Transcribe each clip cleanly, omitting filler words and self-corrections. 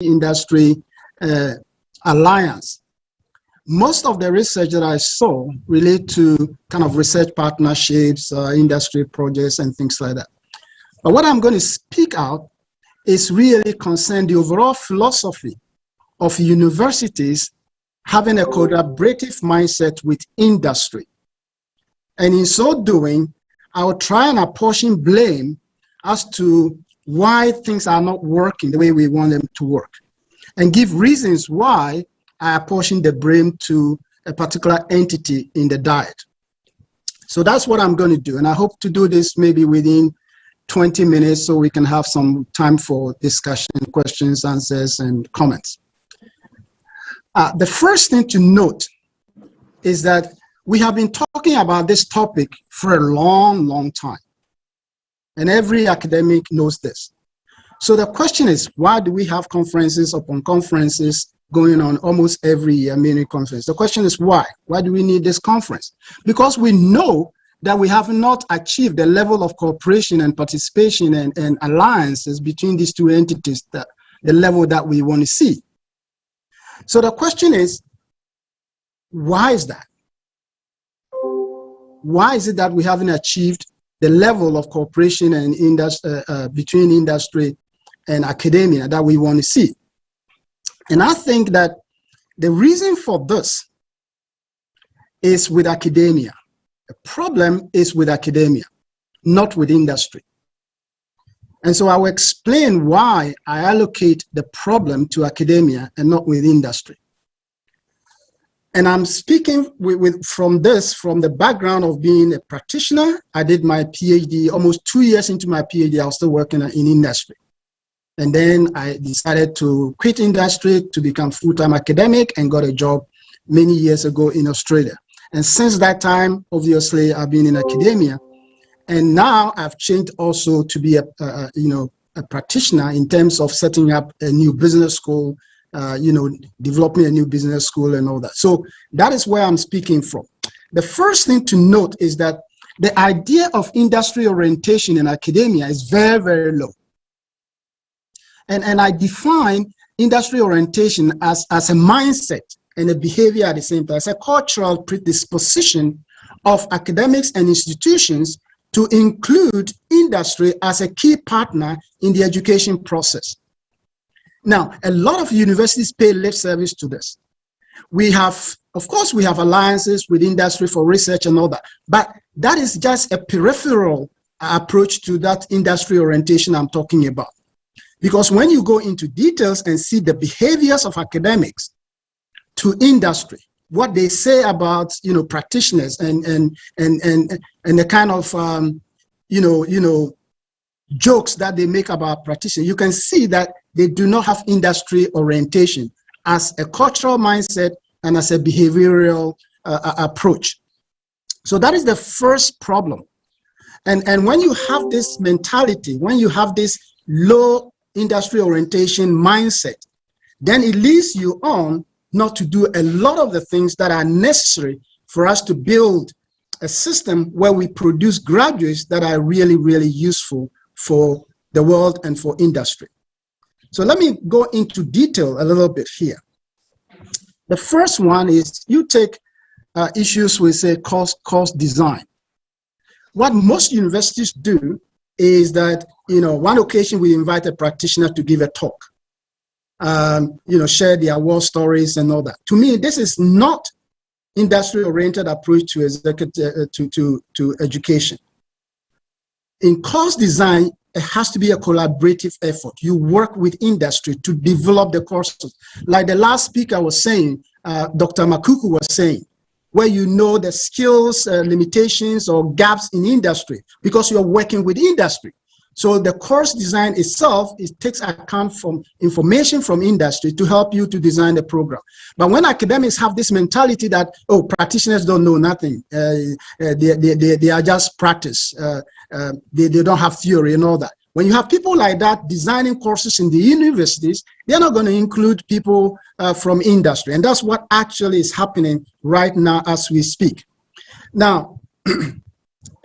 industry alliance. Most of the research that I saw relate to kind of research partnerships, industry projects, and things like that. But what I'm going to speak out is really concerned the overall philosophy of universities having a collaborative mindset with industry. And in so doing, I will try and apportion blame as to why things are not working the way we want them to work, and give reasons why I apportion the blame to a particular entity in the diet. So that's what I'm going to do. And I hope to do this maybe within 20 minutes so we can have some time for discussion, questions, answers, and comments. The first thing to note is that we have been talking about this topic for a long, long time. And every academic knows this. So the question is, why do we have conferences upon conferences going on almost every year, mini conference? The question is why? Why do we need this conference? Because we know that we have not achieved the level of cooperation and participation and alliances between these two entities, the level that we want to see. So the question is, why is that? Why is it that we haven't achieved the level of cooperation and between industry and academia that we want to see? And I think that the reason for this is with academia. The problem is with academia, not with industry. And so I will explain why I allocate the problem to academia and not with industry. And I'm speaking from the background of being a practitioner. I did my PhD, almost 2 years into my PhD, I was still working in industry. And then I decided to quit industry to become full-time academic and got a job many years ago in Australia. And since that time, obviously, I've been in academia. And now I've changed also to be a practitioner in terms of setting up a new business school, developing a new business school and all that. So that is where I'm speaking from. The first thing to note is that the idea of industry orientation in academia is very, very low. And I define industry orientation as a mindset and a behavior at the same time, as a cultural predisposition of academics and institutions to include industry as a key partner in the education process. Now, a lot of universities pay lip service to this. We have, of course, we have alliances with industry for research and all that, but that is just a peripheral approach to that industry orientation I'm talking about. Because when you go into details and see the behaviors of academics to industry, what they say about practitioners and the kind of jokes that they make about practitioners, you can see that they do not have industry orientation as a cultural mindset and as a behavioral approach. So that is the first problem. And when you have this mentality, when you have this low industry orientation mindset, then it leads you on not to do a lot of the things that are necessary for us to build a system where we produce graduates that are really, really useful for the world and for industry. So let me go into detail a little bit here. The first one is you take issues with, say, course design. What most universities do is that, one occasion we invite a practitioner to give a talk, share their war stories and all that. To me, this is not industry-oriented approach to education. In course design, it has to be a collaborative effort. You work with industry to develop the courses. Like the last speaker was saying, Dr. Makuku was saying, where you know the skills, limitations, or gaps in industry because you're working with industry. So the course design itself, it takes account from information from industry to help you to design the program. But when academics have this mentality that, oh, practitioners don't know nothing, they are just practice, they don't have theory and all that. When you have people like that designing courses in the universities, they're not going to include people from industry. And that's what actually is happening right now as we speak. Now,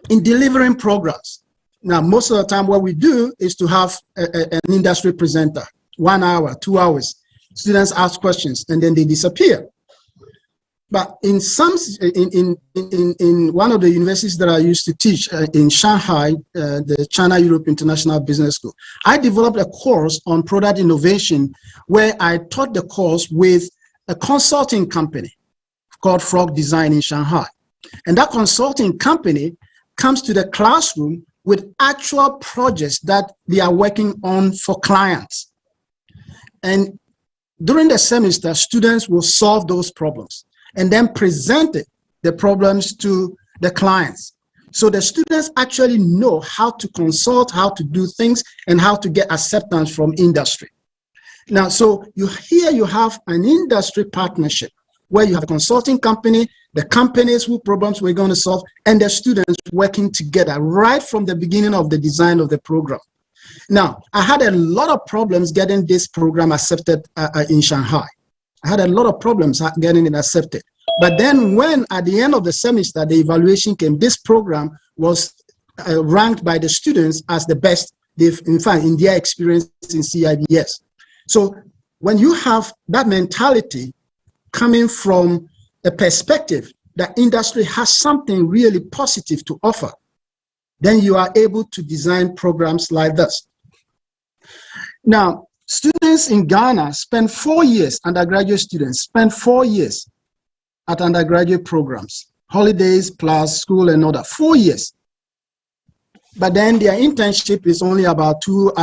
in delivering programs, now, most of the time what we do is to have an industry presenter 1 hour, 2 hours. Students ask questions and then they disappear. But in one of the universities that I used to teach in Shanghai, the China Europe International Business School, I developed a course on product innovation where I taught the course with a consulting company called Frog Design in Shanghai. And that consulting company comes to the classroom with actual projects that they are working on for clients. And during the semester, students will solve those problems and then present the problems to the clients. So the students actually know how to consult, how to do things, and how to get acceptance from industry. Now, so here you have an industry partnership where you have a consulting company, the companies whose problems we're going to solve, and the students working together right from the beginning of the design of the program. Now, I had a lot of problems getting this program accepted in Shanghai. I had a lot of problems getting it accepted. But then when at the end of the semester, the evaluation came, this program was ranked by the students as the best, in fact, in their experience in CIBS. So when you have that mentality coming from a perspective that industry has something really positive to offer, then you are able to design programs like this. Now, students in Ghana spend 4 years, undergraduate students spend 4 years at undergraduate programs, holidays plus school and other, 4 years. But then their internship is only about 2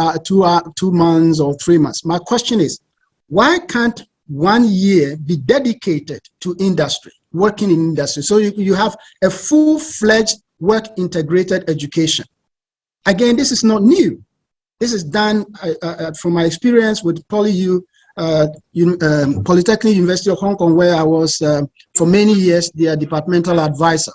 months or 3 months. My question is, why can't 1 year be dedicated to industry, working in industry? So you have a full-fledged work integrated education. Again, this is not new. This is done from my experience with Polytechnic University of Hong Kong, where I was for many years their departmental advisor.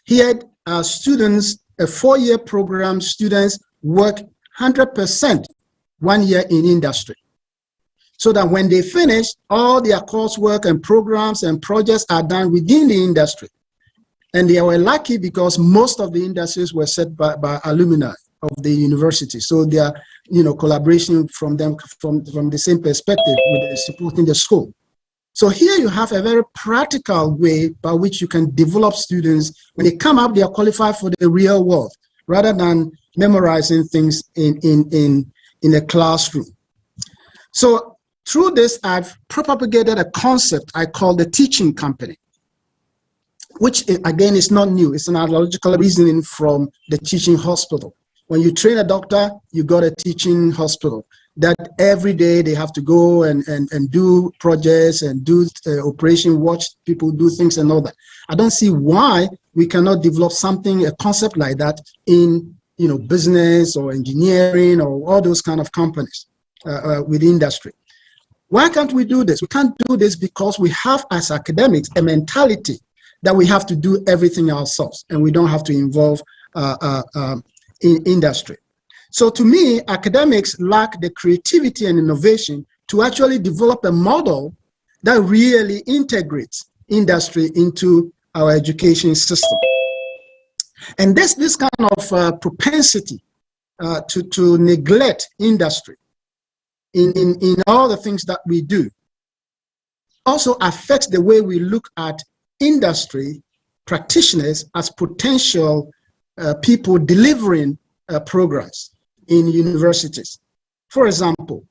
Here, students, a 4-year program, students work 100% 1 year in industry. So that when they finish, all their coursework and programs and projects are done within the industry. And they were lucky because most of the industries were set by alumni of the university. So they are, collaboration from them from the same perspective with supporting the school. So here you have a very practical way by which you can develop students. When they come up, they are qualified for the real world rather than memorizing things in a classroom. So through this, I've propagated a concept I call the teaching company, which again is not new. It's an analogical reasoning from the teaching hospital. When you train a doctor, you got a teaching hospital that every day they have to go and do projects and do operation, watch people do things and all that. I don't see why we cannot develop something, a concept like that in business or engineering or all those kind of companies with industry. Why can't we do this? We can't do this because we have as academics a mentality that we have to do everything ourselves and we don't have to involve in industry. So to me, academics lack the creativity and innovation to actually develop a model that really integrates industry into our education system. And this kind of propensity to neglect industry in all the things that we do also affects the way we look at industry practitioners as potential people delivering programs in universities. For example,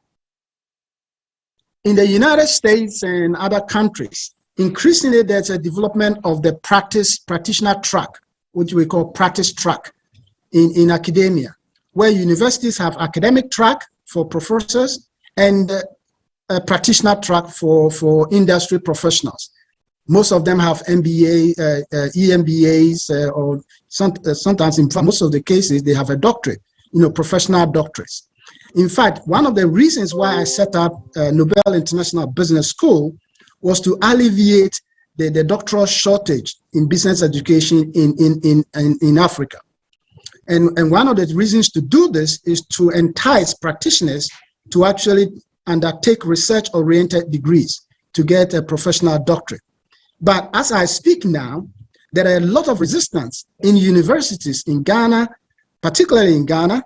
in the United States and other countries, increasingly there's a development of the practitioner track, which we call practice track in academia, where universities have academic track for professors and a practitioner track for industry professionals. Most of them have MBA, EMBAs, or sometimes, in fact, most of the cases, they have a doctorate, professional doctorates. In fact, one of the reasons why I set up Nobel International Business School was to alleviate the doctoral shortage in business education in Africa. And one of the reasons to do this is to entice practitioners to actually undertake research-oriented degrees to get a professional doctorate. But as I speak now, there are a lot of resistance in universities in Ghana, particularly in Ghana,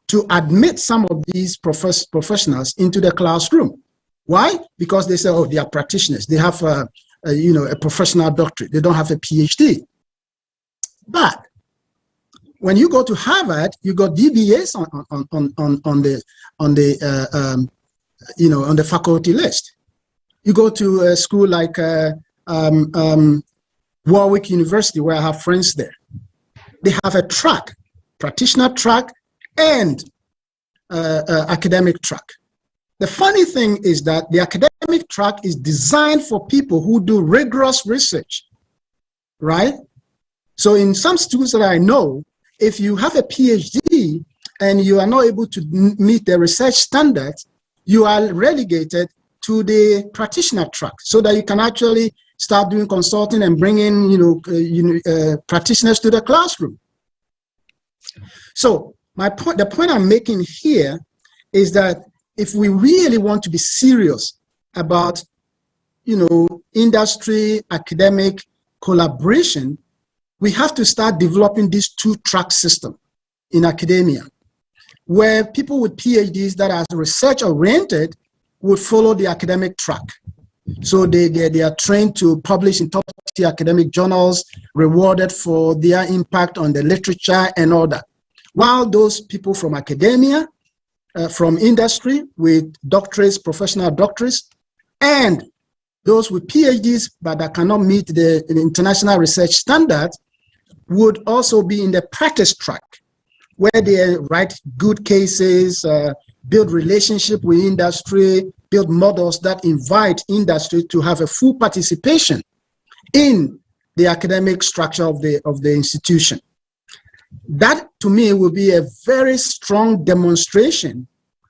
to admit some of these professionals into the classroom. Why? Because they say, oh, they are practitioners. They have a professional doctorate. They don't have a PhD. But when you go to Harvard, you got DBAs on the faculty list. You go to a school like Warwick University, where I have friends there. They have a track, practitioner track, and academic track. The funny thing is that the academic track is designed for people who do rigorous research, right? So in some schools that I know, if you have a PhD and you are not able to meet the research standards, you are relegated to the practitioner track so that you can actually start doing consulting and bring in, practitioners to the classroom. So the point I'm making here is that if we really want to be serious about, industry, academic collaboration, we have to start developing this two-track system in academia, where people with PhDs that are research-oriented would follow the academic track. So they are trained to publish in top-tier academic journals, rewarded for their impact on the literature and all that. While those people from academia, from industry with doctorates, professional doctorates, and those with PhDs but that cannot meet the international research standards would also be in the practice track, where they write good cases, build relationship with industry, build models that invite industry to have a full participation in the academic structure of the institution. That, to me, will be a very strong demonstration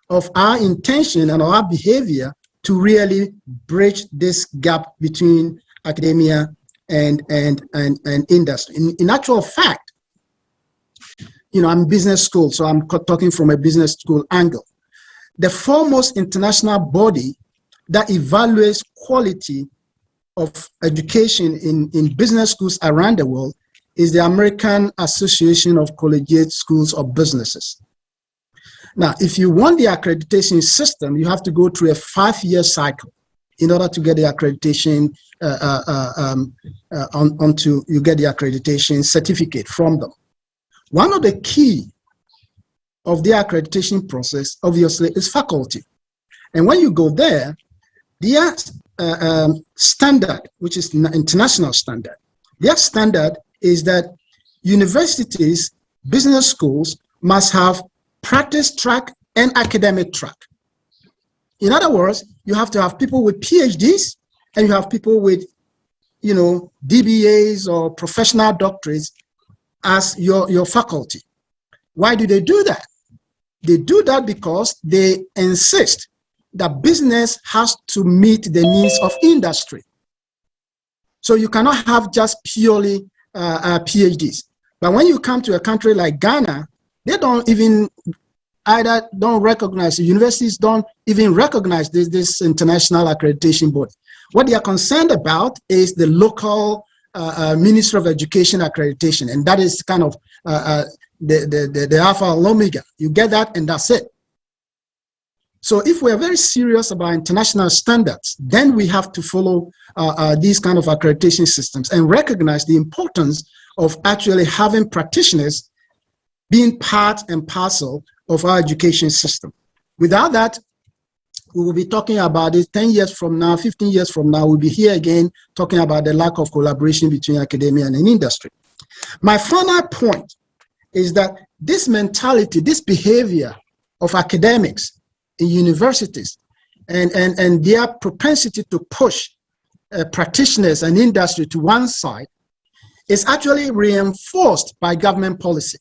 of our intention and our behavior to really bridge this gap between academia and industry. In actual fact, I'm business school, so I'm talking from a business school angle. The foremost international body that evaluates quality of education in business schools around the world is the American Association of Collegiate Schools of Businesses. Now, if you want the accreditation system, you have to go through a 5-year cycle in order to get the accreditation you get the accreditation certificate from them. One of the key of the accreditation process, obviously, is faculty. And when you go there, their standard, which is international standard, their standard is that universities, business schools must have practice track and academic track. In other words, you have to have people with PhDs and you have people with, DBAs or professional doctorates as your faculty. Why do they do that? They do that because they insist that business has to meet the needs of industry. So you cannot have just purely PhDs. But when you come to a country like Ghana, they don't recognize, the universities don't even recognize this international accreditation body. What they are concerned about is the local Ministry of Education accreditation, and that is kind of the alpha and omega. You get that, and that's it. So if we're very serious about international standards, then we have to follow these kind of accreditation systems and recognize the importance of actually having practitioners being part and parcel of our education system. Without that, we will be talking about it 10 years from now, 15 years from now, we'll be here again talking about the lack of collaboration between academia and industry. My final point is that this mentality, this behavior of academics in universities and their propensity to push practitioners and industry to one side is actually reinforced by government policy.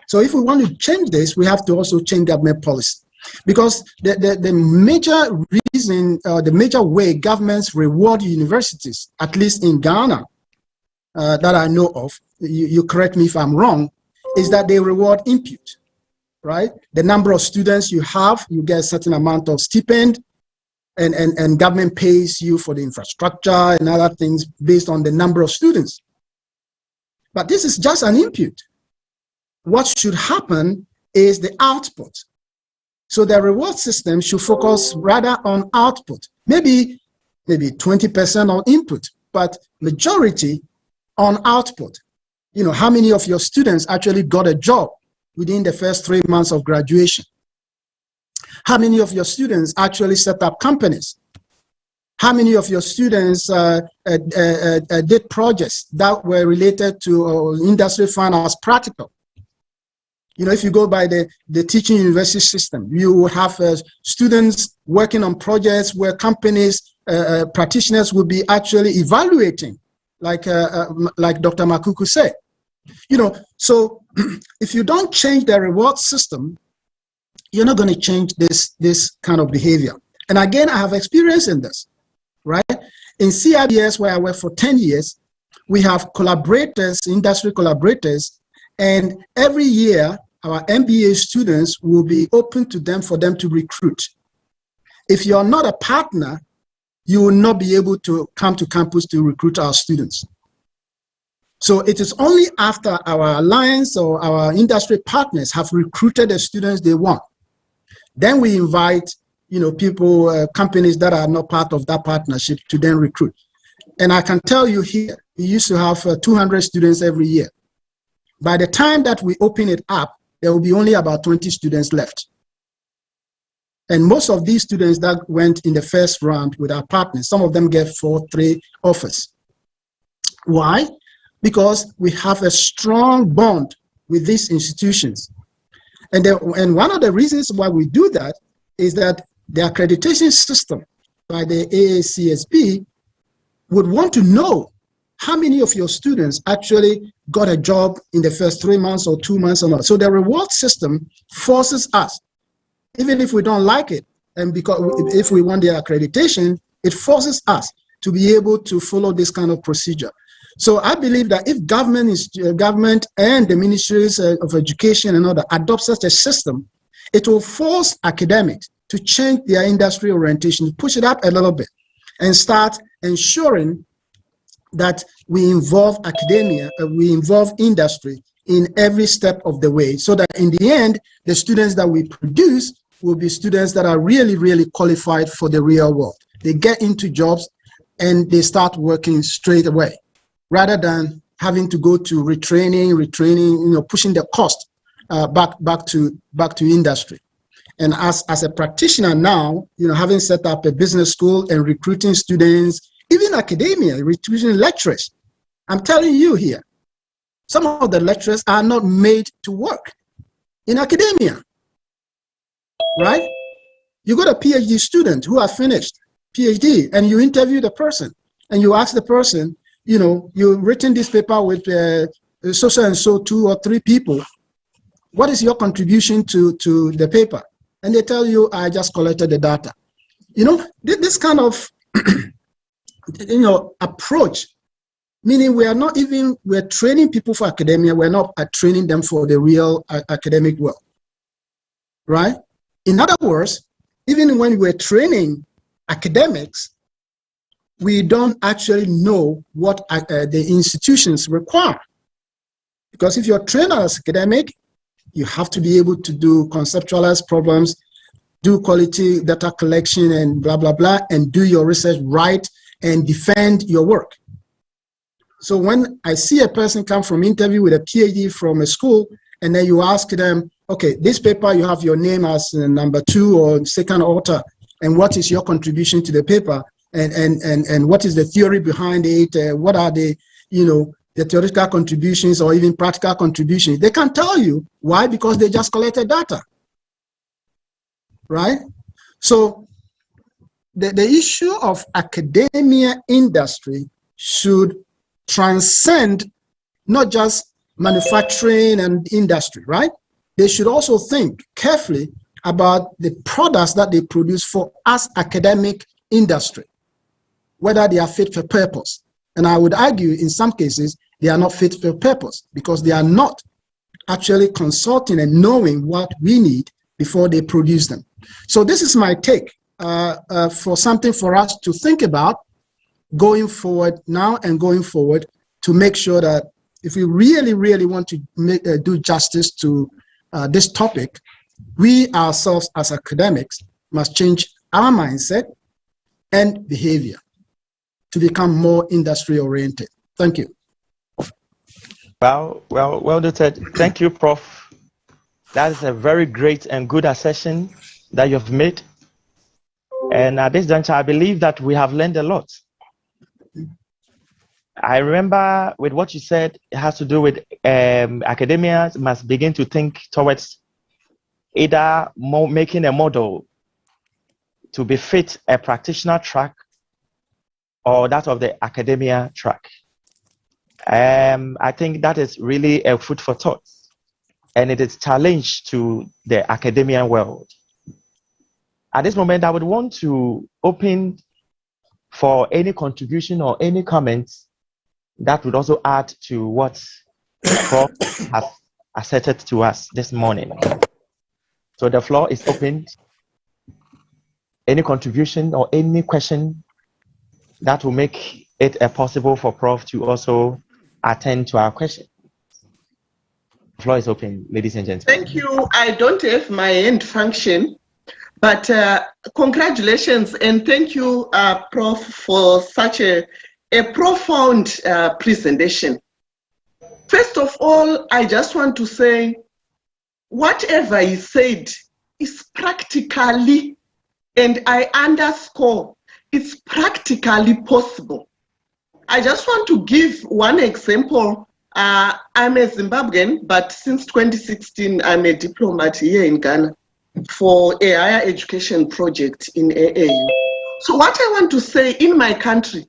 So if we want to change this, we have to also change government policy. Because the major reason, the major way governments reward universities, at least in Ghana, that I know of, you correct me if I'm wrong, is that they reward input, right? The number of students you have, you get a certain amount of stipend, and government pays you for the infrastructure and other things based on the number of students. But this is just an input. What should happen is the output. So the reward system should focus rather on output, maybe 20% on input, but majority on output. You know, how many of your students actually got a job within the first 3 months of graduation? How many of your students actually set up companies? How many of your students did projects that were related to industry finance practical? You know, if you go by the teaching university system, you will have students working on projects where companies, practitioners will be actually evaluating, like Dr. Makuku said. You know, so if you don't change the reward system, you're not going to change this kind of behavior. And again, I have experience in this, right? In CIBS, where I worked for 10 years, we have collaborators, industry collaborators, and every year, our MBA students will be open to them for them to recruit. If you're not a partner, you will not be able to come to campus to recruit our students. So it is only after our alliance or our industry partners have recruited the students they want, then we invite, you know, people, companies that are not part of that partnership to then recruit. And I can tell you here, we used to have 200 students every year. By the time that we open it up, there will be only about 20 students left. And most of these students that went in the first round with our partners, some of them get 4-3 offers. Why? Because we have a strong bond with these institutions. And one of the reasons why we do that is that the accreditation system by the AACSB would want to know how many of your students actually got a job in the first 3 months or 2 months or not. So the reward system forces us, even if we don't like it, and because if we want the accreditation, it forces us to be able to follow this kind of procedure. So I believe that if government and the ministries of education and other adopt such a system, it will force academics to change their industry orientation, push it up a little bit, and start ensuring that we involve academia, we involve industry in every step of the way, so that in the end, the students that we produce will be students that are really, really qualified for the real world. They get into jobs and they start working straight away, rather than having to go to retraining, you know, pushing the cost back to industry. And as a practitioner now, you know, having set up a business school and recruiting students, even academia, recruiting lecturers, I'm telling you here, some of the lecturers are not made to work in academia, right? You got a PhD student who has finished PhD, and you interview the person, and you ask the person, you know, you've written this paper with so and so 2 or 3 people. What is your contribution to the paper? And they tell you, I just collected the data. You know, this kind of you know, approach, meaning we're training people for academia, we're not training them for the real academic world, right? In other words, even when we're training academics, we don't actually know what the institutions require. Because if you're trained as academic, you have to be able to do conceptualize problems, do quality data collection and blah, blah, blah, and do your research right and defend your work. So when I see a person come from interview with a PhD from a school, and then you ask them, okay, this paper, you have your name as number 2 or second author, and what is your contribution to the paper? And what is the theory behind it? What are the, you know, the theoretical contributions or even practical contributions? They can't tell you. Why? Because they just collected data, right? So the issue of academia industry should transcend not just manufacturing and industry, right? They should also think carefully about the products that they produce for us academic industry, whether they are fit for purpose. And I would argue in some cases, they are not fit for purpose because they are not actually consulting and knowing what we need before they produce them. So this is my take for something for us to think about going forward now and going forward, to make sure that if we really, really want to do justice to this topic, we ourselves as academics must change our mindset and behavior to become more industry oriented. Thank you. Well noted. Thank you, Prof. That is a very great and good assertion that you've made. And at this juncture, I believe that we have learned a lot. I remember with what you said, it has to do with academia must begin to think towards either making a model to befit a practitioner track or that of the academia track. I think that is really a food for thought, and it is a challenge to the academia world. At this moment, I would want to open for any contribution or any comments that would also add to what Prof has asserted to us this morning. So the floor is open. Any contribution or any question that will make it possible for Prof to also attend to our question. The floor is open, ladies and gentlemen. Thank you. I don't have my hand function, but congratulations and thank you, Prof, for such a profound presentation. First of all, I just want to say, whatever he said is practically, and I underscore, it's practically possible. I just want to give one example. I'm a Zimbabwean, but since 2016, I'm a diplomat here in Ghana for a higher education project in AAU. So what I want to say, in my country,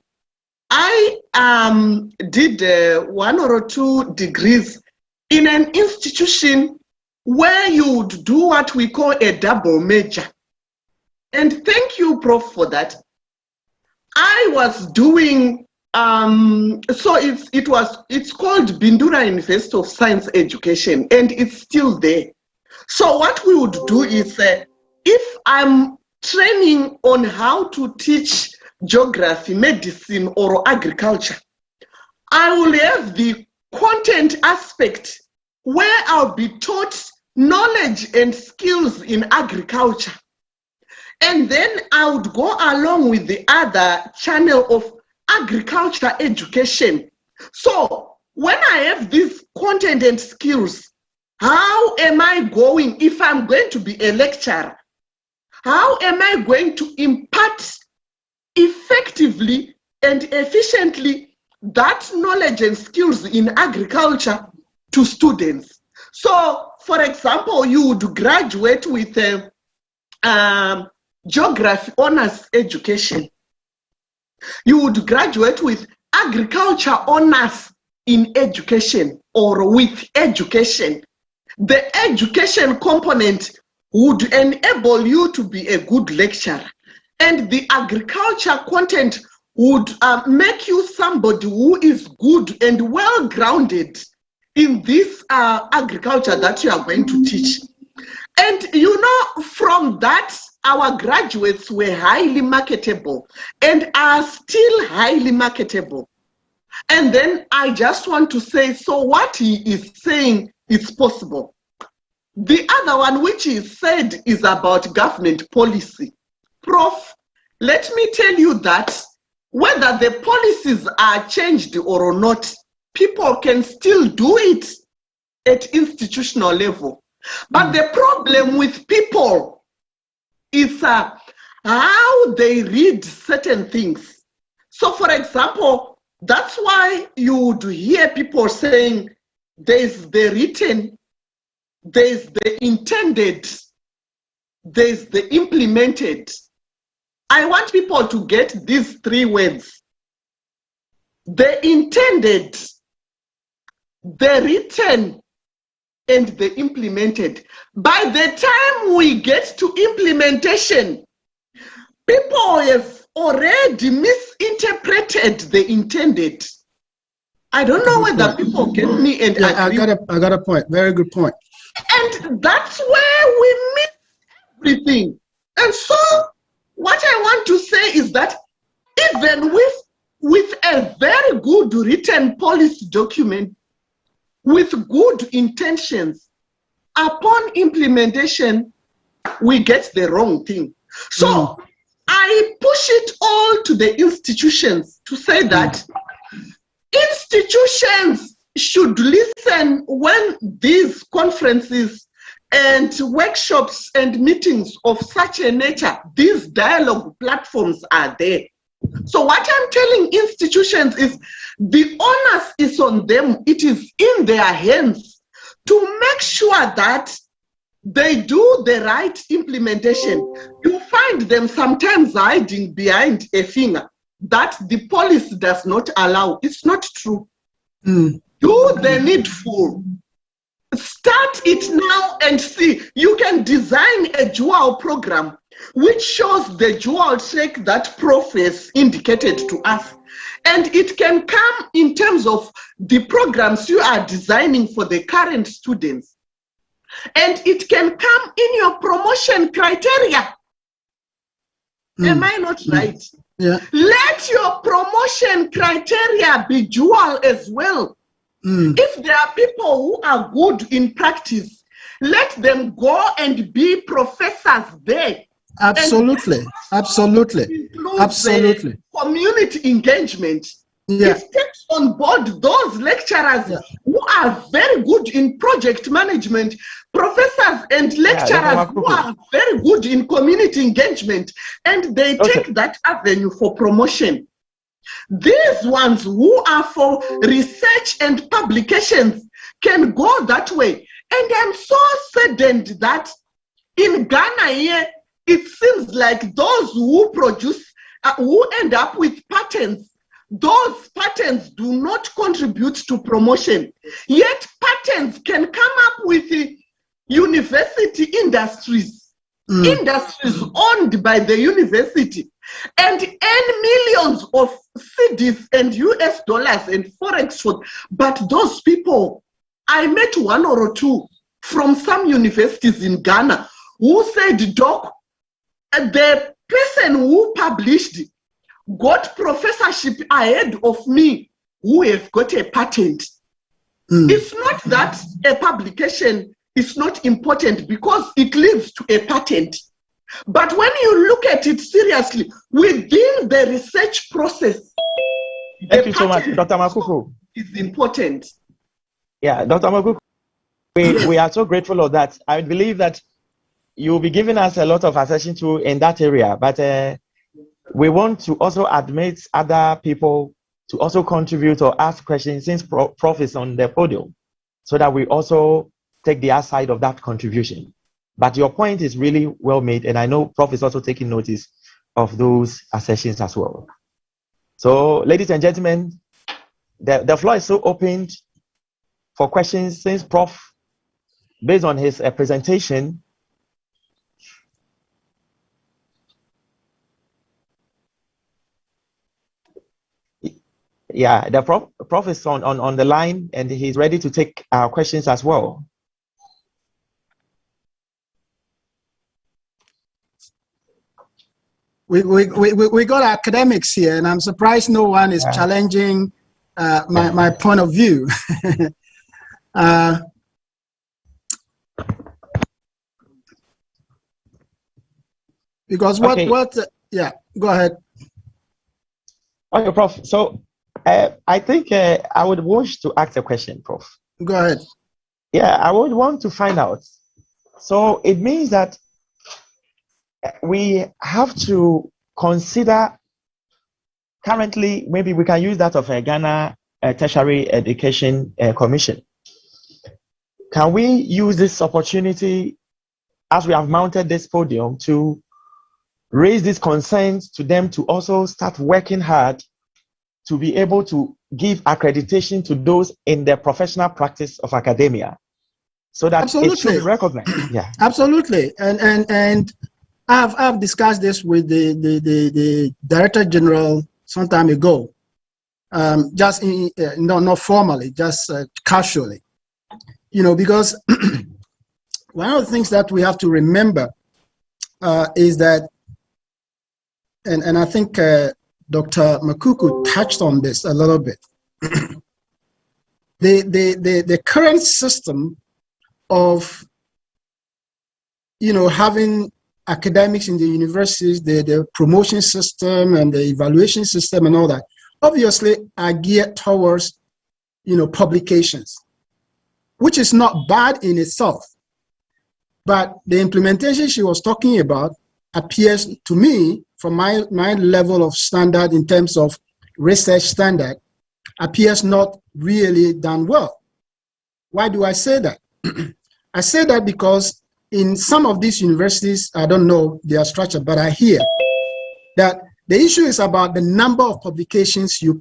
I did 1 or 2 degrees in an institution where you would do what we call a double major. And thank you, Prof, for that. I was doing, so it's called Bindura University of Science Education, and it's still there. So what we would do is, if I'm training on how to teach geography, medicine, or agriculture, I will have the content aspect where I'll be taught knowledge and skills in agriculture. And then I would go along with the other channel of agriculture education. So when I have this content and skills, how am I going, if I'm going to be a lecturer, how am I going to impart effectively and efficiently that knowledge and skills in agriculture to students? So, for example, you would graduate with a geography honors education. You would graduate with agriculture honors in education or with education. The education component would enable you to be a good lecturer, and the agriculture content would make you somebody who is good and well-grounded in this agriculture that you are going to teach. And you know, from that, our graduates were highly marketable and are still highly marketable. And then I just want to say, so what he is saying is possible. The other one which he said is about government policy. Prof, let me tell you that whether the policies are changed or not, people can still do it at institutional level. But the problem with people is how they read certain things. So for example, that's why you would hear people saying there's the written, there's the intended, there's the implemented. I want people to get these 3 words: the intended, the written, and the implemented. By the time we get to implementation, people have already misinterpreted the intended. I don't know whether people get me and yeah, agree. I got a point. Very good point. And that's where we miss everything. And so what I want to say is that even with a very good written policy document, with good intentions, upon implementation, we get the wrong thing. So I push it all to the institutions to say that institutions should listen when these conferences and workshops and meetings of such a nature, these dialogue platforms are there. So what I'm telling institutions is the onus is on them. It is in their hands to make sure that they do the right implementation. You find them sometimes hiding behind a finger that the policy does not allow. It's not true. Do the needful. Start it now and see. You can design a dual program which shows the dual track that Prof has indicated to us. And it can come in terms of the programs you are designing for the current students. And it can come in your promotion criteria. Am I not right? Yeah. Let your promotion criteria be dual as well. If there are people who are good in practice, let them go and be professors there. Absolutely. Absolutely. Absolutely. Community engagement. Yeah. It takes on board those lecturers who are very good in project management, professors and lecturers who are very good in community engagement, and they take that avenue for promotion. These ones who are for research and publications can go that way. And I'm so saddened that in Ghana here, it seems like those who produce, who end up with patents, those patents do not contribute to promotion. Yet patents can come up with university industries, industries owned by the university, and earn millions of cedis and US dollars and forex. But those people, I met one or two from some universities in Ghana who said, Doc, the person who published got professorship ahead of me who have got a patent. It's not that a publication is not important because it leads to a patent. But when you look at it seriously, within the research process, thank you so much, Dr. Makuku. Is important. Yeah, Dr. Makuku, we are so grateful of that. I believe that you'll be giving us a lot of attention to in that area, but we want to also admit other people to also contribute or ask questions since Prof is on the podium, so that we also take the other side of that contribution. But your point is really well made, and I know Prof is also taking notice of those assertions as well. So, ladies and gentlemen, the floor is so opened for questions since Prof, based on his presentation, yeah, the prof is on the line and he's ready to take our questions as well. We got academics here, and I'm surprised no one is challenging my point of view. Because yeah, go ahead. Okay, Prof. So I think I would wish to ask a question, Prof. Go ahead. Yeah, I would want to find out. So it means that we have to consider currently, maybe we can use that of a Ghana Tertiary Education Commission. Can we use this opportunity as we have mounted this podium to raise these concerns to them to also start working hard to be able to give accreditation to those in the professional practice of academia, so that it should be recognized? Yeah, absolutely. And I've discussed this with the Director General some time ago, just not formally, just casually, because one of the things that we have to remember is that, and I think Dr. Makuku touched on this a little bit. The current system of having academics in the universities, the promotion system and the evaluation system and all that, obviously are geared towards, publications, which is not bad in itself. But the implementation she was talking about appears to me, from my level of standard in terms of research standard, appears not really done well. Why do I say that? I say that because in some of these universities, I don't know their structure, but I hear that the issue is about the number of publications you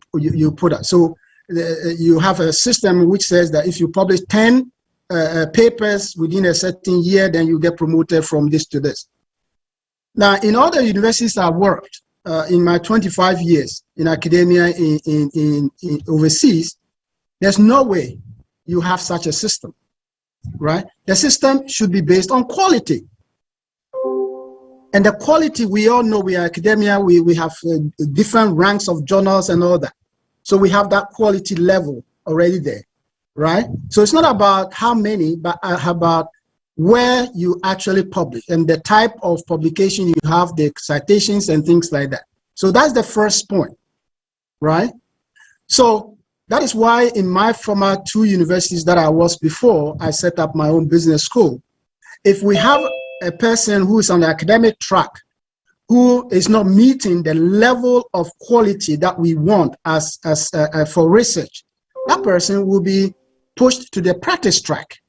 put out. So you have a system which says that if you publish 10 papers within a certain year, then you get promoted from this to this. Now, in other universities I've worked, in my 25 years in academia in overseas, there's no way you have such a system, right? The system should be based on quality. And the quality, we all know, we are academia, we have different ranks of journals and all that. So we have that quality level already there, right? So it's not about how many, but about where you actually publish and the type of publication you have, the citations and things like that. So that's the first point, right? So that is why in my former 2 universities that I was before, I set up my own business school. If we have a person who is on the academic track, who is not meeting the level of quality that we want as for research, that person will be pushed to the practice track,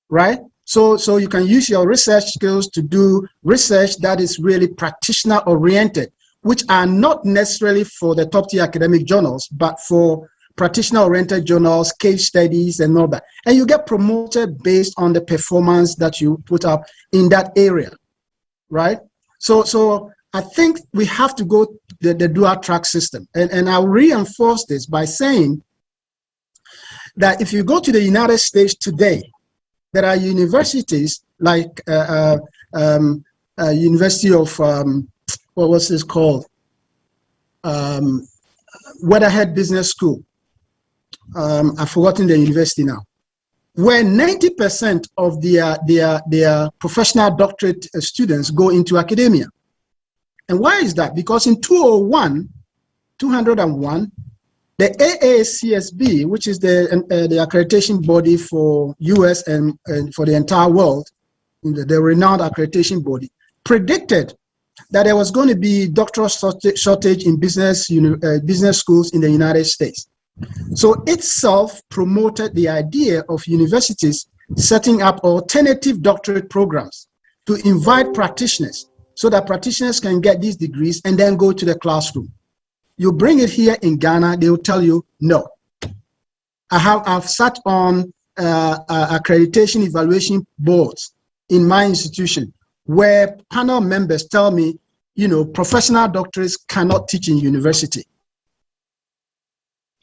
right? So you can use your research skills to do research that is really practitioner oriented, which are not necessarily for the top tier academic journals, but for practitioner oriented journals, case studies and all that. And you get promoted based on the performance that you put up in that area, right? So I think we have to go the dual track system. And I'll reinforce this by saying that if you go to the United States today, there are universities like University of, what was this called? Weatherhead Business School. I've forgotten the university now, where 90% of their professional doctorate students go into academia. And why is that? Because in 201, the AACSB, which is the accreditation body for US and for the entire world, the renowned accreditation body, predicted that there was going to be doctoral shortage in business schools in the United States. So itself promoted the idea of universities setting up alternative doctorate programs to invite practitioners so that practitioners can get these degrees and then go to the classroom. You bring it here in Ghana, they will tell you no. I've sat on accreditation evaluation boards in my institution where panel members tell me, professional doctors cannot teach in university.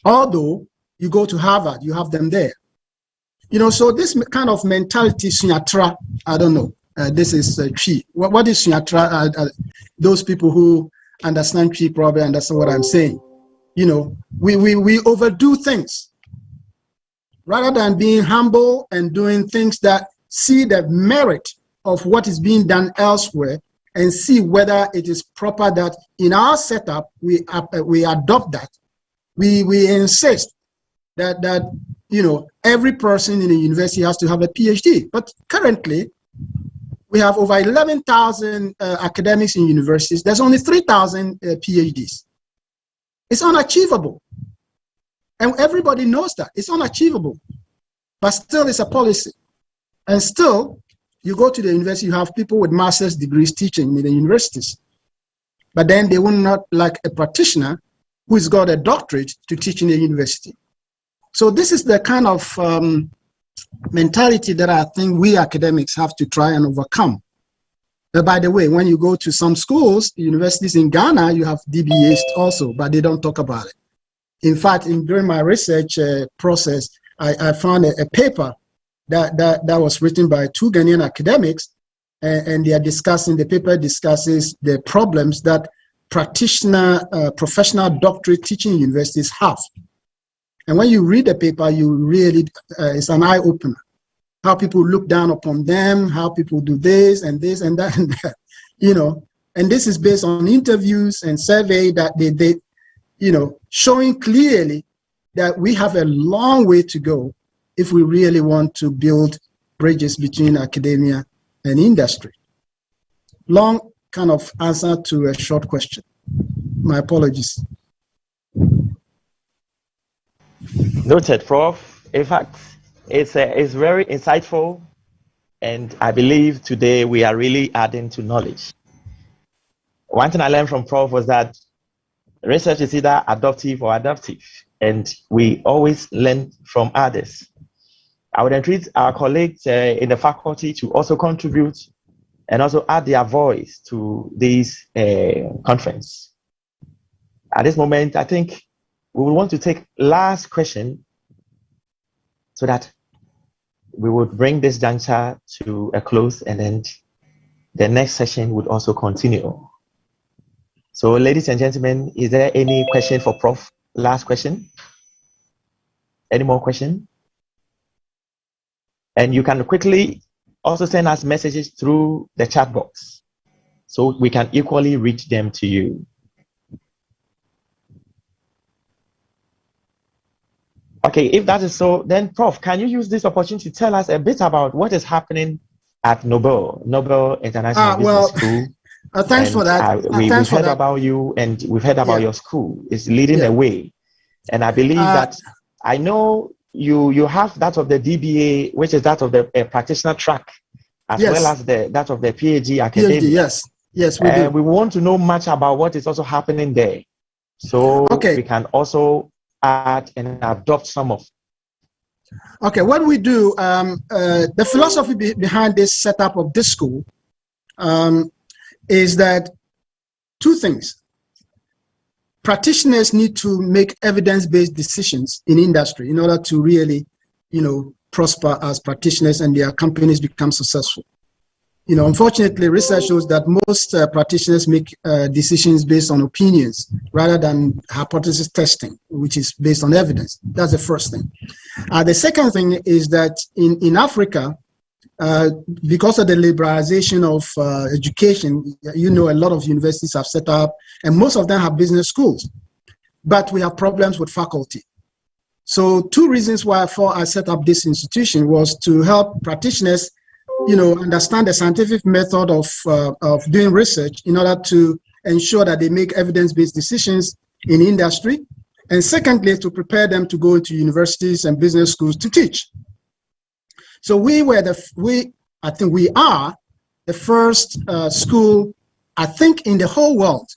Although you go to Harvard, you have them there. So this kind of mentality, sunyatra, I don't know. This is Chi. What is sunyatra? Those people who understand Chi probably understand what I'm saying. We overdo things rather than being humble and doing things that see the merit of what is being done elsewhere and see whether it is proper that in our setup we adopt that. We insist that every person in a university has to have a PhD. But currently, we have over 11,000 academics in universities. There's only 3,000 PhDs. It's unachievable. And everybody knows that. It's unachievable. But still, it's a policy. And still, you go to the university, you have people with master's degrees teaching in the universities. But then they will not like a practitioner who's got a doctorate to teach in the university. So this is the kind of mentality that I think we academics have to try and overcome. But by the way, when you go to some schools, universities in Ghana, you have DBAs also, but they don't talk about it. In fact, during my research process, I found a paper that was written by 2 Ghanaian academics, and they are discussing, the paper discusses the problems that practitioner, professional doctorate teaching universities have. And when you read the paper, you really, it's an eye-opener. how people look down upon them, how people do this and that and that, and this is based on interviews and survey that they showing clearly that we have a long way to go if we really want to build bridges between academia and industry. Long kind of answer to a short question. My apologies. Noted, Prof. In fact, it's very insightful, and I believe today we are really adding to knowledge. One thing I learned from Prof was that research is either adoptive or adaptive, and we always learn from others. I would entreat our colleagues in the faculty to also contribute and also add their voice to this conference. At this moment, I think we will want to take last question so that we would bring this juncture to a close, and then the next session would also continue. So, ladies and gentlemen, is there any question for Prof? Last question? Any more question? And you can quickly also send us messages through the chat box so we can equally reach them to you. Okay, if that is so, then Prof, can you use this opportunity to tell us a bit about what is happening at Nobel International Business School? Thanks for that. We've heard about you, and we've heard about your school. It's leading the way. And I believe that I know you have that of the DBA, which is that of the practitioner track, as well as that of the PhD academy. PhD, yes, we do. We want to know much about what is also happening there, so we can also add and adopt some of. Okay, what we do, the philosophy behind this setup of this school is that two things. Practitioners need to make evidence-based decisions in industry in order to really, prosper as practitioners and their companies become successful. Unfortunately, research shows that most practitioners make decisions based on opinions rather than hypothesis testing, which is based on evidence. That's the first thing. The second thing is that in Africa, because of the liberalization of education, a lot of universities have set up, and most of them have business schools, but we have problems with faculty. So two reasons why I set up this institution was to help practitioners understand the scientific method of doing research in order to ensure that they make evidence-based decisions in industry, and secondly, to prepare them to go into universities and business schools to teach. So we are the first school, I think, in the whole world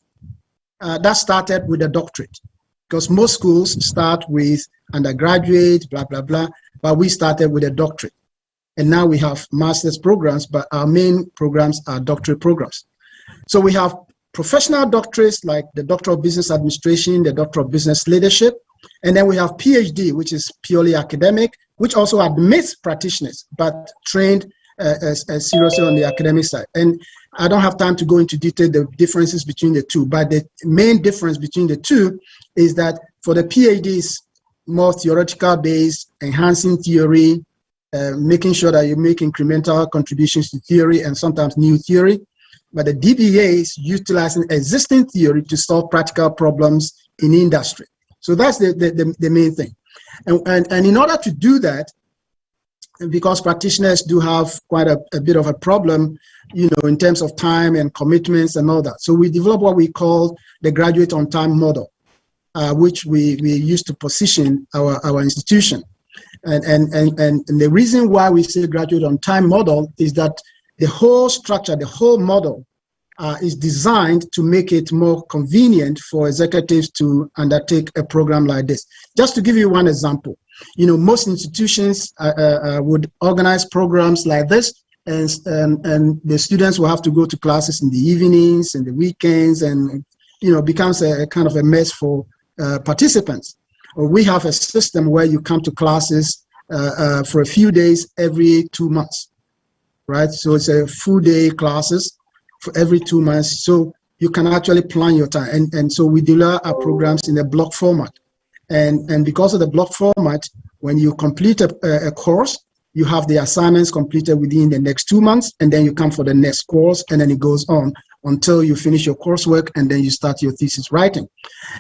that started with a doctorate, because most schools start with undergraduate, blah, blah, blah, but we started with a doctorate. And now we have master's programs, but our main programs are doctorate programs. So we have professional doctorates like the Doctor of Business Administration, the Doctor of Business Leadership, and then we have PhD, which is purely academic, which also admits practitioners, but trained seriously on the academic side. And I don't have time to go into detail the differences between the two, but the main difference between the two is that for the PhDs, more theoretical based, enhancing theory, making sure that you make incremental contributions to theory and sometimes new theory. But the DBA is utilizing existing theory to solve practical problems in industry. So that's the main thing. And in order to do that, because practitioners do have quite a bit of a problem, in terms of time and commitments and all that. So we developed what we call the graduate on time model, which we use to position our institution. And the reason why we say graduate on time model is that the whole structure, the whole model is designed to make it more convenient for executives to undertake a program like this. Just to give you one example, most institutions would organize programs like this, and the students will have to go to classes in the evenings and the weekends, and becomes a kind of a mess for participants. We have a system where you come to classes for a few days every 2 months, right? So it's a full day classes for every 2 months. So you can actually plan your time. And so we develop our programs in a block format. And because of the block format, when you complete a course, You have the assignments completed within the next 2 months, and then you come for the next course, and then it goes on until you finish your coursework, and then you start your thesis writing.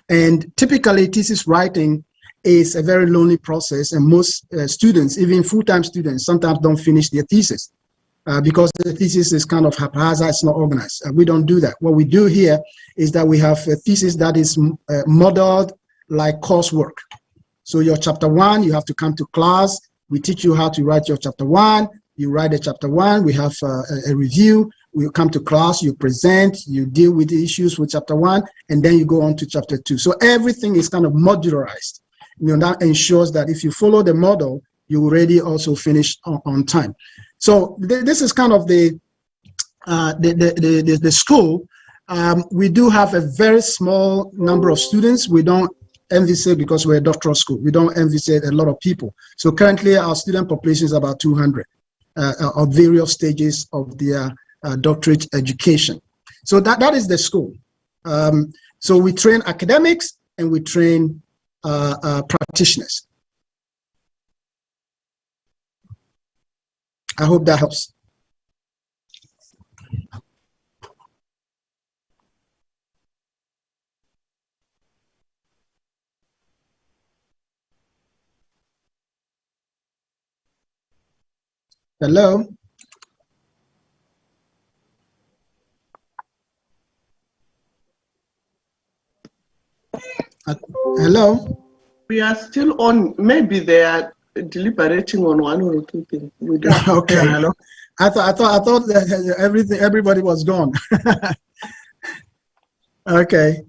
And typically, thesis writing is a very lonely process, and most students, even full-time students, sometimes don't finish their thesis because the thesis is kind of haphazard, it's not organized. We don't do that. What we do here is that we have a thesis that is modeled like coursework. So your chapter 1, you have to come to class. We teach you how to write your chapter 1. You write the chapter 1. We have a review. You come to class, you present, you deal with the issues with chapter 1, and then you go on to chapter 2. So everything is kind of modularized. You know, that ensures that if you follow the model, you already also finish on time. So this is kind of the school. We do have a very small number of students. We don't envisage, because we're a doctoral school, we don't envisage a lot of people. So currently our student population is about 200 of various stages of their doctorate education. So that is the school. So we train academics and we train practitioners. I hope that helps. Hello? Hello? We are still on. Maybe they are deliberating on one or two things. We don't. Okay. Hello. I thought that everybody was gone. Okay.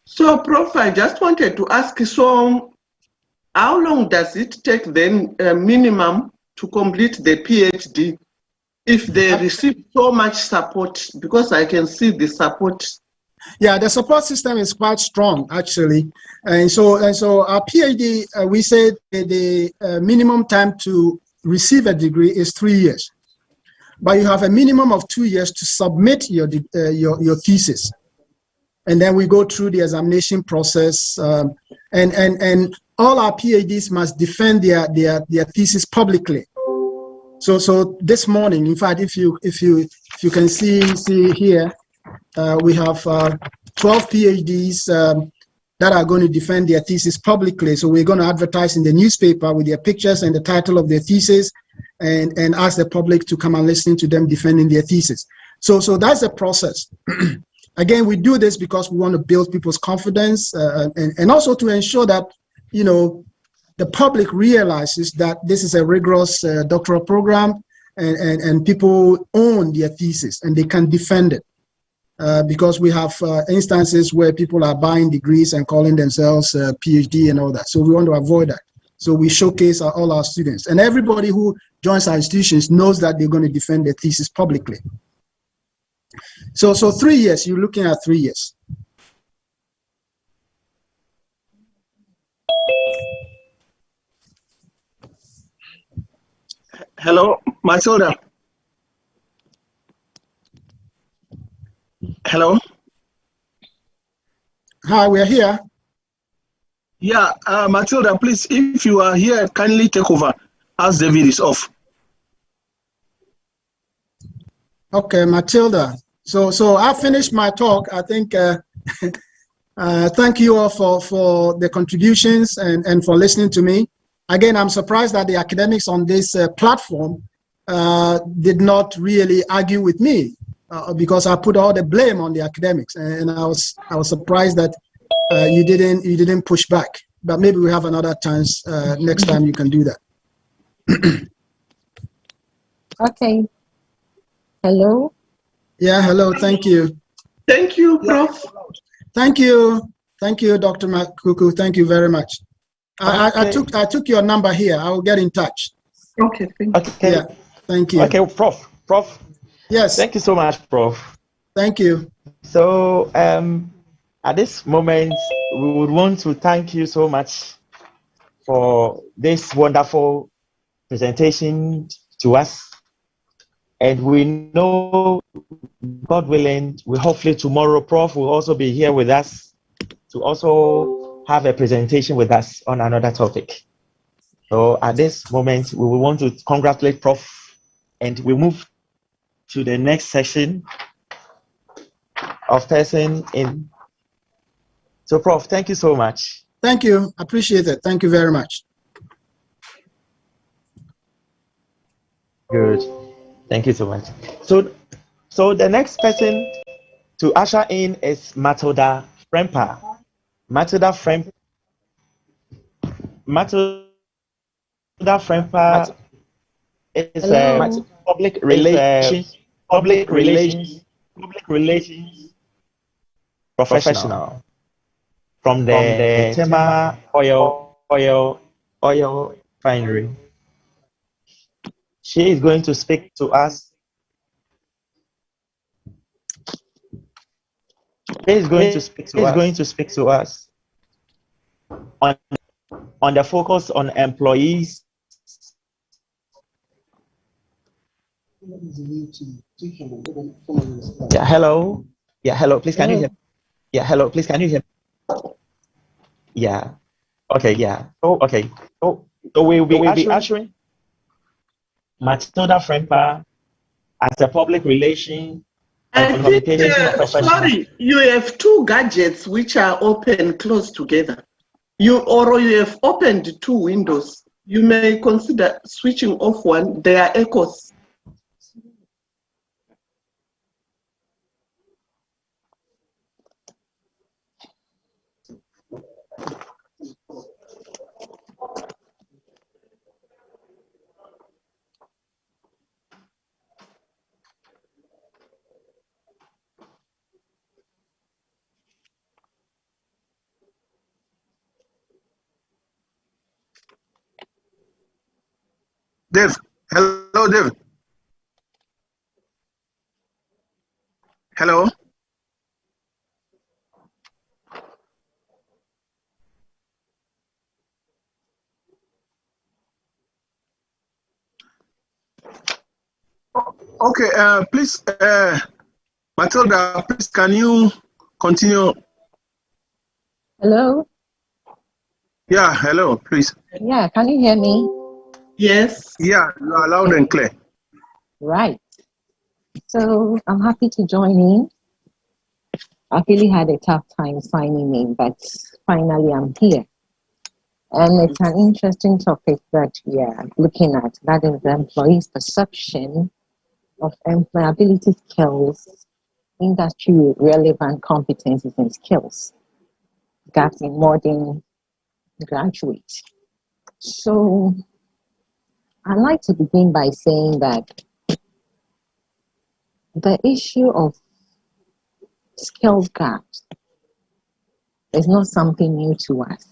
So, Prof, I just wanted to ask, so how long does it take then minimum to complete the PhD if they receive so much support? Because I can see the support. Yeah, the support system is quite strong, actually. And so our PhD, we said the minimum time to receive a degree is 3 years. But you have a minimum of 2 years to submit your thesis. And then we go through the examination process, and all our PhDs must defend their thesis publicly. So this morning, in fact, if you can see here, we have 12 PhDs that are going to defend their thesis publicly. So we're going to advertise in the newspaper with their pictures and the title of their thesis, and ask the public to come and listen to them defending their thesis. So that's the process. Again, we do this because we want to build people's confidence and also to ensure that, you know, the public realizes that this is a rigorous doctoral program, and people own their thesis and they can defend it. Because we have instances where people are buying degrees and calling themselves PhD and all that. So we want to avoid that. So we showcase all our students. And everybody who joins our institutions knows that they're going to defend their thesis publicly. So 3 years, you're looking at 3 years. Hello, Matilda. Hello. Hi, we're here. Yeah, Matilda, please, if you are here, kindly take over as David is off. Okay, Matilda. So I finished my talk. I think thank you all for the contributions and for listening to me. Again, I'm surprised that the academics on this platform did not really argue with me because I put all the blame on the academics, and I was surprised that you didn't push back. But maybe we have another chance next time. You can do that. Okay. Hello. Yeah. Hello. Thank you. Thank you, Prof. Thank you. Thank you, Dr. Makuku. Thank you very much. I took your number here. I will get in touch. Okay, thank you. Okay. Yeah, thank you. Okay, Prof. Yes. Thank you so much, Prof. Thank you. So at this moment, we would want to thank you so much for this wonderful presentation to us. And we know, God willing, we hopefully tomorrow, Prof will also be here with us to also have a presentation with us on another topic. So at this moment, we will want to congratulate Prof, and we move to the next session of person in. So Prof, thank you so much. Thank you. Appreciate it. Thank you very much. Good. Thank you so much. So the next person to usher in is Matilda Fremper. Matilda Fremper is a public relations professional from the Tema oil refinery. She is going to speak to us. She is going to speak to us on the focus on employees. Yeah, hello. Yeah, hello. Please, can you hear? Yeah, hello. Please, can you hear? Yeah. Okay. Yeah. So we will be ushering Matilda Fremper as a public relations and communications professional. Sorry, you have two gadgets which are open close together. You have opened two windows. You may consider switching off one. There are echoes. Dave, hello, Dave. Hello. Okay, please, Matilda, please, can you continue? Hello? Yeah, hello, please. Yeah, can you hear me? Yes. Yeah, you are loud and clear. Right. So I'm happy to join in. I really had a tough time signing in, but finally I'm here. And it's an interesting topic that we are looking at. That is the employee's perception of employability skills, industry relevant competencies and skills, gaps in modern graduates. So I'd like to begin by saying that the issue of skills gaps is not something new to us.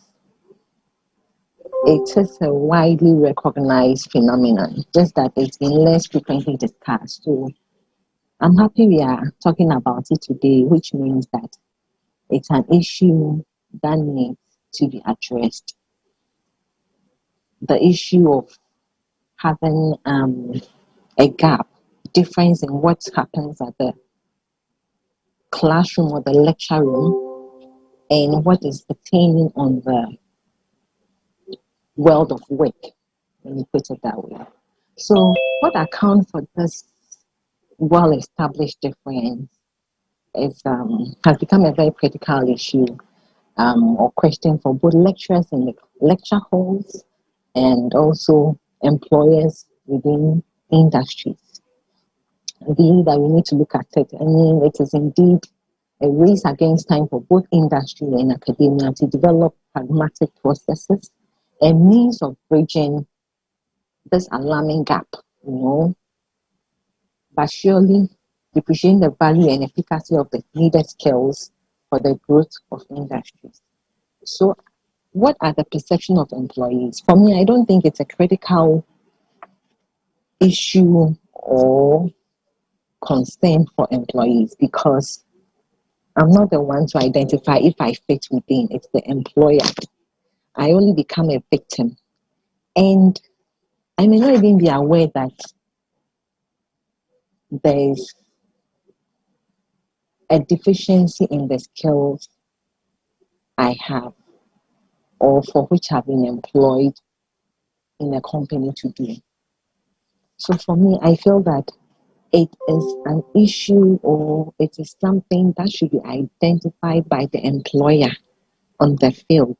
It is a widely recognized phenomenon, just that it's been less frequently discussed. So I'm happy we are talking about it today, which means that it's an issue that needs to be addressed. The issue of having a gap, difference in what happens at the classroom or the lecture room and what is pertaining on the world of work, when you put it that way. So what accounts for this well-established difference is has become a very critical issue or question for both lecturers in the lecture halls and also employers within industries. I believe that we need to look at it. I mean, it is indeed a race against time for both industry and academia to develop pragmatic processes and means of bridging this alarming gap, but surely depreciating the value and efficacy of the needed skills for the growth of industries. So what are the perception of employees? For me, I don't think it's a critical issue or concern for employees because I'm not the one to identify if I fit within. It's the employer. I only become a victim. And I may not even be aware that there's a deficiency in the skills I have or for which I've been employed in a company to do. So for me, I feel that it is an issue or it is something that should be identified by the employer on the field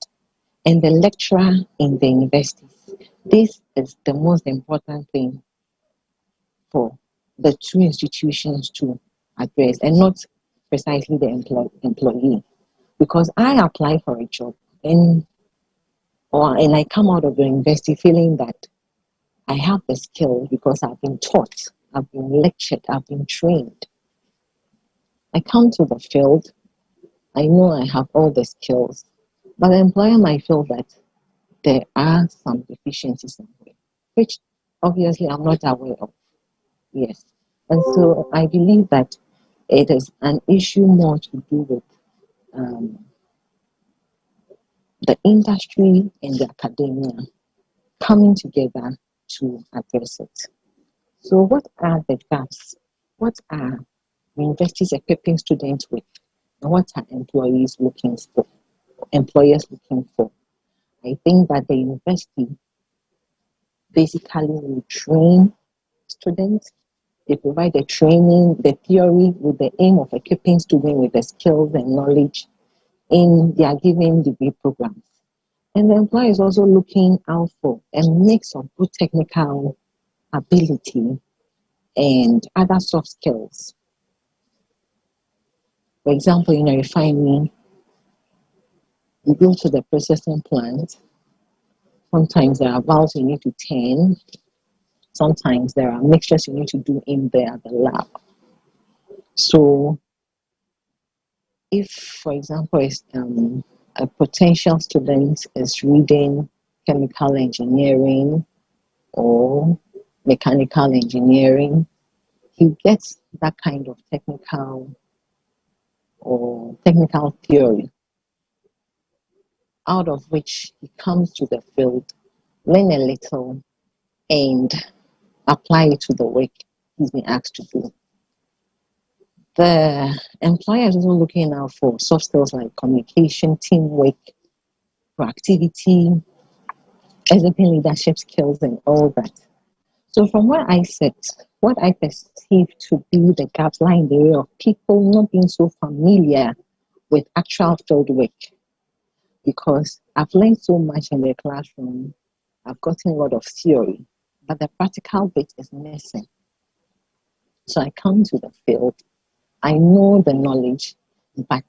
and the lecturer in the universities. This is the most important thing for the two institutions to address and not precisely the employee. Because I apply for a job and I come out of the university feeling that I have the skill because I've been taught, I've been lectured, I've been trained. I come to the field, I know I have all the skills, but the employer might feel that there are some deficiencies somewhere, which obviously I'm not aware of. Yes. And so I believe that it is an issue more to do with the industry and the academia coming together to address it. So what are the gaps? What are universities equipping students with? And what are employers looking for? I think that the university basically will train students. They provide the training, the theory with the aim of equipping students with the skills and knowledge in their given degree programs. And the employer is also looking out for a mix of good technical ability and other soft skills. For example, in a refinery, you go to the processing plant. Sometimes there are valves you need to turn. Sometimes there are mixtures you need to do in there at the lab. So if, for example, a potential student is reading chemical engineering or mechanical engineering, he gets that kind of technical theory, out of which he comes to the field, learn a little, and apply it to the work he's been asked to do. The employer is also looking out for soft skills like communication, teamwork, proactivity, exhibiting leadership skills, and all that. So from where I sit, what I perceive to be the gaps lie in the area of people not being so familiar with actual field work. Because I've learned so much in the classroom, I've gotten a lot of theory, but the practical bit is missing. So I come to the field, I know the knowledge, but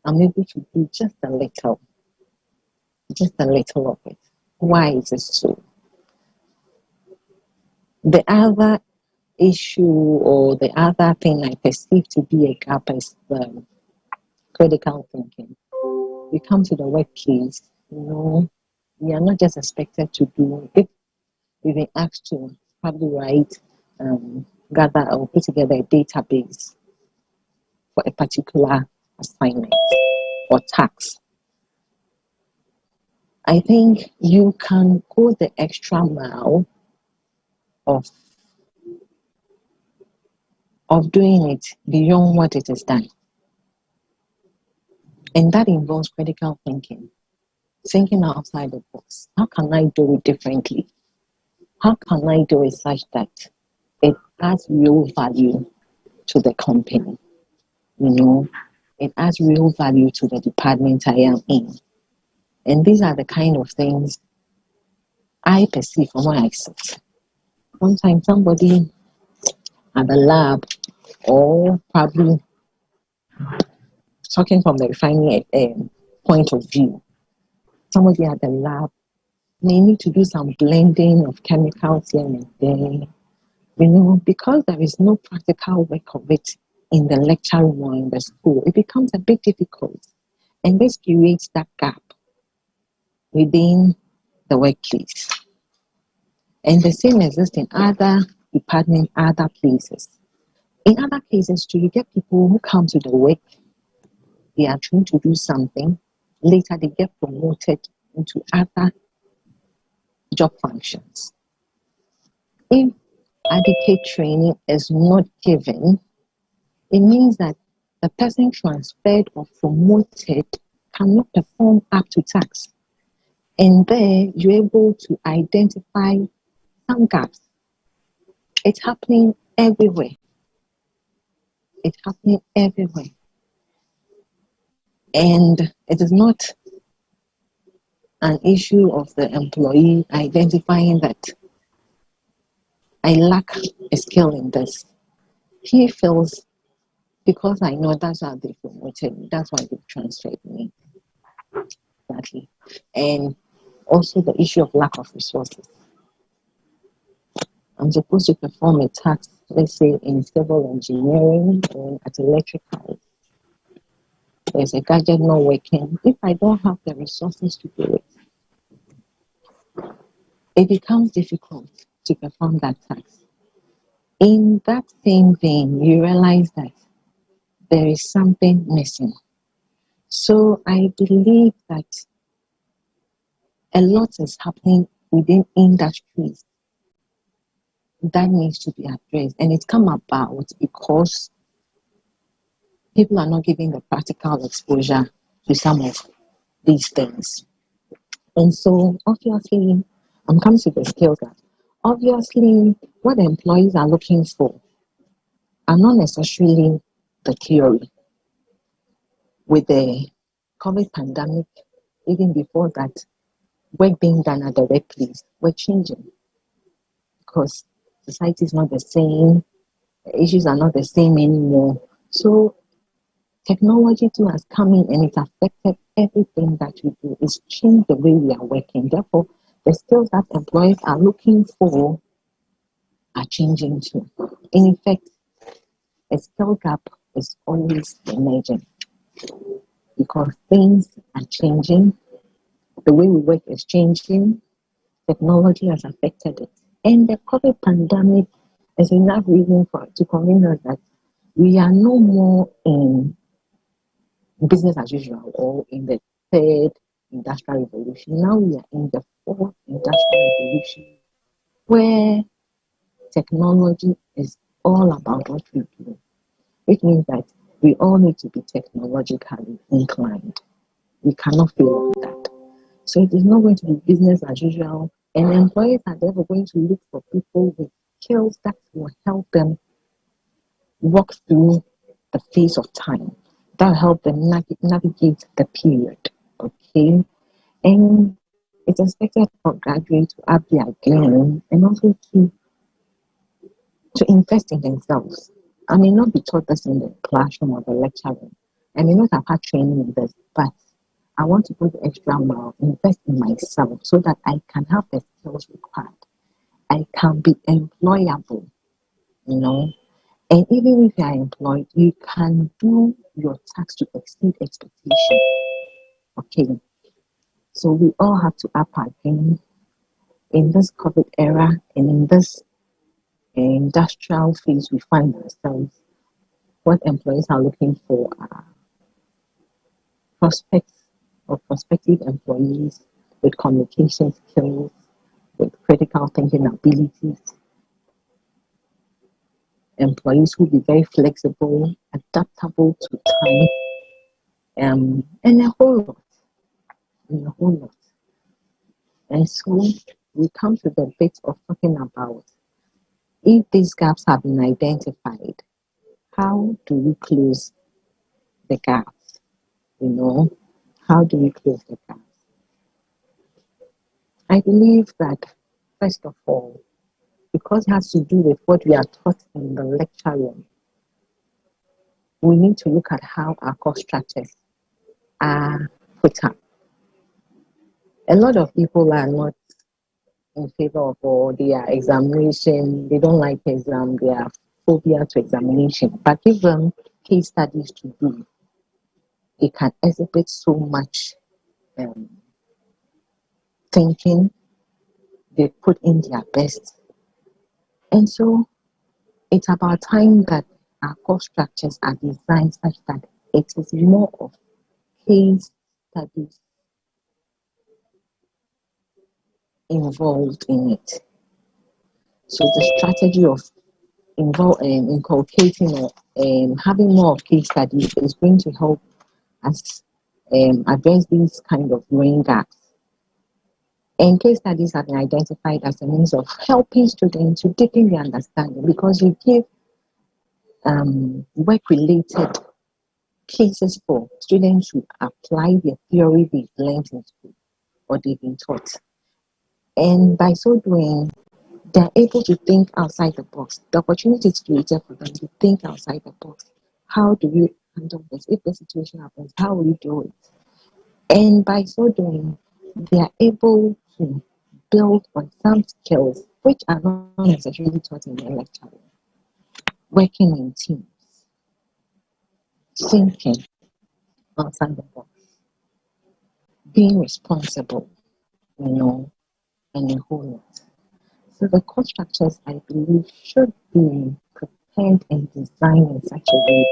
I'm able to do just a little of it. Why is it so? The other issue or the other thing I perceive to be a gap is the critical thinking. We come to the workplace, we are not just expected to do it. We've been asked to probably write, gather or put together a database for a particular assignment or task. I think you can go the extra mile of doing it beyond what it is done. And that involves critical thinking outside the box. How can I do it differently? How can I do it such that it adds real value to the company? It adds real value to the department I am in. And these are the kind of things I perceive from where I sit. Sometimes somebody at the lab, or probably talking from the refining point of view, somebody at the lab may need to do some blending of chemicals here and there. Because there is no practical work of it in the lecture room or in the school, it becomes a bit difficult. And this creates that gap within the workplace. And the same exists in other departments, other places. In other places too, you get people who come to the work, they are trained to do something, later they get promoted into other job functions. If adequate training is not given, it means that the person transferred or promoted cannot perform up to task. And there you're able to identify some gaps. It's happening everywhere. It's happening everywhere. And it is not an issue of the employee identifying that I lack a skill in this. He feels, because I know that's how they promoted me, that's why they transferred me. Exactly. And also the issue of lack of resources. I'm supposed to perform a task, let's say in civil engineering or at electrical. There's a gadget not working. If I don't have the resources to do it, it becomes difficult to perform that task. In that same vein, you realize that there is something missing. So I believe that a lot is happening within industries that needs to be addressed. And it's come about because people are not giving the practical exposure to some of these things. And so obviously, I'm coming to the skill gap. Obviously, what employees are looking for are not necessarily the theory. With the COVID pandemic, even before that, work being done at the workplace, we're changing because society is not the same, the issues are not the same anymore. So technology too has come in and it's affected everything that we do. It's changed the way we are working. Therefore, the skills that employers are looking for are changing too. In effect, a skill gap is always emerging because things are changing. The way we work is changing. Technology has affected it. And the COVID pandemic is enough reason to convince us that we are no more in business as usual or in the third industrial revolution. Now we are in the fourth industrial revolution where technology is all about what we do, which means that we all need to be technologically inclined. We cannot fail on that. So it is not going to be business as usual, and employers are therefore going to look for people with skills that will help them walk through the phase of time, that help them navigate the period. Okay, and it's expected for graduates to up their game and also to invest in themselves. I may not be taught this in the classroom or the lecture room. I may not have had training in this, but I want to go the extra mile, invest in myself so that I can have the skills required. I can be employable, you know. And even if you are employed, you can do your task to exceed expectation. Okay. So we all have to up our game in this COVID era and in this industrial phase we find ourselves. What employees are looking for are prospects or prospective employees with communication skills, with critical thinking abilities, employees who will be very flexible, adaptable to time, and a whole lot. And so we come to the bit of talking about if these gaps have been identified, how do we close the gaps? You know, how do we close the gaps? I believe that, first of all, because it has to do with what we are taught in the lecture room, we need to look at how our course structures are put up. A lot of people are not in favor of all their examination. They don't like exam. They are phobia to examination. But give them case studies to do. They can exhibit so much thinking. They put in their best. And so it's about time that our course structures are designed such that it is more of case studies involved in it. So the strategy of inculcating or having more case studies is going to help us address these kind of growing gaps. And case studies have been identified as a means of helping students to deepen their understanding, because you give work-related cases for students who apply the theory they've learned in school or they've been taught. And by so doing, they're able to think outside the box. The opportunity is created for them to think outside the box. How do we handle this? If the situation happens, how will you do it? And by so doing, they are able to build on some skills which are not necessarily taught in the lecture. Working in teams, thinking outside the box, being responsible, and a whole lot. So the course structures, I believe, should be prepared and designed in such a way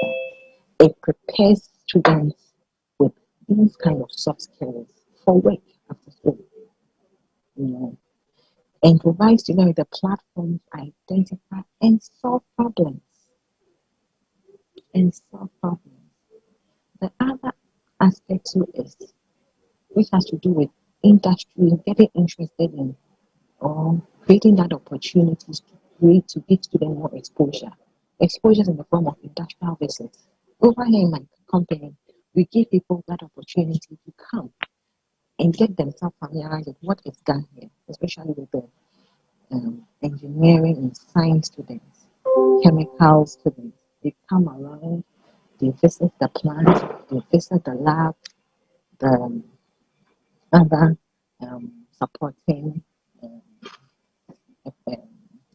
that it prepares students with these kind of soft skills for work after school, and provide students with the platform to identify and solve problems. The other aspect too is, which has to do with industry, getting interested in or creating that opportunities to give students more exposure. Exposures in the form of industrial visits. Over here in my company, we give people that opportunity to come and get themselves familiarized with what is done here, especially with the engineering and science students, chemical students. They come around, they visit the plant, they visit the lab, the other supporting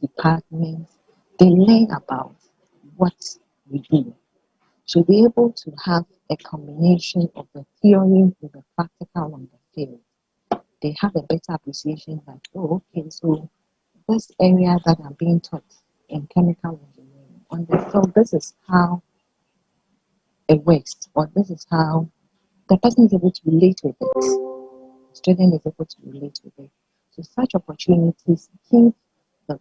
departments. They learn about what we do. To be able to have a combination of the theory with the practical on the field, they have a better appreciation that, so this area that I'm being taught in chemical engineering, so this is how it works, or this is how the person is able to relate with it. The student is able to relate with it. So such opportunities give the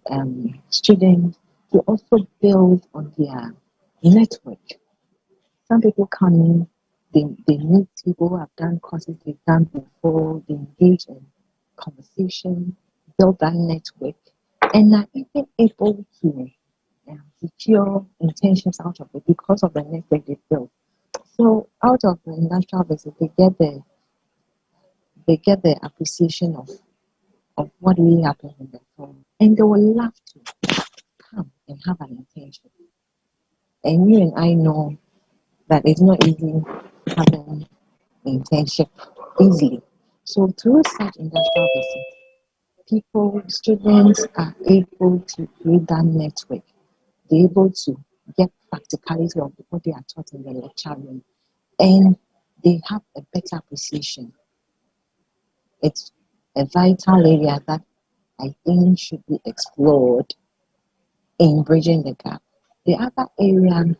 students to also build on their network. Some people come in, they meet people who have done courses they've done before, they engage in conversation, build that network, and are even able to secure intentions out of it because of the network they built. So out of the industrial visit, they get the appreciation of what really happened in the firm, and they will love to come and have an intention. And you and I know that it's not easy having internship easily. So through such industrial visits, students are able to create that network. They're able to get practicality of what they are taught in the lecture room, and they have a better appreciation. It's a vital area that I think should be explored in bridging the gap. The other area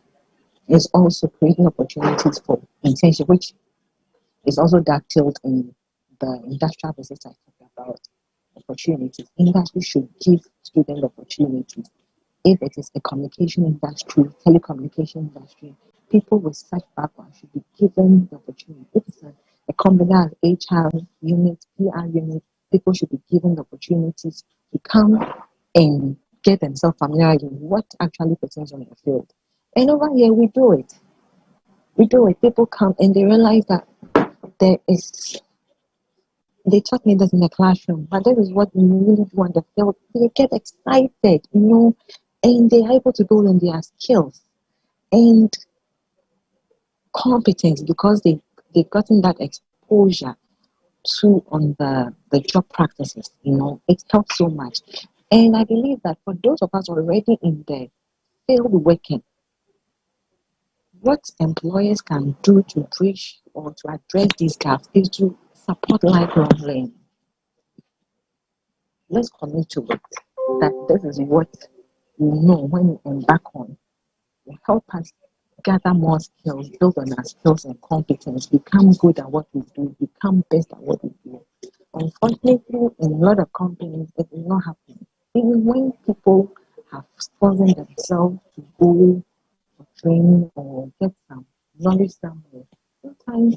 is also creating opportunities for internship, which is also dovetailed in the industrial visits I talked about. Opportunities. Industry should give students opportunities. If it is a communication industry, telecommunication industry, people with such background should be given the opportunity. If it's a combination of HR unit, PR unit, people should be given the opportunities to come and get themselves familiar with what actually pertains on the field. And over here, we do it. People come and they realize that they taught me this in the classroom, but this is what we really do on the field. They get excited, and they're able to build on their skills and competence because they've gotten that exposure to on the job practices. It helps so much. And I believe that for those of us already in the field working, what employers can do to bridge or to address these gaps is to support lifelong learning. Let's commit to it. That this is what we know when we embark on. Will help us gather more skills, build on our skills and competence, become good at what we do, become best at what we do. Unfortunately, in a lot of companies, it is not happening. even when people have chosen themselves to go for training or get some knowledge somewhere, sometimes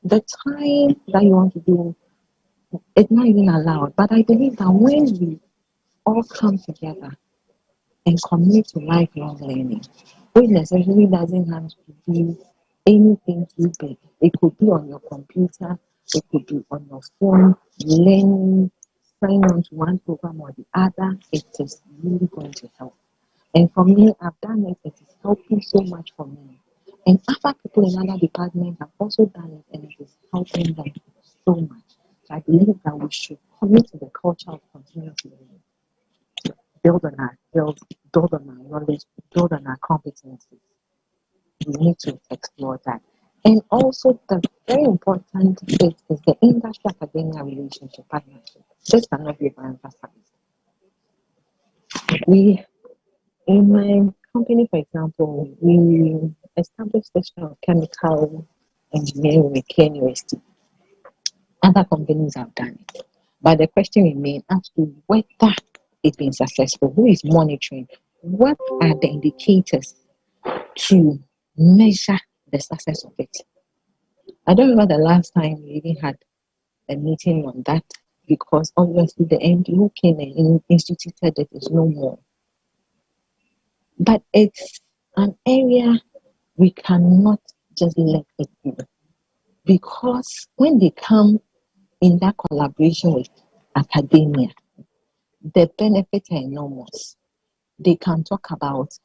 the time that you want to do it's not even allowed. But I believe that when we all come together and commit to lifelong learning, which necessarily doesn't have to be anything too big. It could be on your computer, it could be on your phone, learning, sign on to one program or the other. It is really going to help. And for me, I've done it. It is helping so much for me. And other people in other departments have also done it, and it is helping them so much. So I believe that we should commit to the culture of continuous learning, build on our skills, build on our knowledge, build on our competencies. We need to explore that. And also, the very important bit is the industry academia relationship partnership. This cannot be overemphasized. In my company, for example, we established this kind of chemical engineering with K University. Other companies have done it. But the question remains as to whether it's been successful. Who is monitoring? What are the indicators to measure the success of it? I don't remember the last time we even had a meeting on that, because obviously the MD who came and instituted it is no more. But it's an area we cannot just let it go, because when they come in that collaboration with academia, the benefits are enormous. They can talk about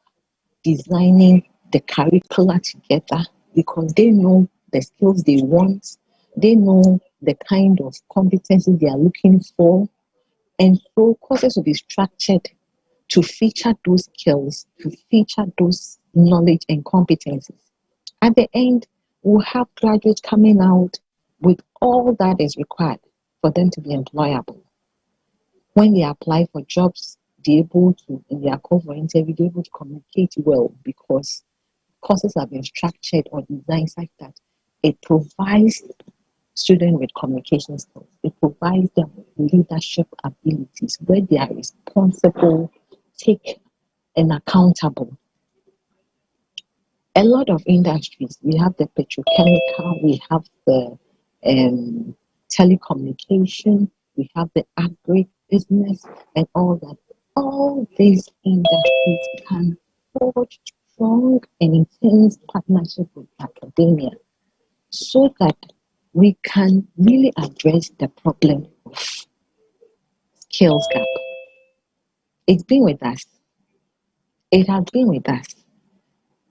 designing the curricula together because they know the skills they want, they know the kind of competency they are looking for, and so courses will be structured to feature those skills, to feature those knowledge and competencies. At the end, we'll have graduates coming out with all that is required for them to be employable. When they apply for jobs, they're able to, in their call for interview, they're able to communicate well because courses have been structured or designed such that it provides students with communication skills. It provides them with leadership abilities where they are responsible, take, and accountable. A lot of industries, we have the petrochemical, we have the telecommunication, we have the agribusiness, and all that. All these industries can forge strong and intense partnership with academia so that we can really address the problem of skills gap. It's been with us. It has been with us.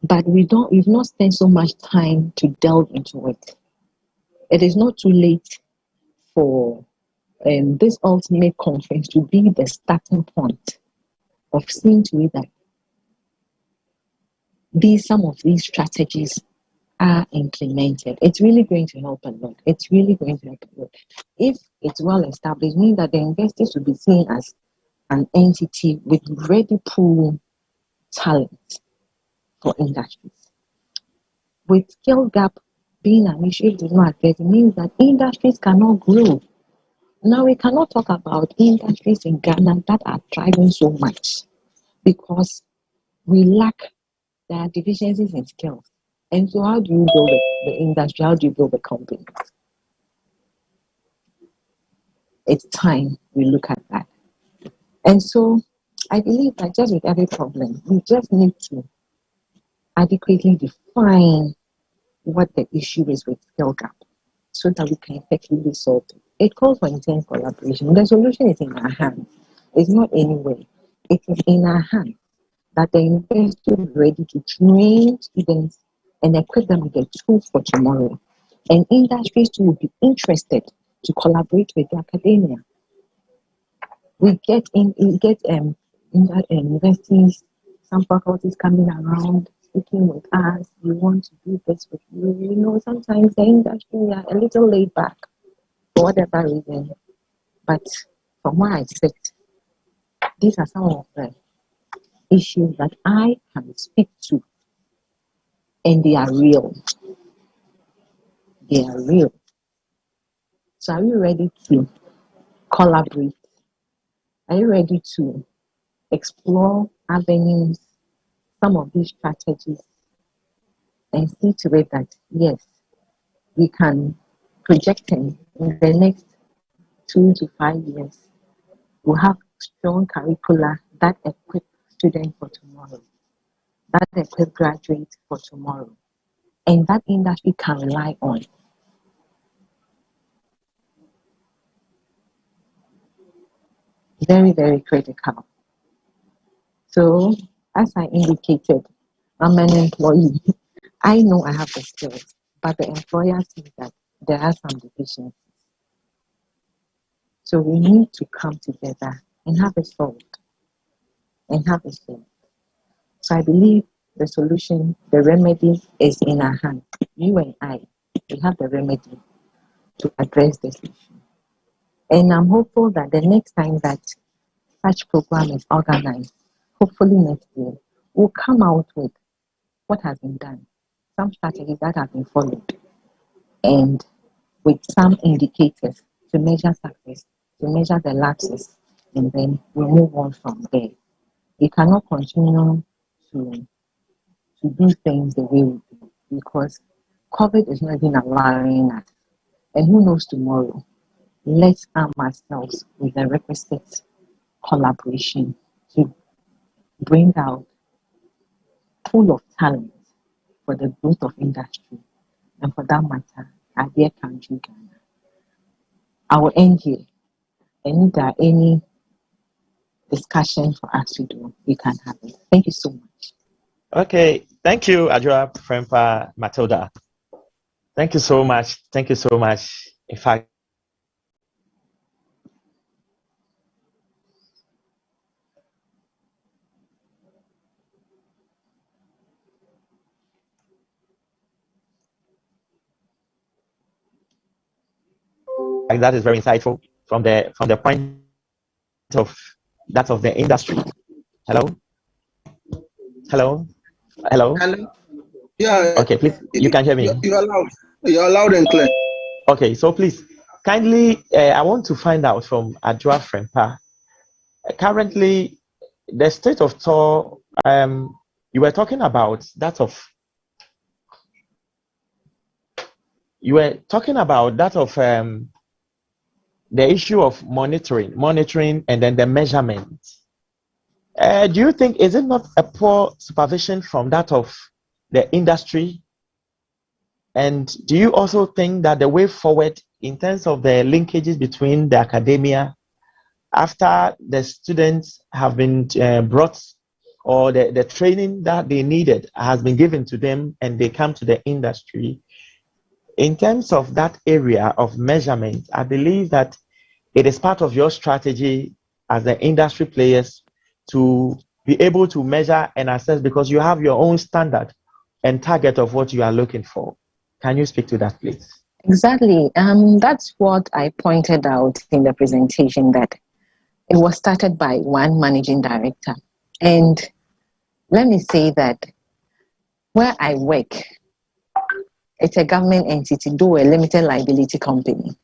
But we've not spent so much time to delve into it. It is not too late for this ultimate conference to be the starting point of seeing to it that some of these strategies are implemented. It's really going to help a lot. It's really going to help a lot. If it's well established, meaning that the universities will be seen as an entity with ready pool talent for industries. With skill gap being an issue, if it is not addressed, it means that industries cannot grow. Now, we cannot talk about industries in Ghana that are thriving so much because we lack the deficiencies in skills. And so how do you build the industry? How do you build the company? It's time we look at that. And so I believe that just with every problem, we just need to adequately define what the issue is with skill gap so that we can effectively solve it. It calls for intense collaboration. The solution is in our hands. It's not anywhere. It is in our hands that the university is ready to train students and equip them with the tools for tomorrow. And industries too will be interested to collaborate with the academia. We get universities, some faculties coming around, speaking with us. We want to do this with you. You know, sometimes the industry are a little laid back for whatever reason. But from what I said, these are some of the issues that I can speak to, and they are real. They are real. So are you ready to collaborate? Are you ready to explore avenues, some of these strategies, and see to it that, yes, we can project in the next 2 to 5 years, we'll have strong curricula that equip students for tomorrow, that equip graduates for tomorrow, and that industry can rely on. Very, very critical. So, as I indicated, I'm an employee. I know I have the skills, but the employer sees that there are some deficiencies. So we need to come together and have it solved. So I believe the solution, the remedy is in our hands. You and I, we have the remedy to address this issue. And I'm hopeful that the next time that such program is organized, hopefully next year, we'll come out with what has been done, some strategies that have been followed, and with some indicators to measure success, to measure the lapses, and then we'll move on from there. We cannot continue to do things the way we do because COVID is not even allowing us. And who knows tomorrow? Let's arm ourselves with the requisite collaboration to bring out pool of talent for the growth of industry and for that matter, our dear country, Ghana. I will end here. And if there are any discussion for us to do, we can have it. Thank you so much. Okay, thank you, Adjoa Frempa Matilda. Thank you so much. Thank you so much. In fact, that is very insightful from the point of that of the industry. Hello? Hello? Hello? Hello? Yeah. Okay, please, you can hear me. You're loud. You're loud and clear. Okay, so please, kindly, I want to find out from Adjoa Frempa. Currently, the state of tour, you were talking about that of the issue of monitoring, and then the measurement. Do you think, is it not a poor supervision from that of the industry? And do you also think that the way forward in terms of the linkages between the academia after the students have been brought, or the training that they needed has been given to them and they come to the industry, in terms of that area of measurement, I believe that it is part of your strategy as the industry players to be able to measure and assess, because you have your own standard and target of what you are looking for. Can you speak to that, please? Exactly. That's what I pointed out in the presentation, that it was started by one managing director. And let me say that where I work, it's a government entity, though a limited liability company.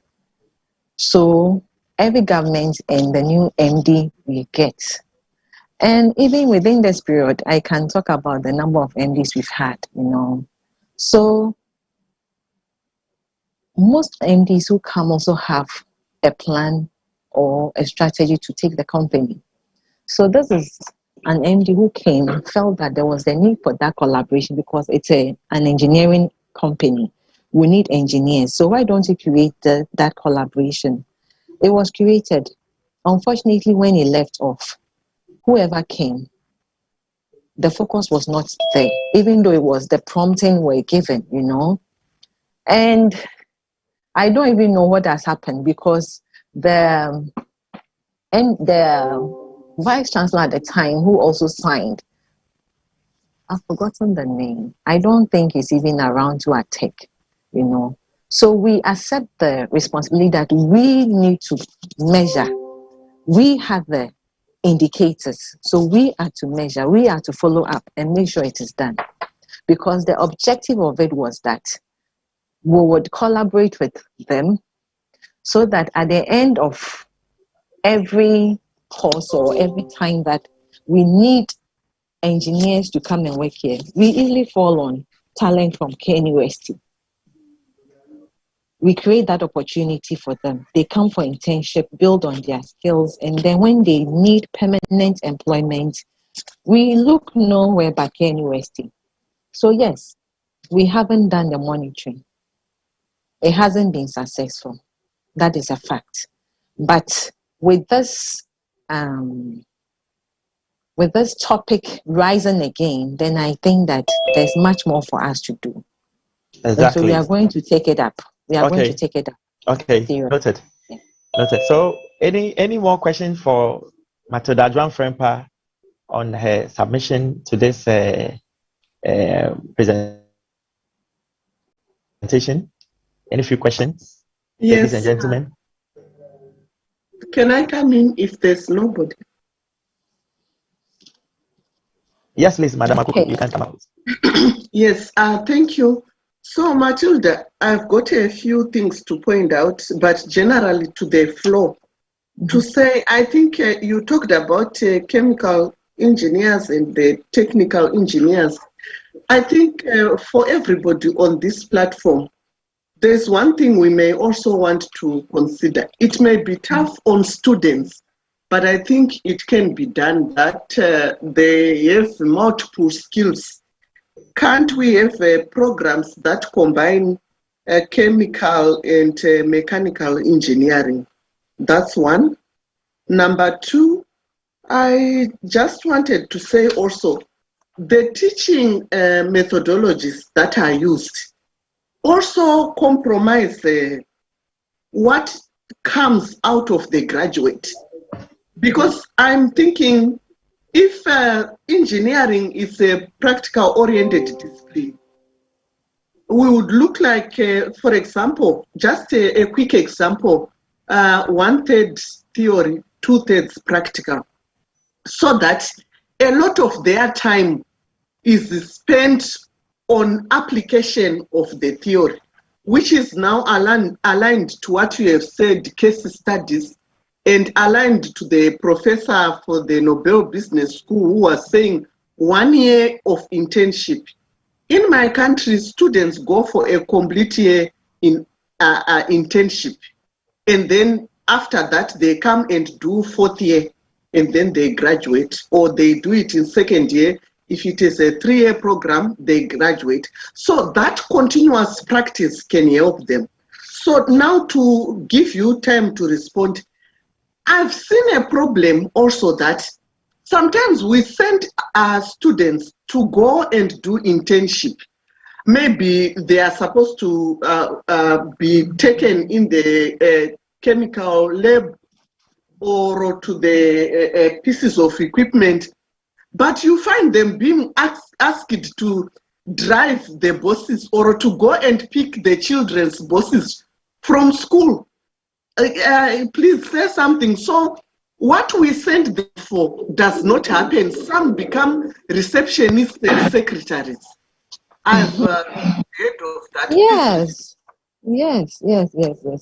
So every government and the new MD we get. And even within this period, I can talk about the number of MDs we've had, So most MDs who come also have a plan or a strategy to take the company. So this is an MD who came and felt that there was a need for that collaboration because it's an engineering company. We need engineers. So why don't you create that collaboration? It was created. Unfortunately, when he left off, whoever came, the focus was not there, even though it was the prompting were given, And I don't even know what has happened, because the vice chancellor at the time, who also signed, I've forgotten the name. I don't think he's even around to attake, So we accept the responsibility that we need to measure. We have the indicators, so we are to measure, we are to follow up and make sure it is done. Because the objective of it was that we would collaborate with them so that at the end of every course or every time that we need engineers to come and work here, we easily fall on talent from KNUST. We create that opportunity for them. They come for internship, build on their skills, and then when they need permanent employment, we look nowhere but KNUST. So yes, we haven't done the monitoring. It hasn't been successful. That is a fact. But with this topic rising again, then I think that there's much more for us to do. Exactly. And so we are going to take it up. We are going to take it up. Okay. Noted. Yeah. Noted. So any more questions for Matilda Juan Frempa on her submission to this presentation? Any few questions, yes, ladies and gentlemen? Can I come in if there's nobody? Yes, please, Madam Akuku, you can come out. Yes, thank you. So, Matilda, I've got a few things to point out, but generally to the flow. To say, I think you talked about chemical engineers and the technical engineers. I think for everybody on this platform, there's one thing we may also want to consider. It may be tough on students, but I think it can be done that they have multiple skills. Can't we have programs that combine chemical and mechanical engineering? That's one. Number two, I just wanted to say also, the teaching methodologies that are used also compromise what comes out of the graduate. Because I'm thinking, if engineering is a practical-oriented discipline, we would look like, for example, just a quick example, 1/3 theory, 2/3 practical, so that a lot of their time is spent on application of the theory, which is now aligned to what you have said, case studies, and aligned to the professor for the Nobel Business School who was saying 1 year of internship. In my country, students go for a complete year in internship, and then after that they come and do 4th year, and then they graduate, or they do it in 2nd year. If it is a 3-year program, they graduate. So that continuous practice can help them. So now, to give you time to respond, I've seen a problem also that sometimes we send our students to go and do internship. Maybe they are supposed to be taken in the chemical lab or to the pieces of equipment, but you find them being asked to drive the buses or to go and pick the children's buses from school. Please say something. So what we send them for does not happen. Some become receptionists and secretaries. I've heard of that. Yes.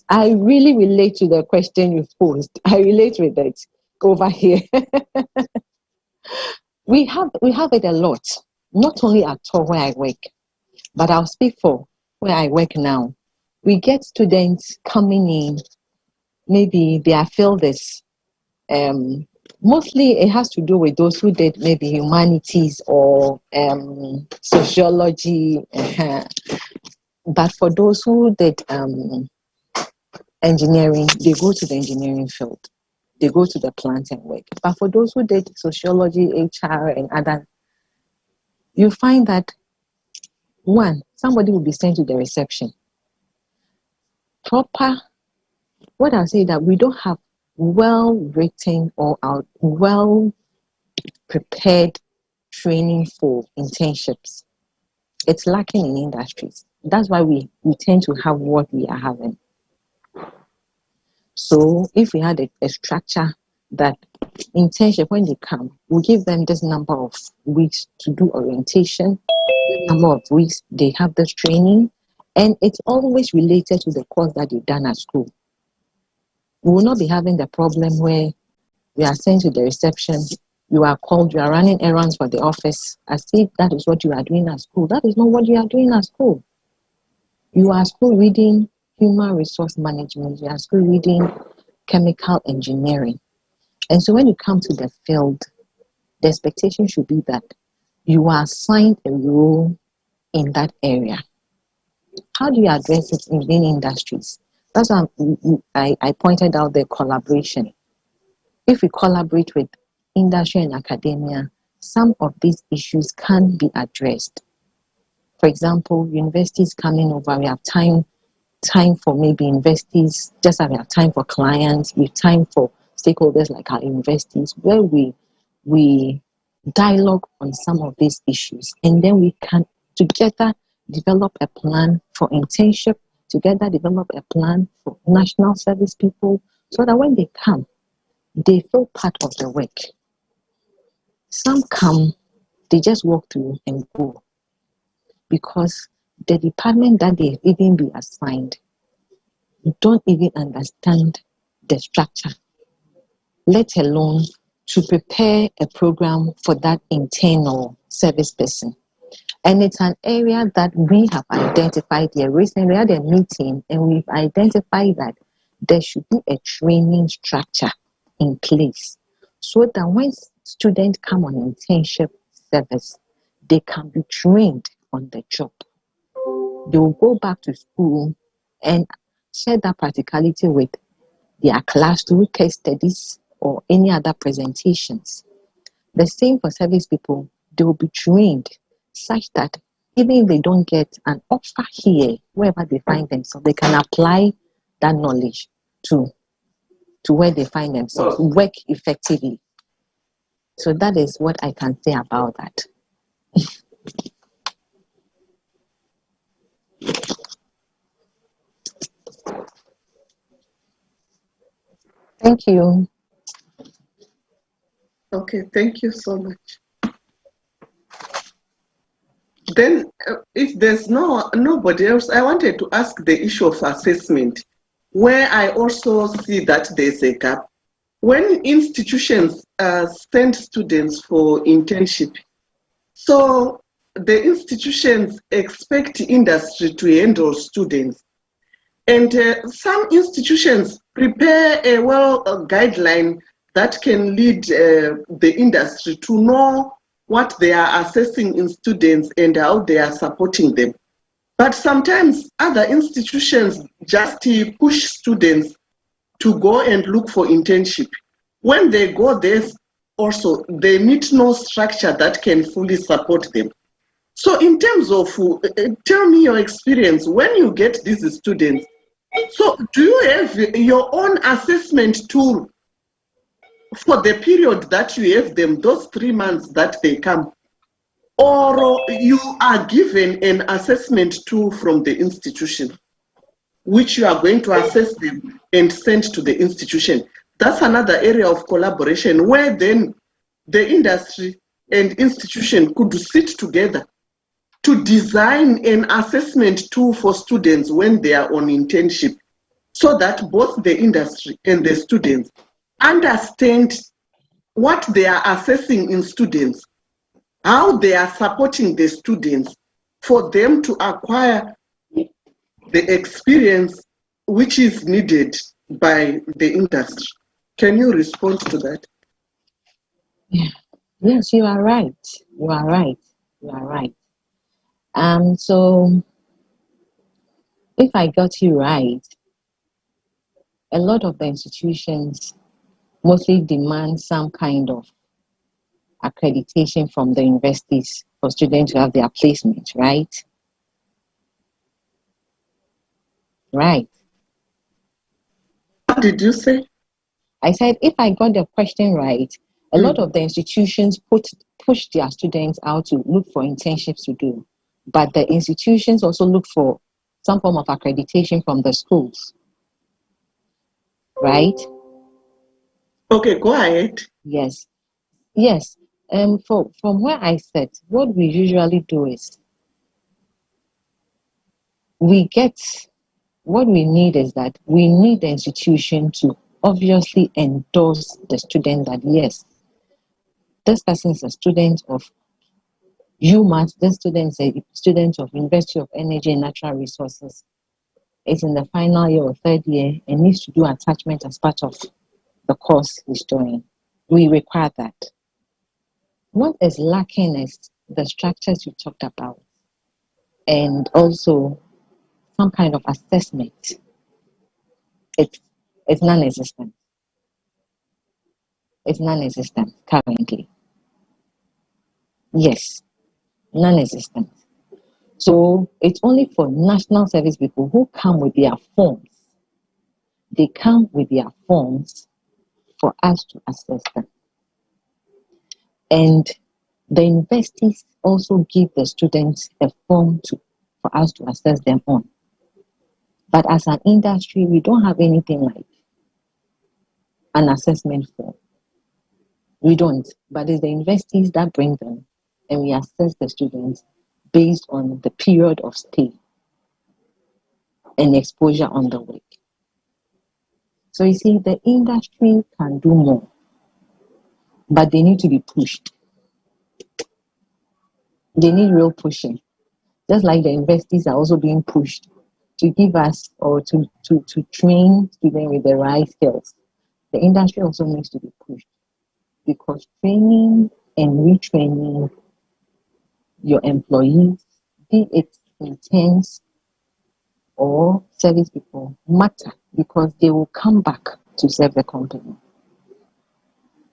I really relate to the question you've posed. I relate with it over here. We have it a lot, not only at all where I work, but I'll speak for where I work now. We get students coming in, maybe their field is, mostly it has to do with those who did maybe humanities or sociology. But for those who did engineering, they go to the engineering field. They go to the plant and work. But for those who did sociology, HR, and other, you find that, one, somebody will be sent to the reception. What I'll say is that we don't have well-written or well-prepared training for internships. It's lacking in industries. That's why we tend to have what we are having. So if we had a structure that internship, when they come, we give them this number of weeks to do orientation, number of weeks they have this training, and it's always related to the course that they've done at school. We will not be having the problem where You are sent to the reception. You are called. You are running errands for the office as if that is what you are doing at school. That is not what you are doing at school. You are at school reading human resource management. You are at school reading chemical engineering. And so when you come to the field, the expectation should be that you are assigned a role in that area. How do you address it within industries? That's why I pointed out the collaboration. If we collaborate with industry and academia, some of these issues can be addressed. For example, universities coming over, we have time for maybe universities, just as we have time for clients, we have time for stakeholders like our universities, where we dialogue on some of these issues, and then we can together develop a plan for internship, together develop a plan for national service people, so that when they come, they feel part of the work. Some come, they just walk through and go, because the department that they even be assigned don't even understand the structure, let alone to prepare a program for that internal service person. And it's an area that we have identified here. Recently, we had a meeting and we've identified that there should be a training structure in place so that when students come on internship service, they can be trained on the job. They will go back to school and share that practicality with their class through case studies or any other presentations. The same for service people. They will be trained such that even if they don't get an offer here, wherever they find themselves, they can apply that knowledge to where they find themselves, work effectively. So that is what I can say about that. Thank you. Okay, thank you so much. Then, if there's nobody else, I wanted to ask the issue of assessment, where I also see that there's a gap. When institutions send students for internship, so the institutions expect industry to handle students. And some institutions prepare a guideline that can lead the industry to know what they are assessing in students and how they are supporting them. But sometimes other institutions just push students to go and look for internship. When they go there, also, they need no structure that can fully support them. So in terms of, tell me your experience, when you get these students, so do you have your own assessment tool for the period that you have them, those 3 months that they come? Or you are given an assessment tool from the institution, which you are going to assess them and send to the institution? That's another area of collaboration where then the industry and institution could sit together to design an assessment tool for students when they are on internship, so that both the industry and the students understand what they are assessing in students, how they are supporting the students for them to acquire the experience which is needed by the industry. Can you respond to that? Yeah. Yes, you are right. You are right. You are right. So if I got you right, a lot of the institutions mostly demand some kind of accreditation from the universities for students to have their placement, right? Right. What did you say? I said, if I got the question right, a lot of the institutions push their students out to look for internships to do, but the institutions also look for some form of accreditation from the schools, right? Okay, go ahead. Yes. Yes. From where I sit, what we usually do is what we need is that we need the institution to obviously endorse the student that yes, this person is a student of UMass, this student is a student of University of Energy and Natural Resources, is in the final year or third year and needs to do attachment as part of the course he's doing. We require that. What is lacking is the structures you talked about and also some kind of assessment. It's non-existent. It's non-existent currently. Yes, non-existent. So it's only for national service people who come with their forms. They come with their forms for us to assess them. And the universities also give the students a form for us to assess them on. But as an industry, we don't have anything like an assessment form. We don't. But it's the universities that bring them, and we assess the students based on the period of stay and exposure on the work. So you see, the industry can do more, but they need to be pushed. They need real pushing. Just like the universities are also being pushed to give us or to train students with the right skills. The industry also needs to be pushed because training and retraining your employees, be it interns or service people, matter because they will come back to serve the company.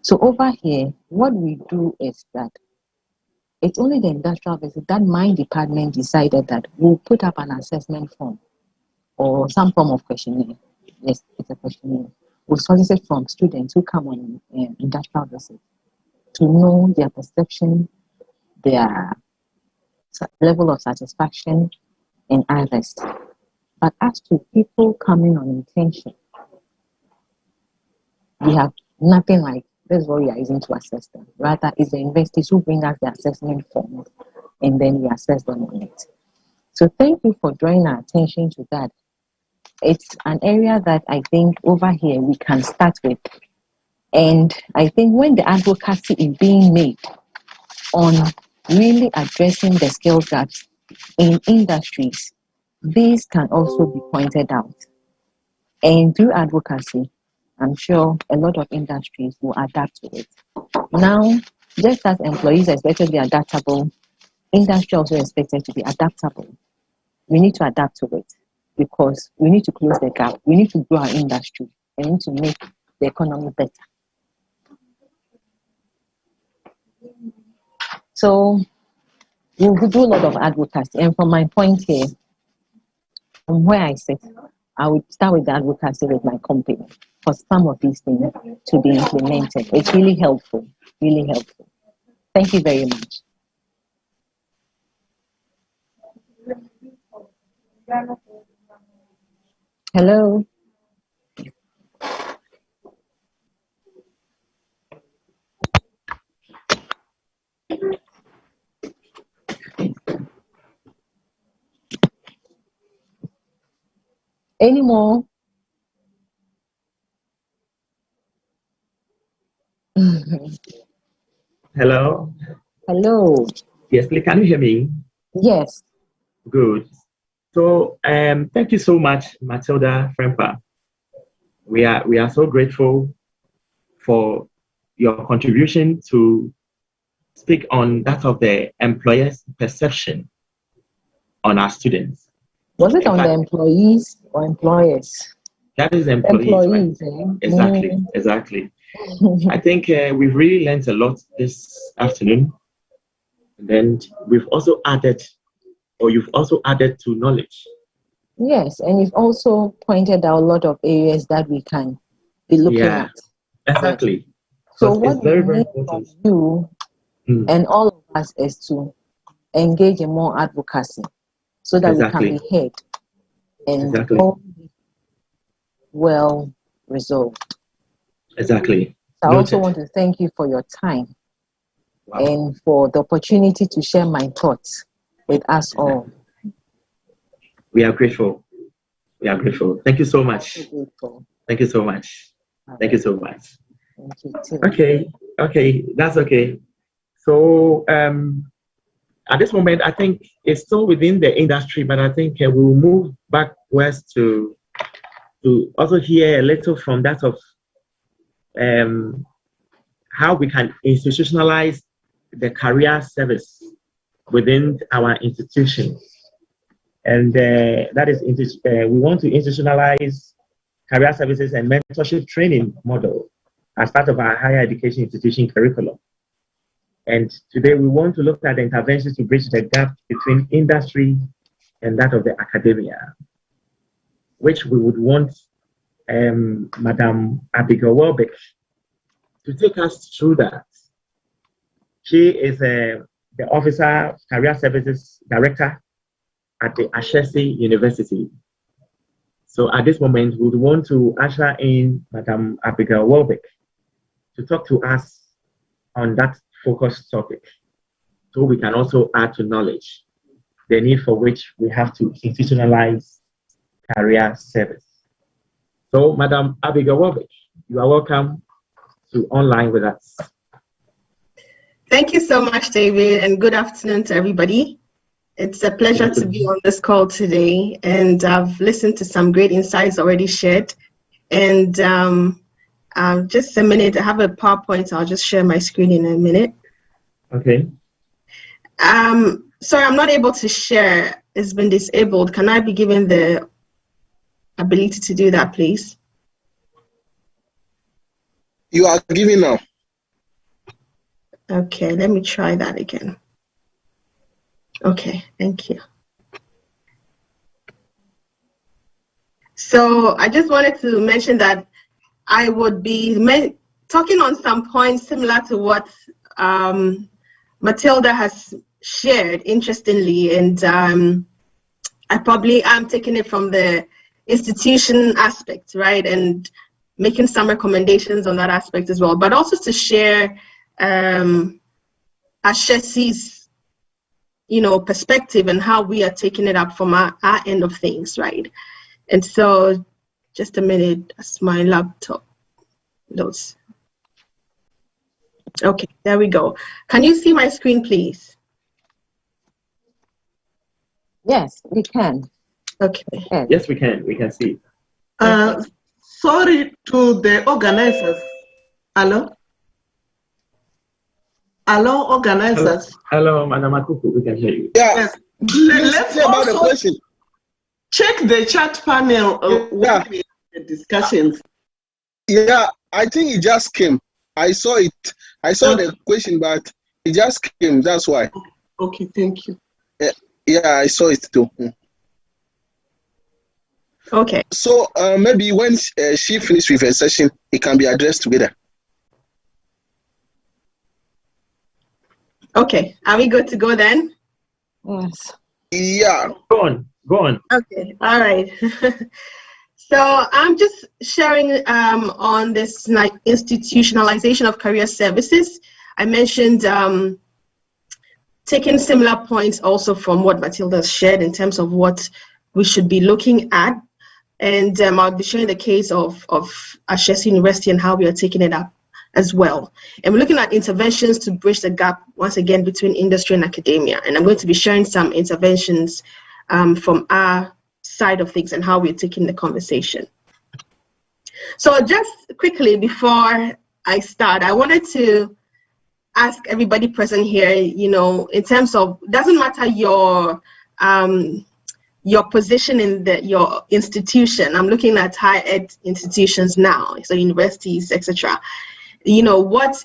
So over here, what we do is that it's only the industrial visit that my department decided that we'll put up an assessment form or some form of questionnaire. Yes, it's a questionnaire. We'll solicit from students who come on industrial visit to know their perception, their level of satisfaction, and others. But as to people coming on intention, we have nothing like this is what we are using to assess them. Rather, it's the investors who bring us the assessment form and then we assess them on it. So thank you for drawing our attention to that. It's an area that I think over here we can start with. And I think when the advocacy is being made on really addressing the skill gaps in industries, these can also be pointed out. And through advocacy, I'm sure a lot of industries will adapt to it. Now, just as employees are expected to be adaptable, industry also expected to be adaptable. We need to adapt to it because we need to close the gap. We need to grow our industry and we need to make the economy better. So we'll do a lot of advocacy. And from my point here, from where I sit, I would start with the advocacy with my company for some of these things to be implemented. It's really helpful, really helpful. Thank you very much. Hello. Any more? Hello. Hello. Yes, please, can you hear me? Yes. Good. So thank you so much, Matilda Frempa. We are so grateful for your contribution to speak on that of the employer's perception on our students. Was it on the employees or employers? That is employees, right? Exactly, exactly. I think we've really learned a lot this afternoon. And then we've also added, or you've also added to knowledge. Yes, and you've also pointed out a lot of areas that we can be looking at. Exactly. So what we need from you and all of us is to engage in more advocacy so that we can be heard and all be well resolved. Exactly. So I also want to thank you for your time and for the opportunity to share my thoughts with us all. We are grateful. We are grateful. Thank you so much. Thank you so much. Thank you so much. Thank you too. Okay, that's okay. So at this moment, I think it's still within the industry, but I think we will move backwards to also hear a little from that of how we can institutionalize the career service within our institutions. And that is, we want to institutionalize career services and mentorship training model as part of our higher education institution curriculum. And today we want to look at the interventions to bridge the gap between industry and that of the academia, which we would want Madam Abigail Welbeck to take us through that. She is the Officer Career Services Director at the Ashesi University. So at this moment, we would want to usher in Madam Abigail Welbeck to talk to us on that focused topic, so we can also add to knowledge the need for which we have to institutionalize career service. So, Madam Abigail Welbeck, you are welcome to online with us. Thank you so much, David, and good afternoon to everybody. It's a pleasure to be on this call today, and I've listened to some great insights already shared. And just a minute, I have a PowerPoint. I'll just share my screen in a minute. Okay. Sorry, I'm not able to share. It's been disabled. Can I be given the ability to do that, please? You are given now. Okay, let me try that again. Okay, thank you. So I just wanted to mention that I would be talking on some points similar to what Matilda has shared, interestingly, and I probably am taking it from the institution aspect, right, and making some recommendations on that aspect as well, but also to share Ashesi's perspective and how we are taking it up from our end of things, right? And so, just a minute, as my laptop loads. Okay, there we go. Can you see my screen, please? Yes, we can. Okay. Yes, we can. We can see. Sorry to the organizers. Hello? Hello, organizers. Hello, Madam Akuku, we can hear you. Yeah. Yes. Let's hear about the question. Check the chat panel with the discussions. Yeah, I think it just came. I saw it. I saw the question, but it just came. That's why. Okay, thank you. Yeah, I saw it too. Okay. So maybe when she finishes with her session, it can be addressed together. Okay, are we good to go then? Yes. Yeah. Go on. Go on. Okay, all right. So I'm just sharing on this institutionalization of career services. I mentioned taking similar points also from what Matilda shared in terms of what we should be looking at. And I'll be sharing the case of Ashesi University and how we are taking it up as well. And we're looking at interventions to bridge the gap, once again, between industry and academia. And I'm going to be sharing some interventions from our side of things and how we're taking the conversation. So just quickly before I start, I wanted to ask everybody present here, in terms of, doesn't matter your position in your institution. I'm looking at higher ed institutions now, so universities, etc. What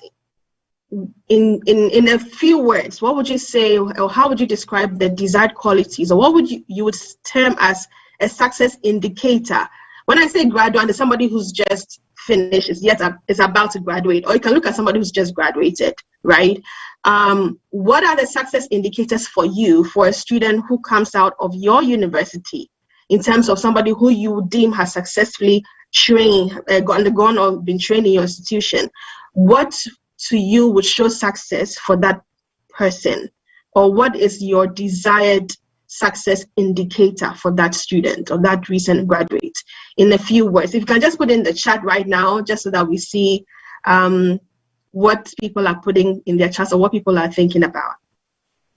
in a few words, what would you say, or how would you describe the desired qualities, or what would you would term as a success indicator? When I say graduate, there's somebody who's just finished, is about to graduate, or you can look at somebody who's just graduated, right? What are the success indicators for you, for a student who comes out of your university, in terms of somebody who you deem has successfully trained, undergone or been trained in your institution? What to you would show success for that person, or what is your desired success indicator for that student or that recent graduate? in a few words. If you can just put in the chat right now, just so that we see what people are putting in their chats or what people are thinking about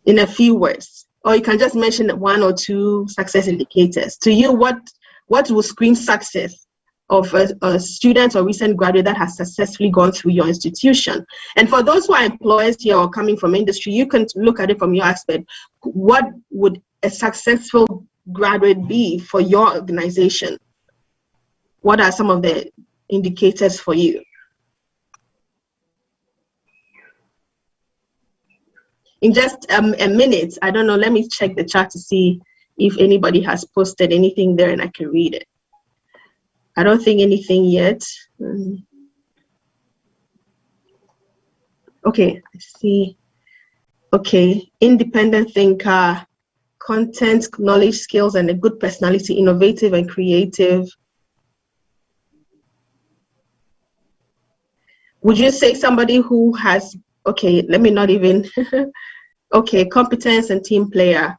in a few words. Or you can just mention one or two success indicators. To you, what will scream success of a student or recent graduate that has successfully gone through your institution? And for those who are employers here or coming from industry, you can look at it from your aspect. What would a successful graduate be for your organization? What are some of the indicators for you? In just a minute, I don't know, let me check the chat to see if anybody has posted anything there and I can read it. I don't think anything yet. Okay, I see. Okay, independent thinker, content, knowledge, skills, and a good personality, innovative and creative. Would you say somebody who has, okay, let me not even, okay, competence and team player.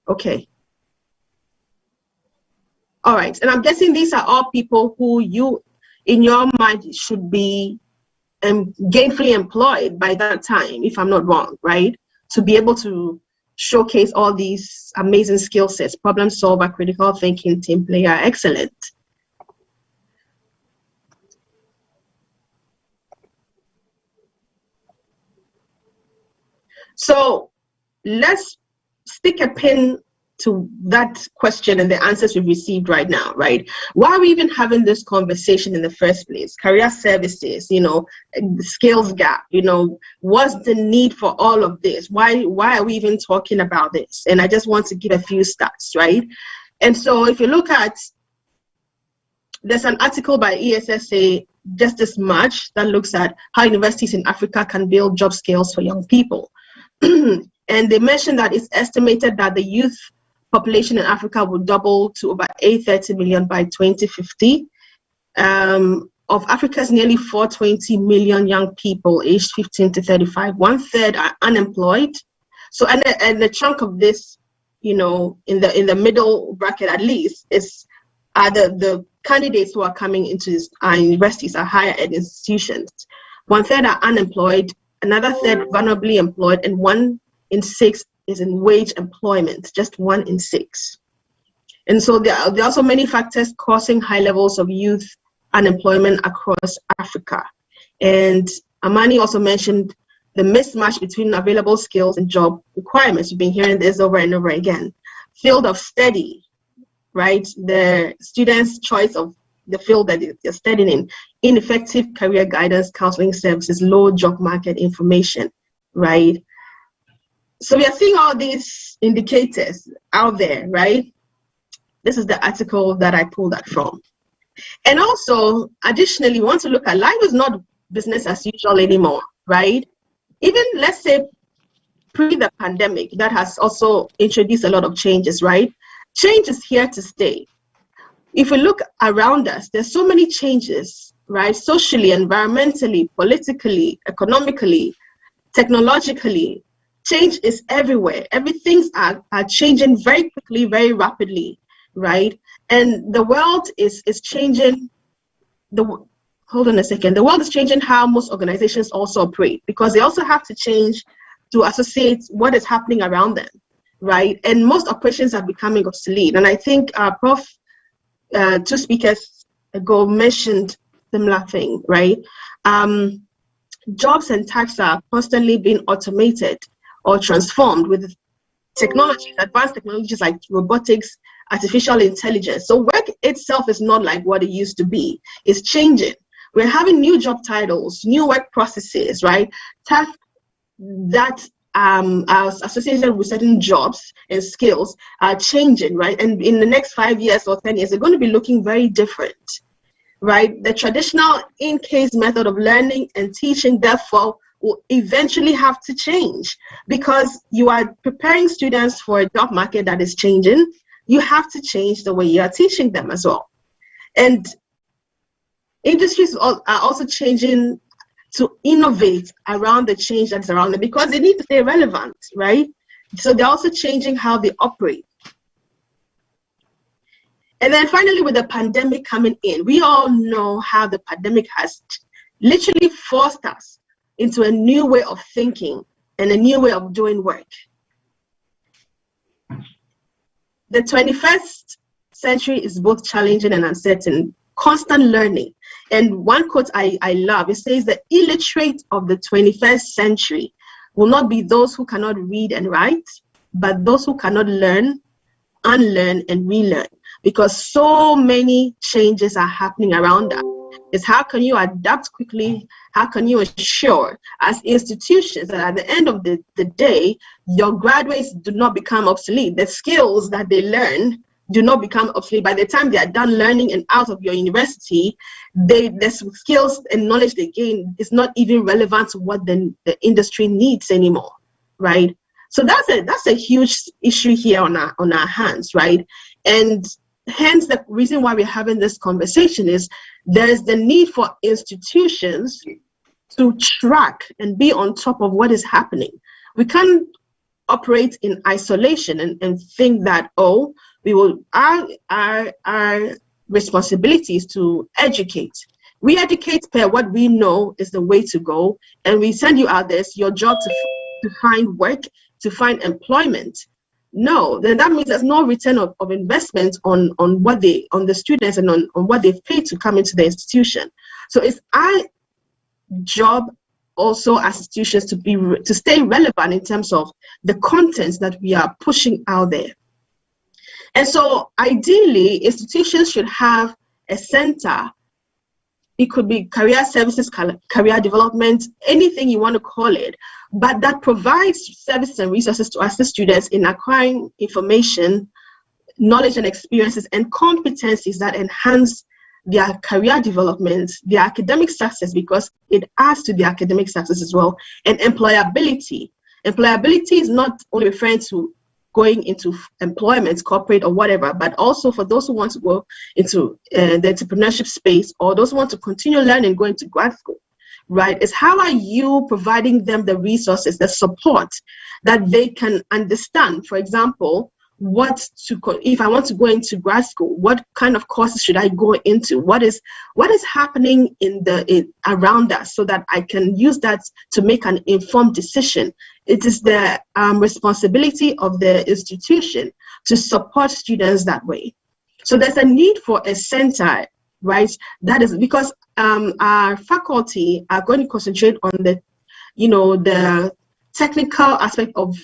Okay. All right, and I'm guessing these are all people who you, in your mind, should be gainfully employed by that time, if I'm not wrong, right? To be able to showcase all these amazing skill sets: problem solver, critical thinking, team player, excellent. So let's stick a pin to that question and the answers we've received right now, right? Why are we even having this conversation in the first place? Career services, you know, skills gap, you know, what's the need for all of this? Why are we even talking about this? And I just want to give a few stats, right? And so if you look at, there's an article by ESSA just this March that looks at how universities in Africa can build job skills for young people. And they mentioned that it's estimated that the youth population in Africa will double to about 830 million by 2050. Of Africa's nearly 420 million young people aged 15 to 35, 1/3 are unemployed. So, and a chunk of this, you know, in the middle bracket at least, are the candidates who are coming into our universities, our higher ed institutions. 1/3 are unemployed, another third vulnerably employed, and 1 in 6 is in wage employment, just 1 in 6. And so there are also many factors causing high levels of youth unemployment across Africa. And Amani also mentioned the mismatch between available skills and job requirements. We've been hearing this over and over again. Field of study, right? The students' choice of the field that they're studying in, ineffective career guidance, counseling services, low job market information, right? So we are seeing all these indicators out there, right? This is the article that I pulled that from. And also, additionally, we want to look at life is not business as usual anymore, right? Even, let's say, pre the pandemic, that has also introduced a lot of changes, right? Change is here to stay. If we look around us, there's so many changes, right? Socially, environmentally, politically, economically, technologically. Change is everywhere. Everything's are changing very quickly, very rapidly, right? And the world is changing. Hold on a second. The world is changing how most organizations also operate, because they also have to change to associate what is happening around them, right? And most operations are becoming obsolete. And I think Prof. 2 speakers ago mentioned similar thing, right? Jobs and tasks are constantly being automated or transformed with technologies, advanced technologies like robotics, artificial intelligence. So work itself is not like what it used to be. It's changing. We're having new job titles, new work processes, right? Tasks that are associated with certain jobs and skills are changing, right? And in the next 5 years or 10 years, they're going to be looking very different, right? The traditional in-case method of learning and teaching, therefore, will eventually have to change, because you are preparing students for a job market that is changing. You have to change the way you are teaching them as well. And industries are also changing to innovate around the change that's around them, because they need to stay relevant, right? So they're also changing how they operate. And then finally, with the pandemic coming in, we all know how the pandemic has literally forced us into a new way of thinking and a new way of doing work. The 21st century is both challenging and uncertain, constant learning. And one quote I love, it says, the illiterate of the 21st century will not be those who cannot read and write, but those who cannot learn, unlearn, and relearn. Because so many changes are happening around us. It's how can you adapt quickly? How can you ensure as institutions that at the end of the day, your graduates do not become obsolete? The skills that they learn do not become obsolete. By the time they are done learning and out of your university, the skills and knowledge they gain is not even relevant to what the industry needs anymore, right? So that's a huge issue here on our hands, right? And hence the reason why we're having this conversation is there is the need for institutions to track and be on top of what is happening. We can't operate in isolation and think that, oh, we will our responsibility is to educate. We educate per what we know is the way to go, and we send you out there. It's your job to find work, to find employment. No, then that means there's no return of investment on the students and on what they've paid to come into the institution. So it's our job also as institutions to stay relevant in terms of the contents that we are pushing out there. And so ideally, institutions should have a center. It could be career services, career development, anything you want to call it, but that provides services and resources to assist students in acquiring information, knowledge and experiences and competencies that enhance their career development, their academic success, because it adds to the academic success as well, and employability. Employability is not only referring to going into employment, corporate or whatever, but also for those who want to go into the entrepreneurship space, or those who want to continue learning, going to grad school, right? It's how are you providing them the resources, the support that they can understand. For example, if I want to go into grad school, what kind of courses should I go into? What is happening around us, so that I can use that to make an informed decision. It is the responsibility of the institution to support students that way. So there's a need for a center, right? That is because our faculty are going to concentrate on the technical aspect of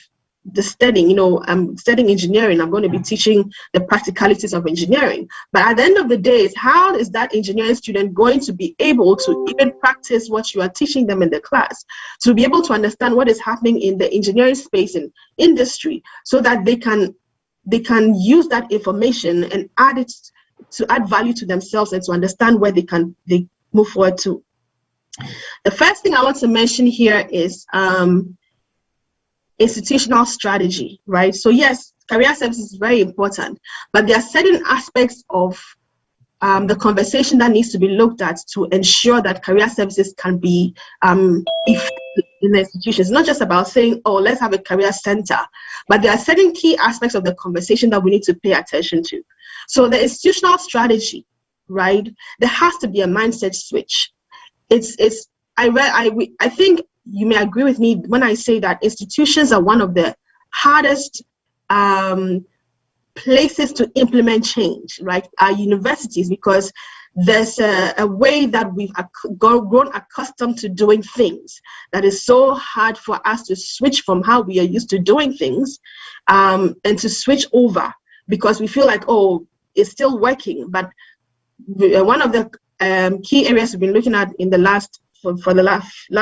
the studying. I'm studying engineering. I'm going to be teaching the practicalities of engineering. But at the end of the day, is how is that engineering student going to be able to even practice what you are teaching them in the class, to be able to understand what is happening in the engineering space and industry, so that they can use that information and add it to add value to themselves and to understand where they move forward to. The first thing I want to mention here is institutional strategy, right? So yes, career services is very important, but there are certain aspects of the conversation that needs to be looked at to ensure that career services can be effective in the institutions. It's not just about saying, oh, let's have a career center, but there are certain key aspects of the conversation that we need to pay attention to. So the institutional strategy, right? There has to be a mindset switch. I think you may agree with me when I say that institutions are one of the hardest places to implement change, right? Our universities, because there's a way that we've grown accustomed to doing things that is so hard for us to switch from how we are used to doing things and to switch over, because we feel like, oh, it's still working. But one of the key areas we've been looking at in the last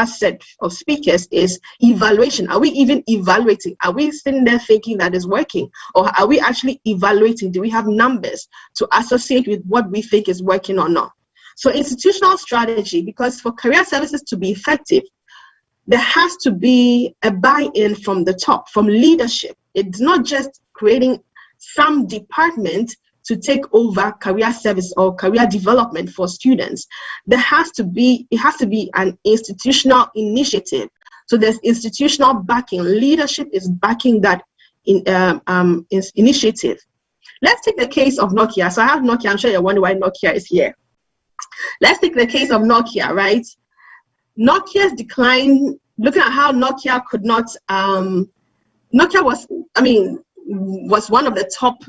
set of speakers is evaluation. Are we even evaluating? Are we sitting there thinking that is working? Or are we actually evaluating? Do we have numbers to associate with what we think is working or not? So institutional strategy, because for career services to be effective, there has to be a buy-in from the top, from leadership. It's not just creating some department to take over career service or career development for students. It has to be an institutional initiative. So there's institutional backing. Leadership is backing that initiative. Let's take the case of Nokia. So I have Nokia. I'm sure you're wondering why Nokia is here. Let's take the case of Nokia, right? Nokia's decline, looking at how Nokia could not, Nokia was, was one of the top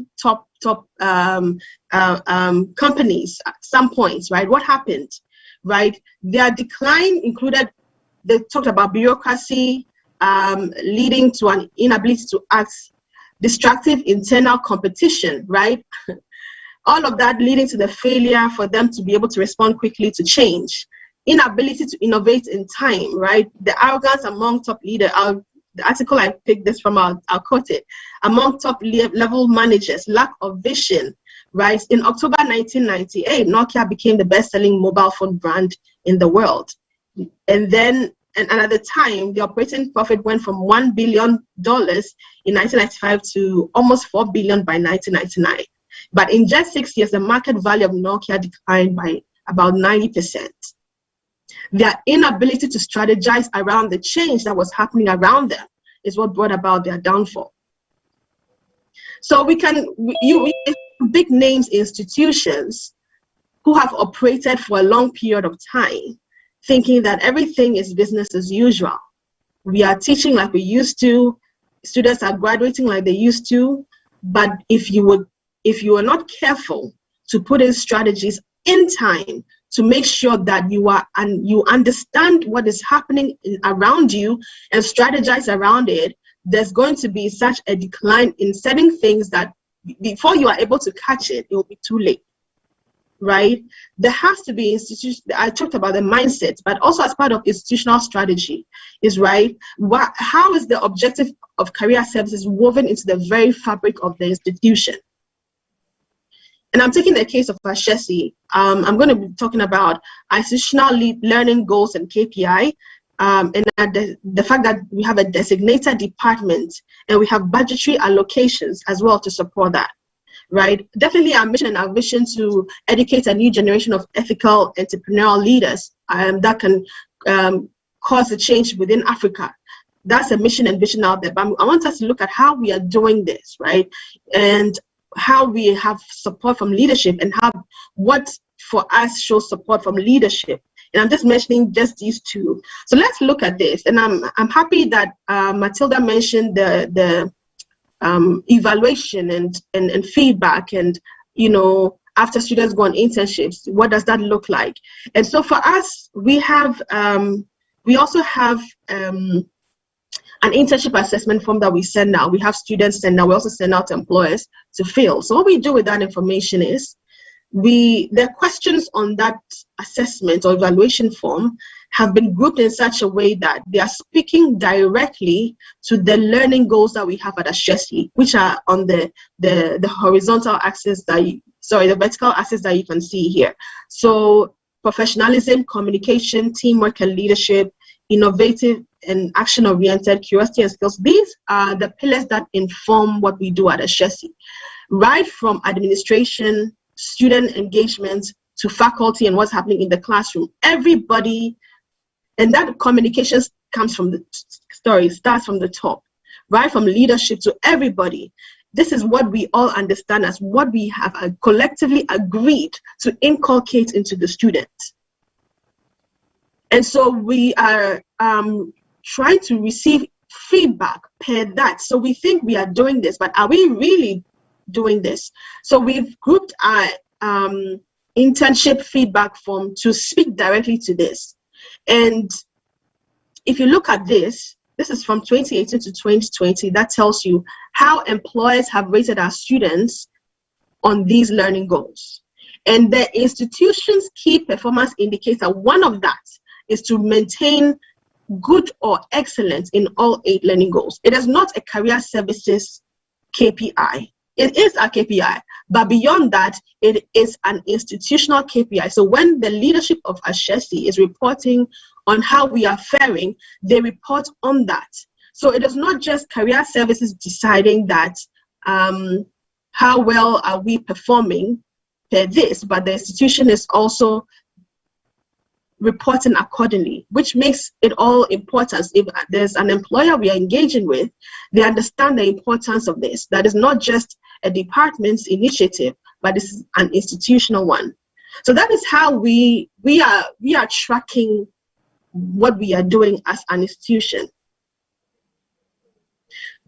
companies at some points, right? What happened, right? Their decline included, they talked about bureaucracy, leading to an inability to act, destructive internal competition, right? All of that leading to the failure for them to be able to respond quickly to change, inability to innovate in time, right? The arrogance among top leaders. The article I picked this from, I'll quote it. Among top level managers, lack of vision, right? In October 1998, Nokia became the best-selling mobile phone brand in the world. And then, and at the time, the operating profit went from $1 billion in 1995 to almost $4 billion by 1999. But in just 6 years, the market value of Nokia declined by about 90%. Their inability to strategize around the change that was happening around them is what brought about their downfall. So we big names institutions who have operated for a long period of time, thinking that everything is business as usual. We are teaching like we used to, students are graduating like they used to, but if you are not careful to put in strategies in time to make sure that you understand what is happening around you and strategize around it, there's going to be such a decline in setting things that before you are able to catch it, it will be too late, right? There has to be institutions. I talked about the mindset, but also as part of institutional strategy is, right, how is the objective of career services woven into the very fabric of the institution? And I'm taking the case of Ashesi. I'm going to be talking about institutional learning goals and KPI, and the fact that we have a designated department and we have budgetary allocations as well to support that, right? Definitely our mission and our vision to educate a new generation of ethical entrepreneurial leaders that can cause a change within Africa. That's a mission and vision out there. But I want us to look at how we are doing this, right? And how we have support from leadership and what for us shows support from leadership. And I'm just mentioning just these two. So let's look at this. And I'm happy that Matilda mentioned the evaluation and feedback, and after students go on internships, what does that look like? And so for us, we also have an internship assessment form that we send out. We have students send out. We also send out to employers to fill. So what we do with that information is the questions on that assessment or evaluation form have been grouped in such a way that they are speaking directly to the learning goals that we have at Ashesi, which are on the horizontal axis the vertical axis that you can see here. So professionalism, communication, teamwork and leadership, innovative and action-oriented, curiosity and skills. These are the pillars that inform what we do at Ashesi, right from administration, student engagement, to faculty and what's happening in the classroom. Everybody, and that communication starts from the top, right from leadership to everybody. This is what we all understand as what we have collectively agreed to inculcate into the students. And so we are trying to receive feedback per that. So we think we are doing this, but are we really doing this? So we've grouped our internship feedback form to speak directly to this. And if you look at this is from 2018 to 2020. That tells you how employers have rated our students on these learning goals. And the institution's key performance indicator, one of that is to maintain good or excellent in all 8 learning goals. It is not a career services KPI. It is a KPI, but beyond that, it is an institutional KPI. So when the leadership of Ashesi is reporting on how we are faring, they report on that. So it is not just career services deciding that how well are we performing per this, but the institution is also reporting accordingly, which makes it all important. If there's an employer we are engaging with, they understand the importance of this. That is not just a department's initiative, but this is an institutional one. So that is how we are tracking what we are doing as an institution.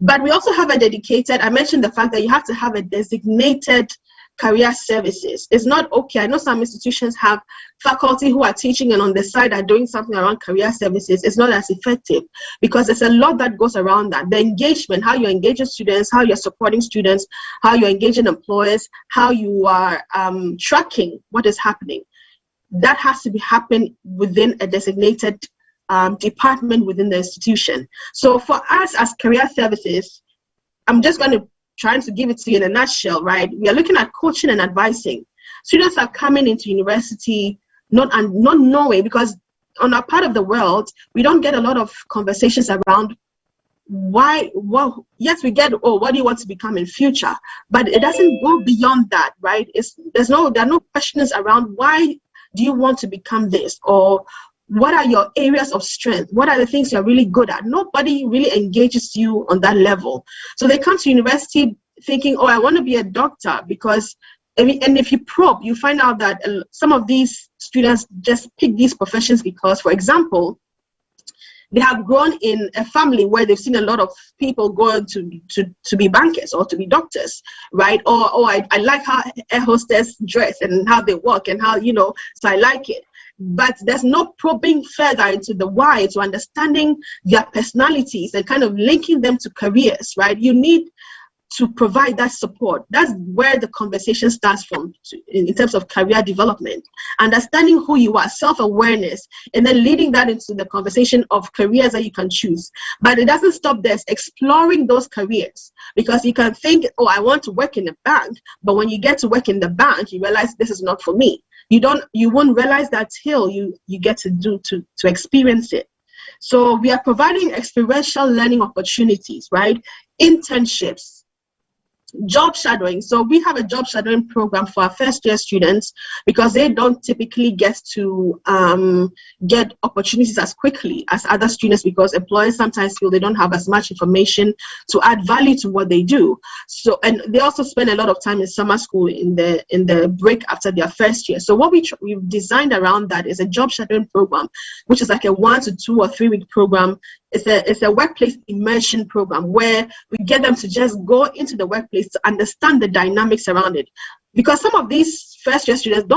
But we also have a dedicated, I mentioned the fact that you have to have a designated career services. It's not okay. I know some institutions have faculty who are teaching and on the side are doing something around career services. It's not as effective because there's a lot that goes around that. The engagement, how you're engaging students, how you're supporting students, how you're engaging employers, how you are tracking what is happening. That has to be happening within a designated department within the institution. So for us as career services, I'm just going to try to give it to you in a nutshell, right? We are looking at coaching and advising. Students are coming into university not knowing, because on our part of the world, we don't get a lot of conversations around why, well, yes, we get, oh, what do you want to become in future? But it doesn't go beyond that, right? There are no questions around why do you want to become this, or what are your areas of strength? What are the things you're really good at? Nobody really engages you on that level. So they come to university thinking, oh, I want to be a doctor, because, and if you probe, you find out that some of these students just pick these professions because, for example, they have grown in a family where they've seen a lot of people going to be bankers or to be doctors, right? Or I like how air hostess dress and how they walk and how, so I like it. But there's no probing further into the why, to understanding their personalities and kind of linking them to careers, right? You need to provide that support. That's where the conversation starts from in terms of career development. Understanding who you are, self-awareness, and then leading that into the conversation of careers that you can choose. But it doesn't stop there. It's exploring those careers, because you can think, oh, I want to work in a bank, but when you get to work in the bank, you realize this is not for me. You won't realize that till you get to experience it. So we are providing experiential learning opportunities, right? Internships, job shadowing. So we have a job shadowing program for our first year students, because they don't typically get to get opportunities as quickly as other students, because employers sometimes feel they don't have as much information to add value to what they do. So, and they also spend a lot of time in summer school in the break after their first year. So what we've designed around that is a job shadowing program, which is like a 1 to 2 or 3 week program. It's a workplace immersion program where we get them to just go into the workplace to understand the dynamics around it. Because some of these first year students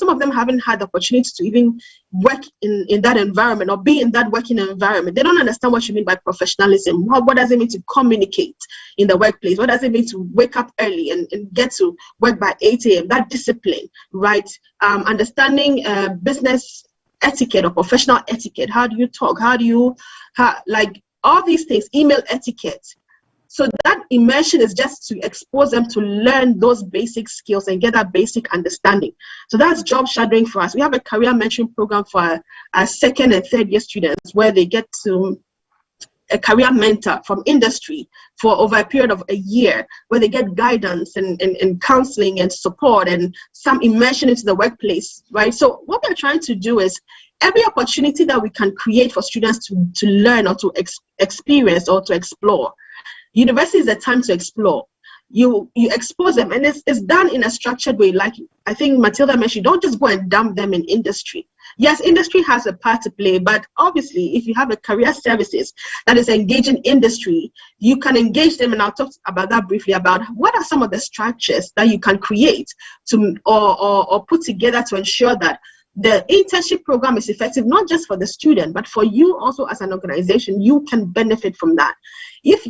some of them haven't had the opportunity to even work in that environment or be in that working environment. They don't understand what you mean by professionalism. What does it mean to communicate in the workplace? What does it mean to wake up early and get to work by 8 a.m.? That discipline, right? Understanding business etiquette or professional etiquette. How do you talk? Like all these things, email etiquette. So that immersion is just to expose them to learn those basic skills and get that basic understanding. So that's job shadowing for us. We have a career mentoring program for our second and third year students, where they get to a career mentor from industry for over a period of a year, where they get guidance and counseling and support and some immersion into the workplace, right? So what we're trying to do is every opportunity that we can create for students to learn or to experience or to explore. University is the time to explore. You expose them, and it's done in a structured way. Like I think Matilda mentioned, don't just go and dump them in industry. Yes, industry has a part to play, but obviously if you have a career services that is engaging industry, you can engage them, and I'll talk about that briefly, about what are some of the structures that you can create to or put together to ensure that the internship program is effective, not just for the student, but for you also as an organization. You can benefit from that. If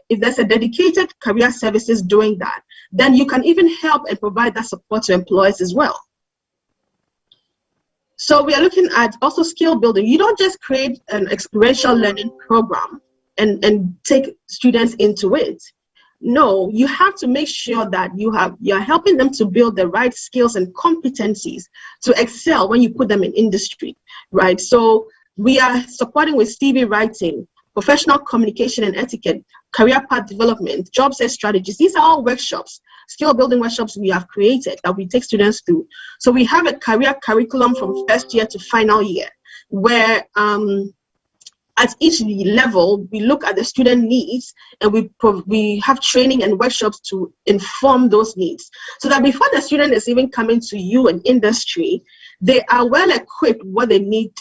there's a dedicated career services doing that, then you can even help and provide that support to employers as well. So we are looking at also skill building. You don't just create an experiential learning program and take students into it. No, you have to make sure that you're helping them to build the right skills and competencies to excel when you put them in industry, right? So we are supporting with CV writing, professional communication and etiquette, career path development, job search strategies. These are all workshops, skill building workshops we have created that we take students through. So we have a career curriculum from first year to final year, where at each level, we look at the student needs, and we have training and workshops to inform those needs, so that before the student is even coming to you in industry, they are well equipped what they need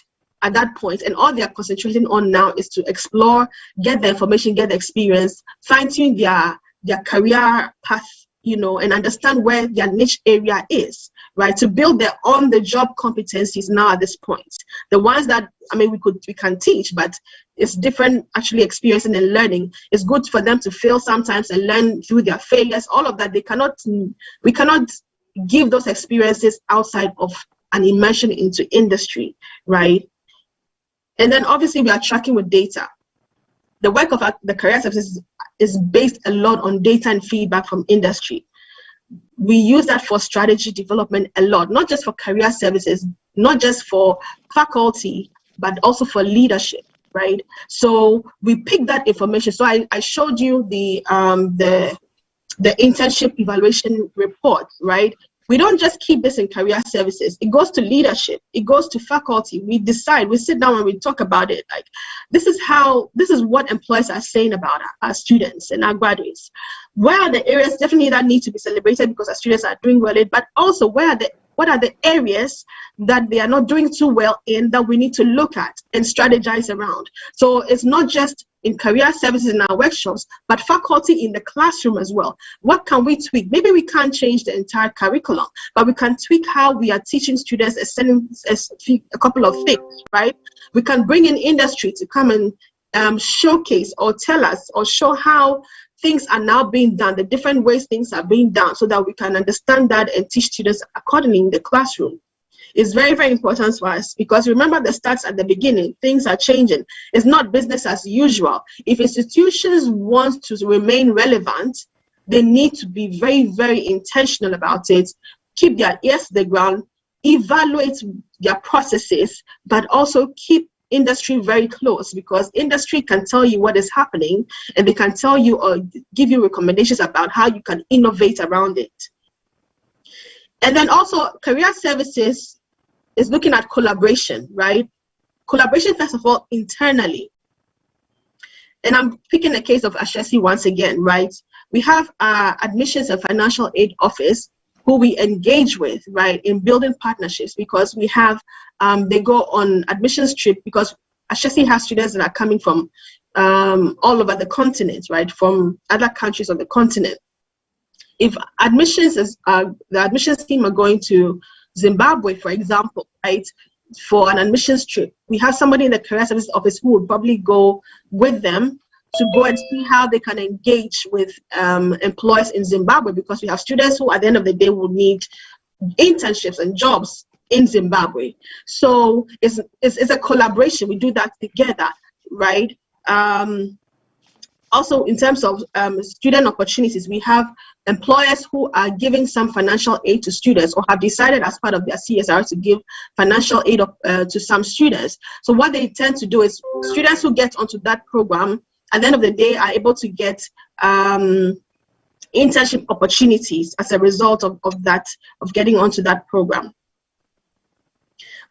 at that point, and all they are concentrating on now is to explore, get the information, get the experience, fine-tune their career path, you know, and understand where their niche area is, right? To build their on-the-job competencies now at this point. The ones that, I mean, we can teach, but it's different actually experiencing and learning. It's good for them to fail sometimes and learn through their failures, all of that. We cannot give those experiences outside of an immersion into industry, right? And then obviously we are tracking with data. The work of the career services is based a lot on data and feedback from industry. We use that for strategy development a lot, not just for career services, not just for faculty, but also for leadership, right? So we pick that information. So I showed you the internship evaluation report, right? We don't just keep this in career services. It goes to leadership. It goes to faculty. We decide, we sit down and we talk about it. Like, this is what employers are saying about our students and our graduates. Where are the areas definitely that need to be celebrated because our students are doing well in, but also what are the areas that they are not doing too well in that we need to look at and strategize around. So it's not just in career services in our workshops, but faculty in the classroom as well. What can we tweak? Maybe we can't change the entire curriculum, but we can tweak how we are teaching students a couple of things, right? We can bring in industry to come and showcase or tell us or show how things are now being done, the different ways things are being done, so that we can understand that and teach students accordingly in the classroom. It's very, very important for us, because remember the stats at the beginning, things are changing. It's not business as usual. If institutions want to remain relevant, they need to be very, very intentional about it, keep their ears to the ground, evaluate their processes, but also keep industry very close, because industry can tell you what is happening, and they can tell you or give you recommendations about how you can innovate around it. And then also career services is looking at collaboration, right? Collaboration, first of all, internally. And I'm picking the case of Ashesi once again, right? We have our admissions and financial aid office who we engage with, right, in building partnerships, because we have, they go on admissions trip, because Ashesi has students that are coming from all over the continent, right, from other countries of the continent. If admissions the admissions team are going to Zimbabwe, for example, right, for an admissions trip, we have somebody in the career services office who would probably go with them to go and see how they can engage with employers in Zimbabwe, because we have students who at the end of the day will need internships and jobs in Zimbabwe. So it's a collaboration. We do that together, right? Also, in terms of student opportunities, we have employers who are giving some financial aid to students, or have decided as part of their CSR to give financial aid to some students. So what they tend to do is students who get onto that program at the end of the day are able to get internship opportunities as a result of getting onto that program.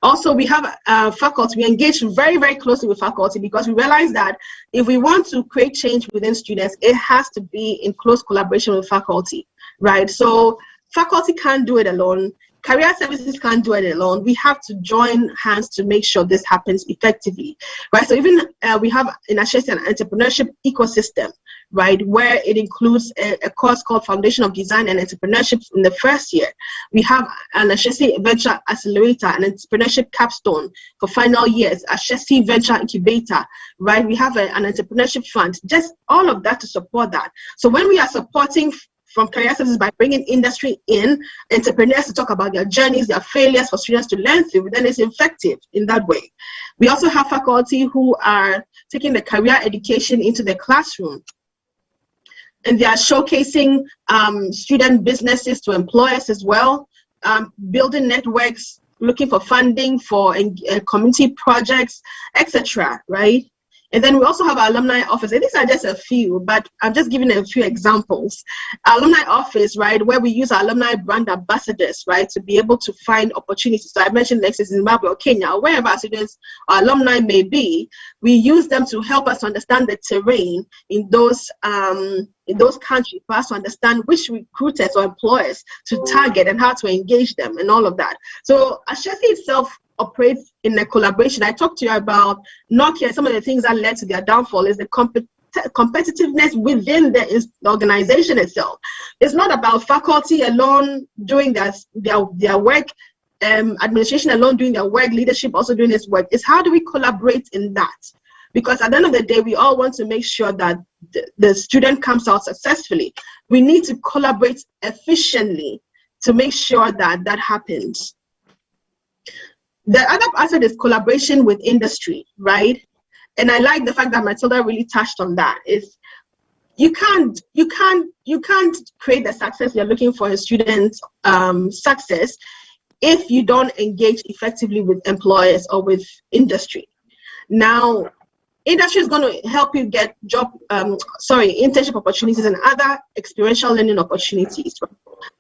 Also, we have faculty. We engage very, very closely with faculty, because we realize that if we want to create change within students, it has to be in close collaboration with faculty, right? So faculty can't do it alone. Career services can't do it alone. We have to join hands to make sure this happens effectively, right? So even we have in Ashesi an entrepreneurship ecosystem, right, where it includes a course called Foundation of Design and Entrepreneurship in the first year. We have an Ashesi Venture Accelerator, an entrepreneurship capstone for final years, Ashesi Venture Incubator, right? We have an entrepreneurship fund, just all of that to support that. So when we are supporting from career services by bringing industry in, entrepreneurs to talk about their journeys, their failures for students to learn through, then it's effective in that way. We also have faculty who are taking the career education into the classroom, and they are showcasing student businesses to employers as well, building networks, looking for funding for community projects, etc., right? And then we also have our Alumni Office. And these are just a few, but I'm just giving a few examples. Our Alumni Office, right, where we use our alumni brand ambassadors, right, to be able to find opportunities. So I mentioned next is Zimbabwe or Kenya, or wherever our students or alumni may be, we use them to help us understand the terrain in those countries, for us to understand which recruiters or employers to target and how to engage them and all of that. So Ashesi itself operates in a collaboration. I talked to you about Nokia. Some of the things that led to their downfall is the competitiveness within the organization itself. It's not about faculty alone doing their work, administration alone doing their work, leadership also doing its work. It's how do we collaborate in that? Because at the end of the day, we all want to make sure that the student comes out successfully. We need to collaborate efficiently to make sure that that happens. The other aspect is collaboration with industry, right? And I like the fact that Matilda really touched on that. Is you can't create the success you're looking for in students' success if you don't engage effectively with employers or with industry. Now, industry is going to help you get internship opportunities and other experiential learning opportunities.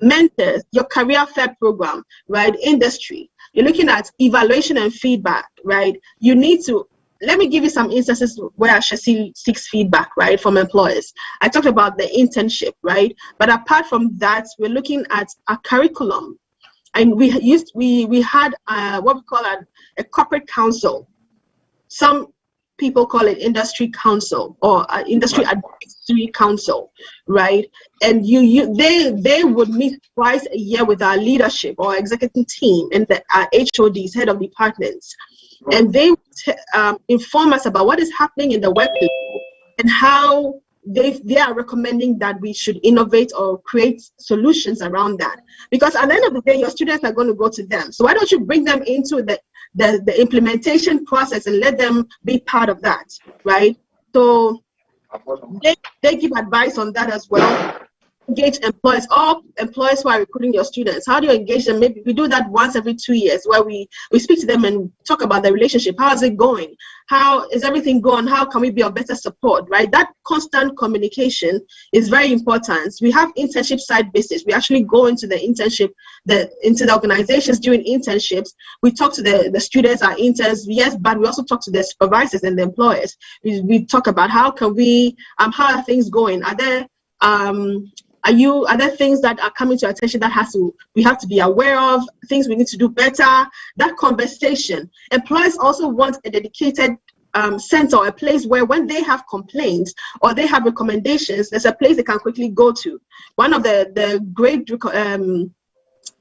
Mentors, your career fair program, right? Industry. You're looking at evaluation and feedback, right? You need to, let me give you some instances where Ashesi seeks feedback, right, from employers. I talked about the internship, right? But apart from that, we're looking at a curriculum. And we had what we call a corporate council. Some people call it industry council or industry advisory council, right? And they would meet twice a year with our leadership or executive team and our HODs, head of departments, and they inform us about what is happening in the workplace and how they are recommending that we should innovate or create solutions around that. Because at the end of the day, your students are going to go to them. So why don't you bring them into the implementation process and let them be part of that, right? So they give advice on that as well. Engage employers, all employers who are recruiting your students. How do you engage them? Maybe we do that once every 2 years where we speak to them and talk about the relationship. How is it going? How is everything going? How can we be of better support, right? That constant communication is very important. We have internship side basis. We actually go into the internship, into the organizations during internships. We talk to the students, our interns, yes, but we also talk to the supervisors and the employers. We talk about how can we, how are things going? Are there things that are coming to our attention that we have to be aware of, things we need to do better? That conversation. Employers also want a dedicated center or a place where when they have complaints or they have recommendations, there's a place they can quickly go to. One of the great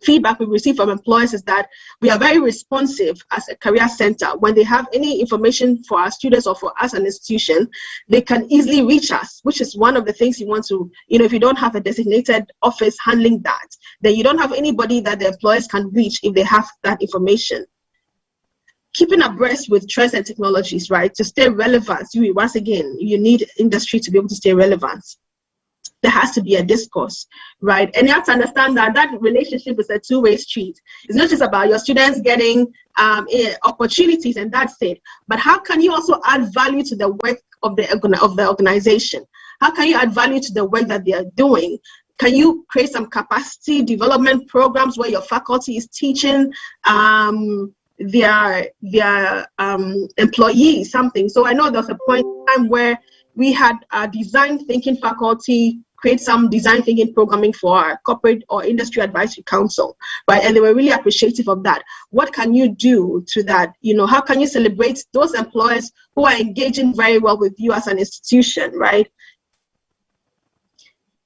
feedback we receive from employers is that we are very responsive as a career center. When they have any information for our students or for us, an institution, they can easily reach us, which is one of the things you want to, if you don't have a designated office handling that, then you don't have anybody that the employers can reach if they have that information. Keeping abreast with trends and technologies, right, to stay relevant. Once again, you need industry to be able to stay relevant. There has to be a discourse, right? And you have to understand that relationship is a two-way street. It's not just about your students getting opportunities and that's it, but how can you also add value to the work of the organization? How can you add value to the work that they are doing? Can you create some capacity development programs where your faculty is teaching their employees something? So I know there's a point in time where we had a design thinking faculty create some design thinking programming for our corporate or industry advisory council, right? And they were really appreciative of that. What can you do to that? How can you celebrate those employers who are engaging very well with you as an institution, right?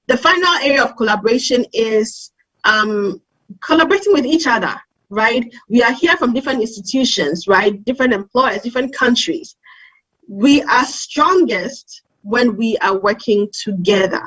The final area of collaboration is collaborating with each other, right? We are here from different institutions, right? Different employers, different countries. We are strongest when we are working together,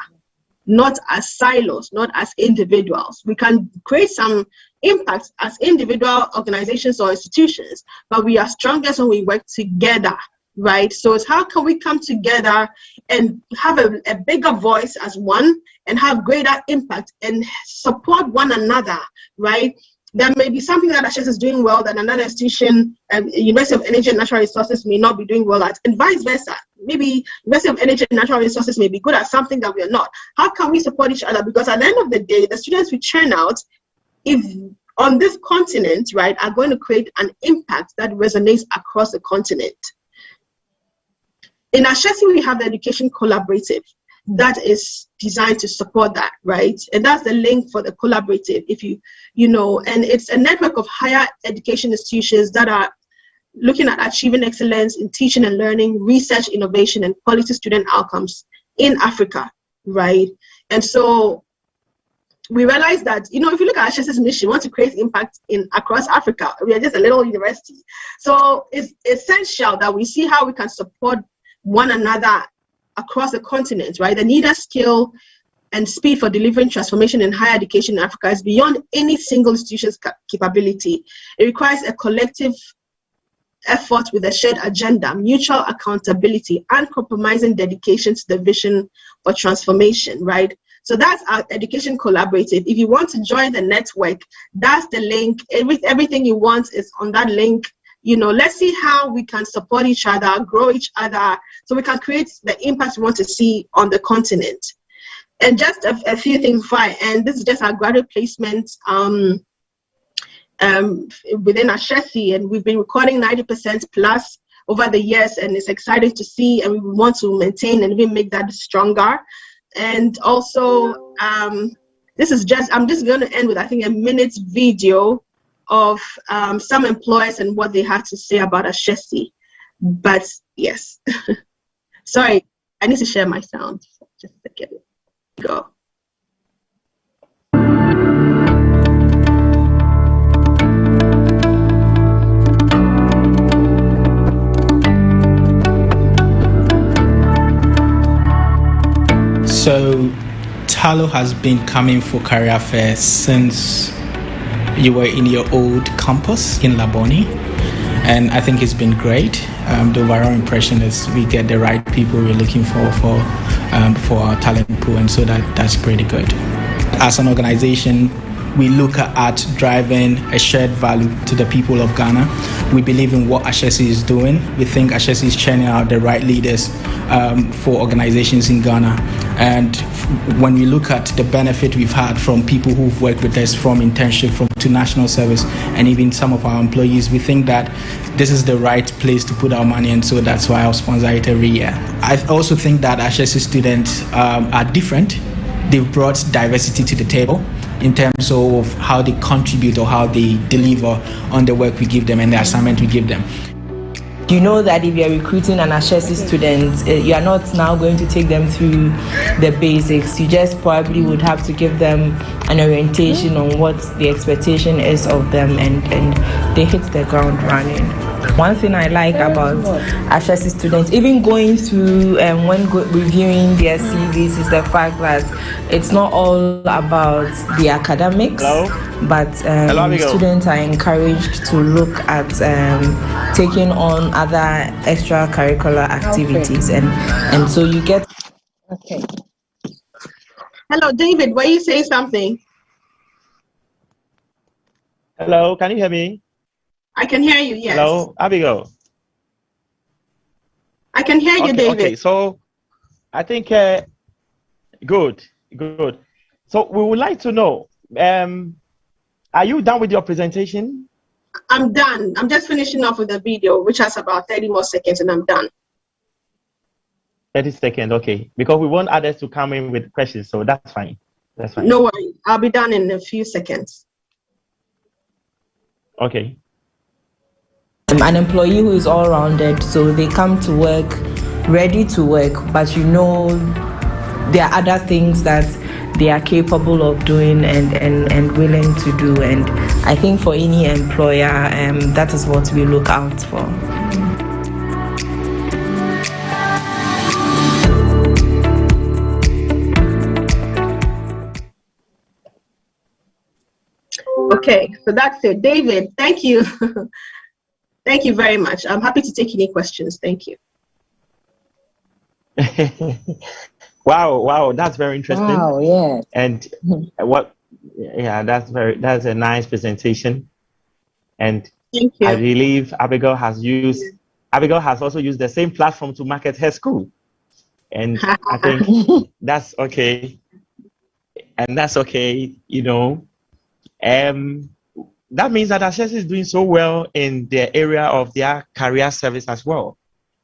not as silos, not as individuals. We can create some impact as individual organizations or institutions, but we are strongest when we work together, right? So it's how can we come together and have a bigger voice as one and have greater impact and support one another, right? there may be something that HS is doing well that another institution, University of Energy and Natural Resources, may not be doing well at, and vice versa. Maybe University of Energy and Natural Resources may be good at something that we are not. How can we support each other? Because at the end of the day, the students we churn out, if on this continent, right, are going to create an impact that resonates across the continent. In Ashesi, we have the Education Collaborative that is designed to support that, right? And that's the link for the collaborative, if you know, and it's a network of higher education institutions that are looking at achieving excellence in teaching and learning, research, innovation, and quality student outcomes in Africa, right? And so we realize that, you know, if you look at Ashesi's mission, we want to create impact across Africa. We are just a little university. So it's essential that we see how we can support one another across the continent, right? The need a skill and speed for delivering transformation in higher education in Africa is beyond any single institution's capability. It requires a collective effort with a shared agenda, mutual accountability, uncompromising dedication to the vision for transformation, right? So that's our Education Collaborative. If you want to join the network, that's the link. Everything you want is on that link. You know, let's see how we can support each other, grow each other, so we can create the impact we want to see on the continent. And just a few things before I end. This is just our graduate placement within Ashesi, and we've been recording 90% plus over the years, and it's exciting to see, and we want to maintain and even make that stronger. And also, this is just, I'm just going to end with, I think, a minute video of some employers and what they have to say about Ashesi. But yes, sorry, I need to share my sound. Just a second. Go. So Talo has been coming for career fairs since you were in your old campus in Laboni, and I think it's been great. The overall impression is we get the right people we're looking for our talent pool, and so that's pretty good. As an organization, we look at driving a shared value to the people of Ghana. We believe in what Ashesi is doing. We think Ashesi is churning out the right leaders for organizations in Ghana. And when we look at the benefit we've had from people who've worked with us from internship to national service, and even some of our employees, we think that this is the right place to put our money, and so that's why I'll sponsor it every year. I also think that Ashesi students are different. They've brought diversity to the table in terms of how they contribute or how they deliver on the work we give them and the assignment we give them. You know that if you're recruiting an Ashesi student, you are not now going to take them through the basics. You just probably would have to give them an orientation on what the expectation is of them, and they hit the ground running. One thing I like about Ashesi students, even going through and reviewing their CVs, is the fact that it's not all about the academics. But students are encouraged to look at taking on other extracurricular activities, and so you get. Okay. Hello, David. Were you saying something? Hello, can you hear me? I can hear you. Yes. Hello, Abigail. I can hear you, David. Okay, so I think good. So we would like to know. Are you done with your presentation? I'm done. I'm just finishing off with the video, which has about 30 more seconds, and I'm done. 30 seconds, okay. Because we want others to come in with questions, so that's fine. That's fine. No worries. I'll be done in a few seconds. Okay. An employee who is all-rounded, so they come to work ready to work, but you know there are other things that they are capable of doing and willing to do. And I think for any employer, that is what we look out for. Okay, so that's it. David, thank you. Thank you very much. I'm happy to take any questions. Thank you. Wow, that's very interesting. Wow, yeah. And what Yeah, that's a nice presentation, and Thank I you. believe Abigail has also used the same platform to market her school, and I think that's okay, and that's okay. That means that Access is doing so well in the area of their career service as well,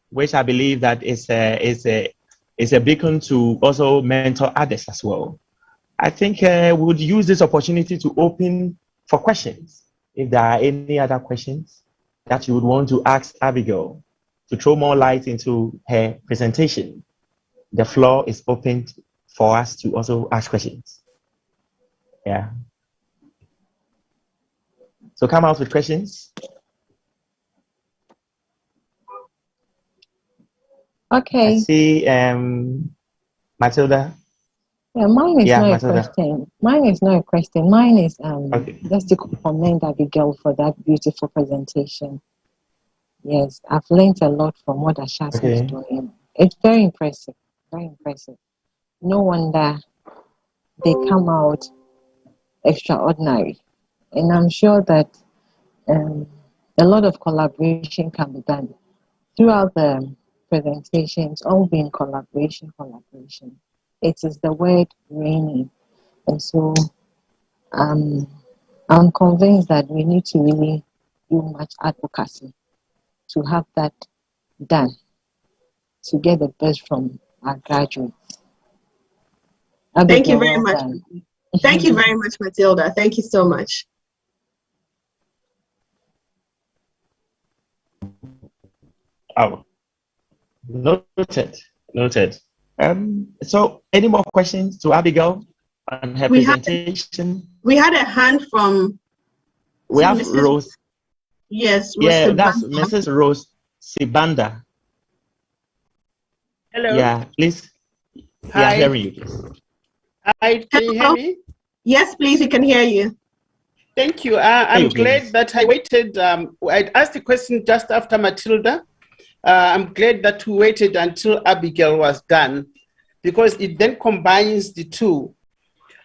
which I believe that is a beacon to also mentor others as well. I think we would use this opportunity to open for questions. If there are any other questions that you would want to ask Abigail to throw more light into her presentation, the floor is open for us to also ask questions. Yeah. So come out with questions. Okay. I see Matilda. Yeah, mine is not Matilda. a question. Mine is not a question. Mine is Okay. just to commend Abigail for that beautiful presentation. Yes, I've learned a lot from what Ashas is doing. It's very impressive. Very impressive. No wonder they come out extraordinary. And I'm sure that a lot of collaboration can be done throughout the presentations, all being collaboration. It is the word reigning. And so I'm convinced that we need to really do much advocacy to have that done, to get the best from our graduates. Thank you very much. Thank you very much, Matilda. Thank you so much. Oh, noted. So any more questions to Abigail on her presentation? We had a hand from... We have Rose. Yes, Rose Sibanda. That's Mrs. Rose Sibanda. Hello. Yeah, please. Hi. Yeah, hearing you, please. Hi, can you hear me? Yes, please, we can hear you. Thank you. I'm glad that I waited. I asked the question just after Matilda. I'm glad that we waited until Abigail was done, because it then combines the two.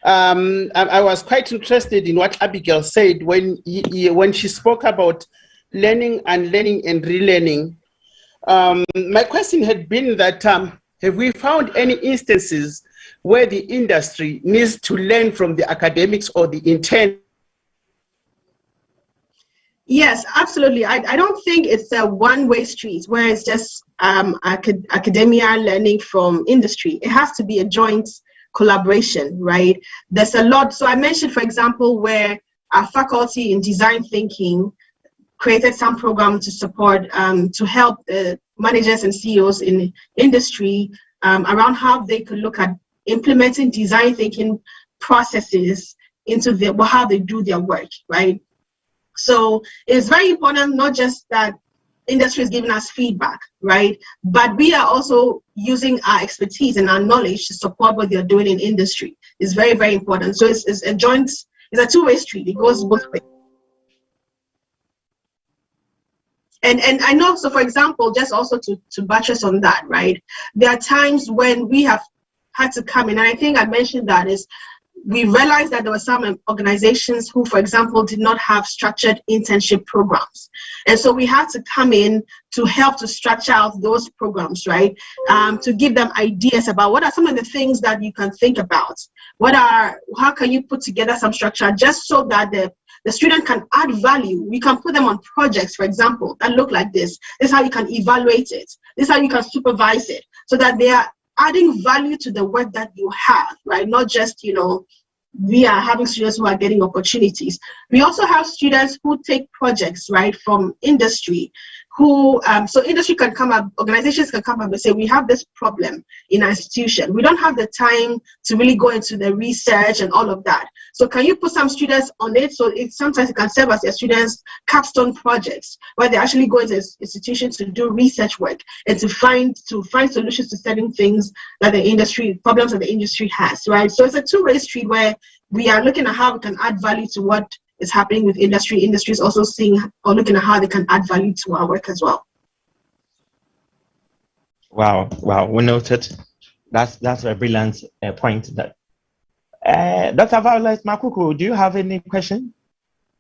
I was quite interested in what Abigail said when she spoke about learning and relearning. My question had been that have we found any instances where the industry needs to learn from the academics or the intern? Yes, absolutely. I don't think it's a one-way street where it's just academia learning from industry. It has to be a joint collaboration, right? There's a lot. So I mentioned, for example, where our faculty in design thinking created some program to support, to help managers and CEOs in industry around how they could look at implementing design thinking processes into how they do their work, right? So it's very important, not just that industry is giving us feedback, right? But we are also using our expertise and our knowledge to support what they're doing in industry. It's very, very important. So it's a joint, it's a two-way street. It goes both ways. And I know, so for example, just also to buttress on that, right? There are times when we have had to come in, and I think I mentioned that is, we realized that there were some organizations who, for example, did not have structured internship programs. And so we had to come in to help to structure out those programs, right? To give them ideas about what are some of the things that you can think about. How can you put together some structure just so that the student can add value. We can put them on projects, for example, that look like this. This is how you can evaluate it. This is how you can supervise it, so that they are adding value to the work that you have, right? Not just, we are having students who are getting opportunities. We also have students who take projects, right, from industry, who, so industry can come up, organizations can come up and say, we have this problem in our institution. We don't have the time to really go into the research and all of that. So can you put some students on it? So sometimes it can serve as their students' capstone projects, where they actually go into institutions to do research work and to find solutions to certain things that problems that the industry has, right? So it's a two-way street where we are looking at how we can add value to what is happening with industry. Industry is also seeing or looking at how they can add value to our work as well. Wow, well noted. That's a brilliant point. That Dr. Violet Makuku, do you have any question?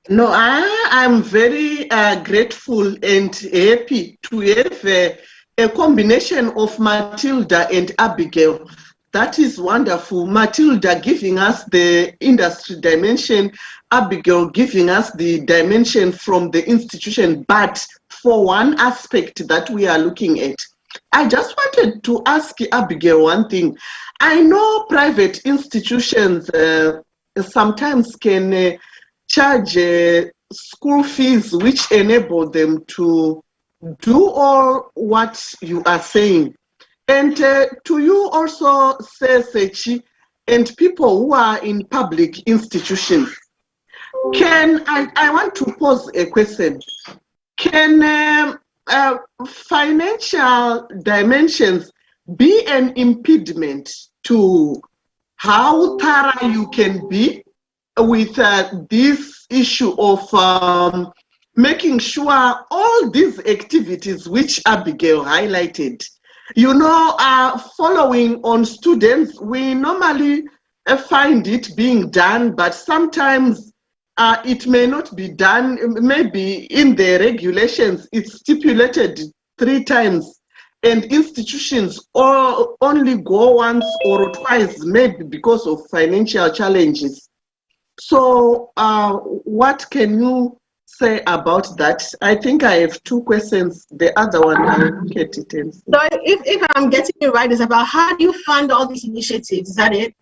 No, I'm very grateful and happy to have a combination of Matilda and Abigail. That is wonderful. Matilda giving us the industry dimension, Abigail giving us the dimension from the institution, but for one aspect that we are looking at. I just wanted to ask Abigail one thing. I know private institutions sometimes can charge school fees which enable them to do all what you are saying. And to you also, Sechi, and people who are in public institutions, I want to pose a question. Can financial dimensions be an impediment to how thorough you can be with this issue of making sure all these activities which Abigail highlighted, you know, following on students, we normally find it being done, but sometimes it may not be done. Maybe in the regulations, it's stipulated 3 times, and institutions only go once or twice, maybe because of financial challenges. So what can you say about that? I think I have 2 questions. The other one, I'll look at it. And so if I'm getting it right, it's about how do you fund all these initiatives? Is that it?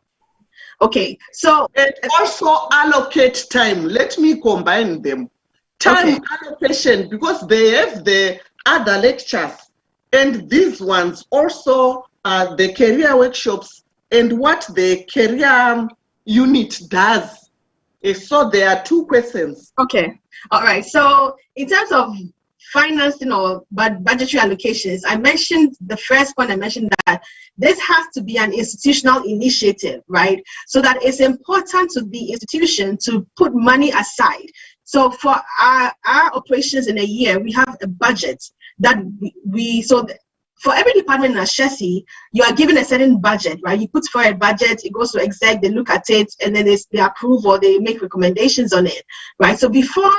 Okay, so and also allocate time. Let me combine them. Time allocation, because they have the other lectures, and these ones also are the career workshops and what the career unit does. So there are 2 questions. Okay, all right. So in terms of financing or budgetary allocations, I mentioned the first point. I mentioned that this has to be an institutional initiative, right? So that it's important to the institution to put money aside. So for our operations in a year, we have a budget that for every department in Ashesi, you are given a certain budget, right? You put for a budget, it goes to exec, they look at it, and then they approve or they make recommendations on it, right? So before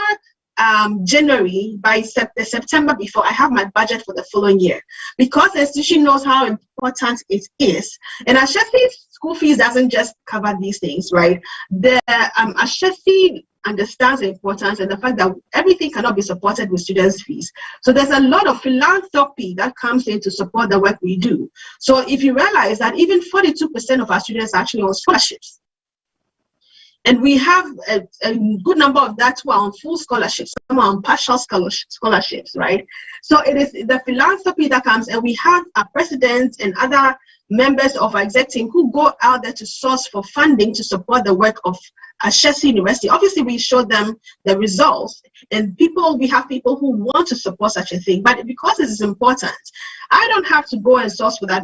January, by September before, I have my budget for the following year. Because the institution knows how important it is, and Ashesi school fees doesn't just cover these things, right? The Ashesi understands the importance and the fact that everything cannot be supported with students' fees. So there's a lot of philanthropy that comes in to support the work we do. So if you realize that even 42% of our students are actually on scholarships, and we have a good number of that who are on full scholarships, some are on partial scholarships, right? So it is the philanthropy that comes, and we have our president and other members of our exec team who go out there to source for funding to support the work of Ashesi University. Obviously, we show them the results, and we have people who want to support such a thing, but because it is important, I don't have to go and source for that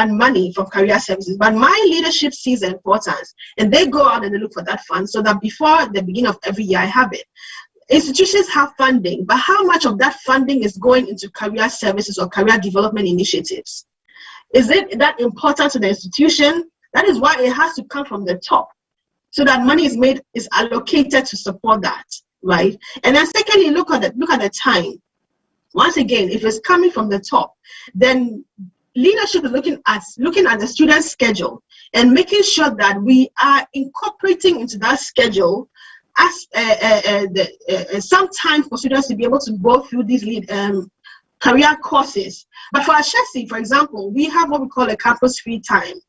money from career services, but my leadership sees the importance, and they go out and they look for that fund so that before the beginning of every year, I have it. Institutions have funding, but how much of that funding is going into career services or career development initiatives? Is it that important to the institution? That is why it has to come from the top, so that money is allocated to support that, right? And then secondly, look at the time. Once again, if it's coming from the top, then leadership is looking at the student schedule and making sure that we are incorporating into that schedule as some time for students to be able to go through these career courses. But for Ashesi, for example, we have what we call a campus free time,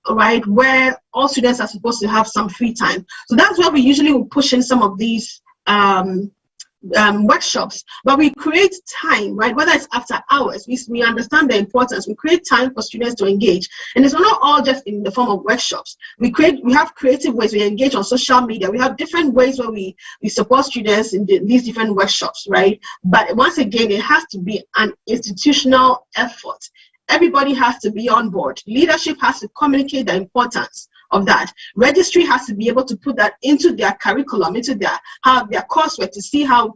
right, where all students are supposed to have some free time. So that's where we usually will push in some of these workshops, but we create time, right? Whether it's after hours, we understand the importance. We create time for students to engage, and it's not all just in the form of workshops. We have creative ways. We engage on social media. We have different ways where we support students in these different workshops, right? But once again, it has to be an institutional effort. Everybody has to be on board. Leadership has to communicate the importance of that. Registry has to be able to put that into their curriculum, into their coursework, to see how,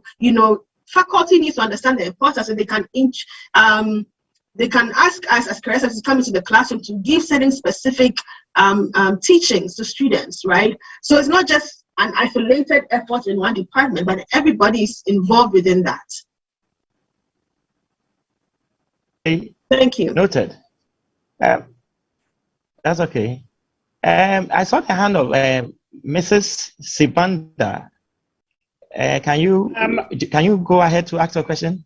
faculty needs to understand the importance, and they can ask us as career services to come into the classroom to give certain specific teachings to students, right? So it's not just an isolated effort in one department, but everybody's involved within that. Thank you. Noted. That's okay. I saw the hand of Mrs. Sibanda. Can you go ahead to ask your question?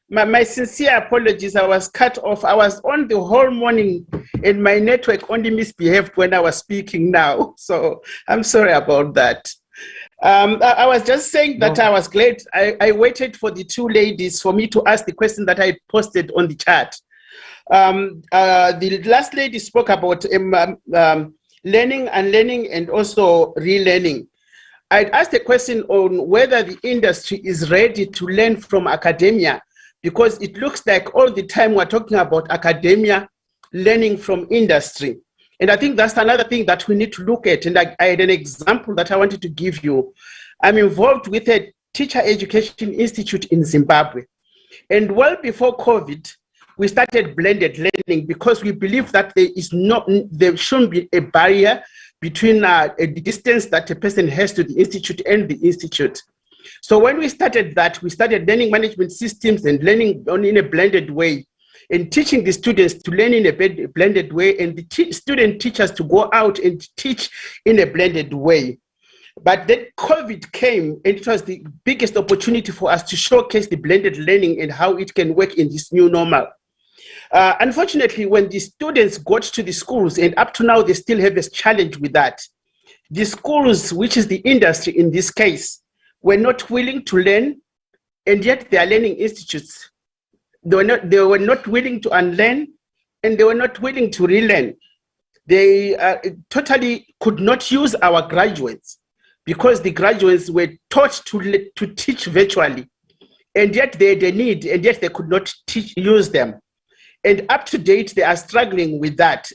My sincere apologies. I was cut off. I was on the whole morning and my network only misbehaved when I was speaking now. So I'm sorry about that. I was just saying that I was glad I waited for the two ladies for me to ask the question that I posted on the chat. The last lady spoke about learning, unlearning, and also relearning. I'd asked a question on whether the industry is ready to learn from academia, because it looks like all the time we're talking about academia learning from industry. And I think that's another thing that we need to look at. And I had an example that I wanted to give you. I'm involved with a teacher education institute in Zimbabwe. And well before COVID, we started blended learning because we believe that there shouldn't be a barrier between the distance that a person has to the institute and the institute. So when we started that, we started learning management systems and learning in a blended way, and teaching the students to learn in a blended way, and the student teachers to go out and teach in a blended way. But then COVID came, and it was the biggest opportunity for us to showcase the blended learning and how it can work in this new normal. Unfortunately, when the students got to the schools, and up to now they still have this challenge with that, the schools, which is the industry in this case, were not willing to learn, and yet they are learning institutes. They were not willing to unlearn, and they were not willing to relearn. They totally could not use our graduates because the graduates were taught to teach virtually, and yet they had a need, and yet they could not use them. And up to date, they are struggling with that.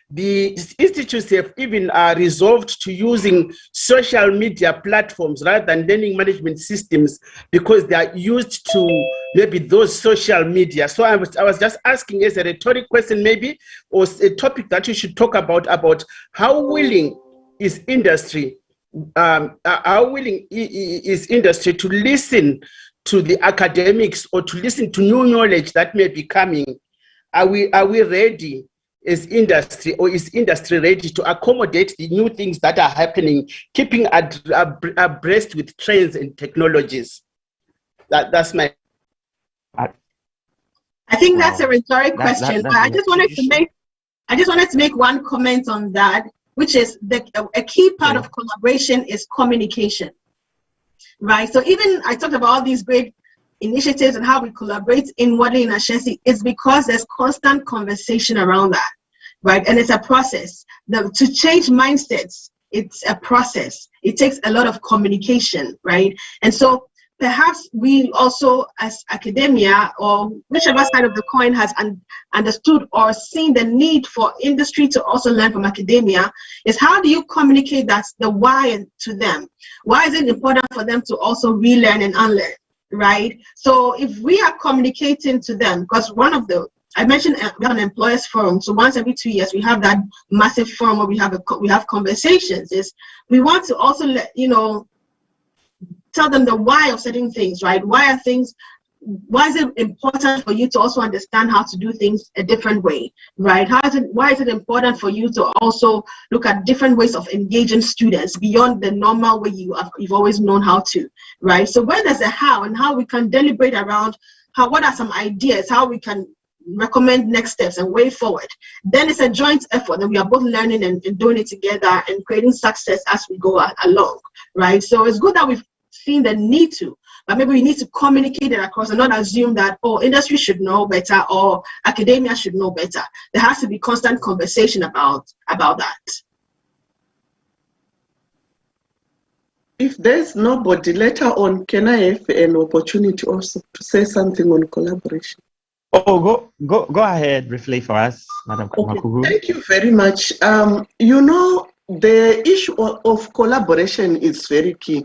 The institutes have even resolved to using social media platforms rather than learning management systems because they are used to maybe those social media. So I was just asking as a rhetoric question maybe, or a topic that you should talk about how willing is industry, to listen to the academics or to listen to new knowledge that may be coming. Are we ready as industry, or is industry ready to accommodate the new things that are happening, keeping abreast with trends and technologies? That's my. I think that's a rhetoric question. I just wanted to make one comment on that, which is a key part of collaboration is communication, right? So even I talked about all these great initiatives and how we collaborate inwardly in Ashesi, is because there's constant conversation around that, right? And it's a process. To change mindsets, it's a process. It takes a lot of communication, right? And so perhaps we also, as academia, or whichever side of the coin has understood or seen the need for industry to also learn from academia, is how do you communicate that's the why to them? Why is it important for them to also relearn and unlearn? Right? So if we are communicating to them, because I mentioned we have an employers forum, so once every 2 years we have that massive forum where we have conversations. We want to also tell them the why of certain things, right? Why is it important for you to also understand how to do things a different way, right? Why is it important for you to also look at different ways of engaging students beyond the normal way you've always known how to, right? So when there's a how, and how we can deliberate around what are some ideas, how we can recommend next steps and way forward, then it's a joint effort, and we are both learning and doing it together and creating success as we go along, right? So it's good that we've seen the need to, but maybe we need to communicate it across and not assume that, industry should know better or academia should know better. There has to be constant conversation about that. If there's nobody later on, can I have an opportunity also to say something on collaboration? Oh, go ahead briefly for us, Madam Makubu. Thank you very much. The issue of collaboration is very key.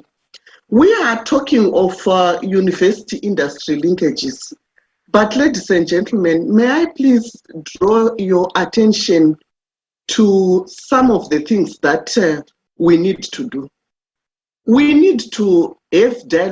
We are talking of university industry linkages, but ladies and gentlemen, may I please draw your attention to some of the things that we need to do. We need to have dialogue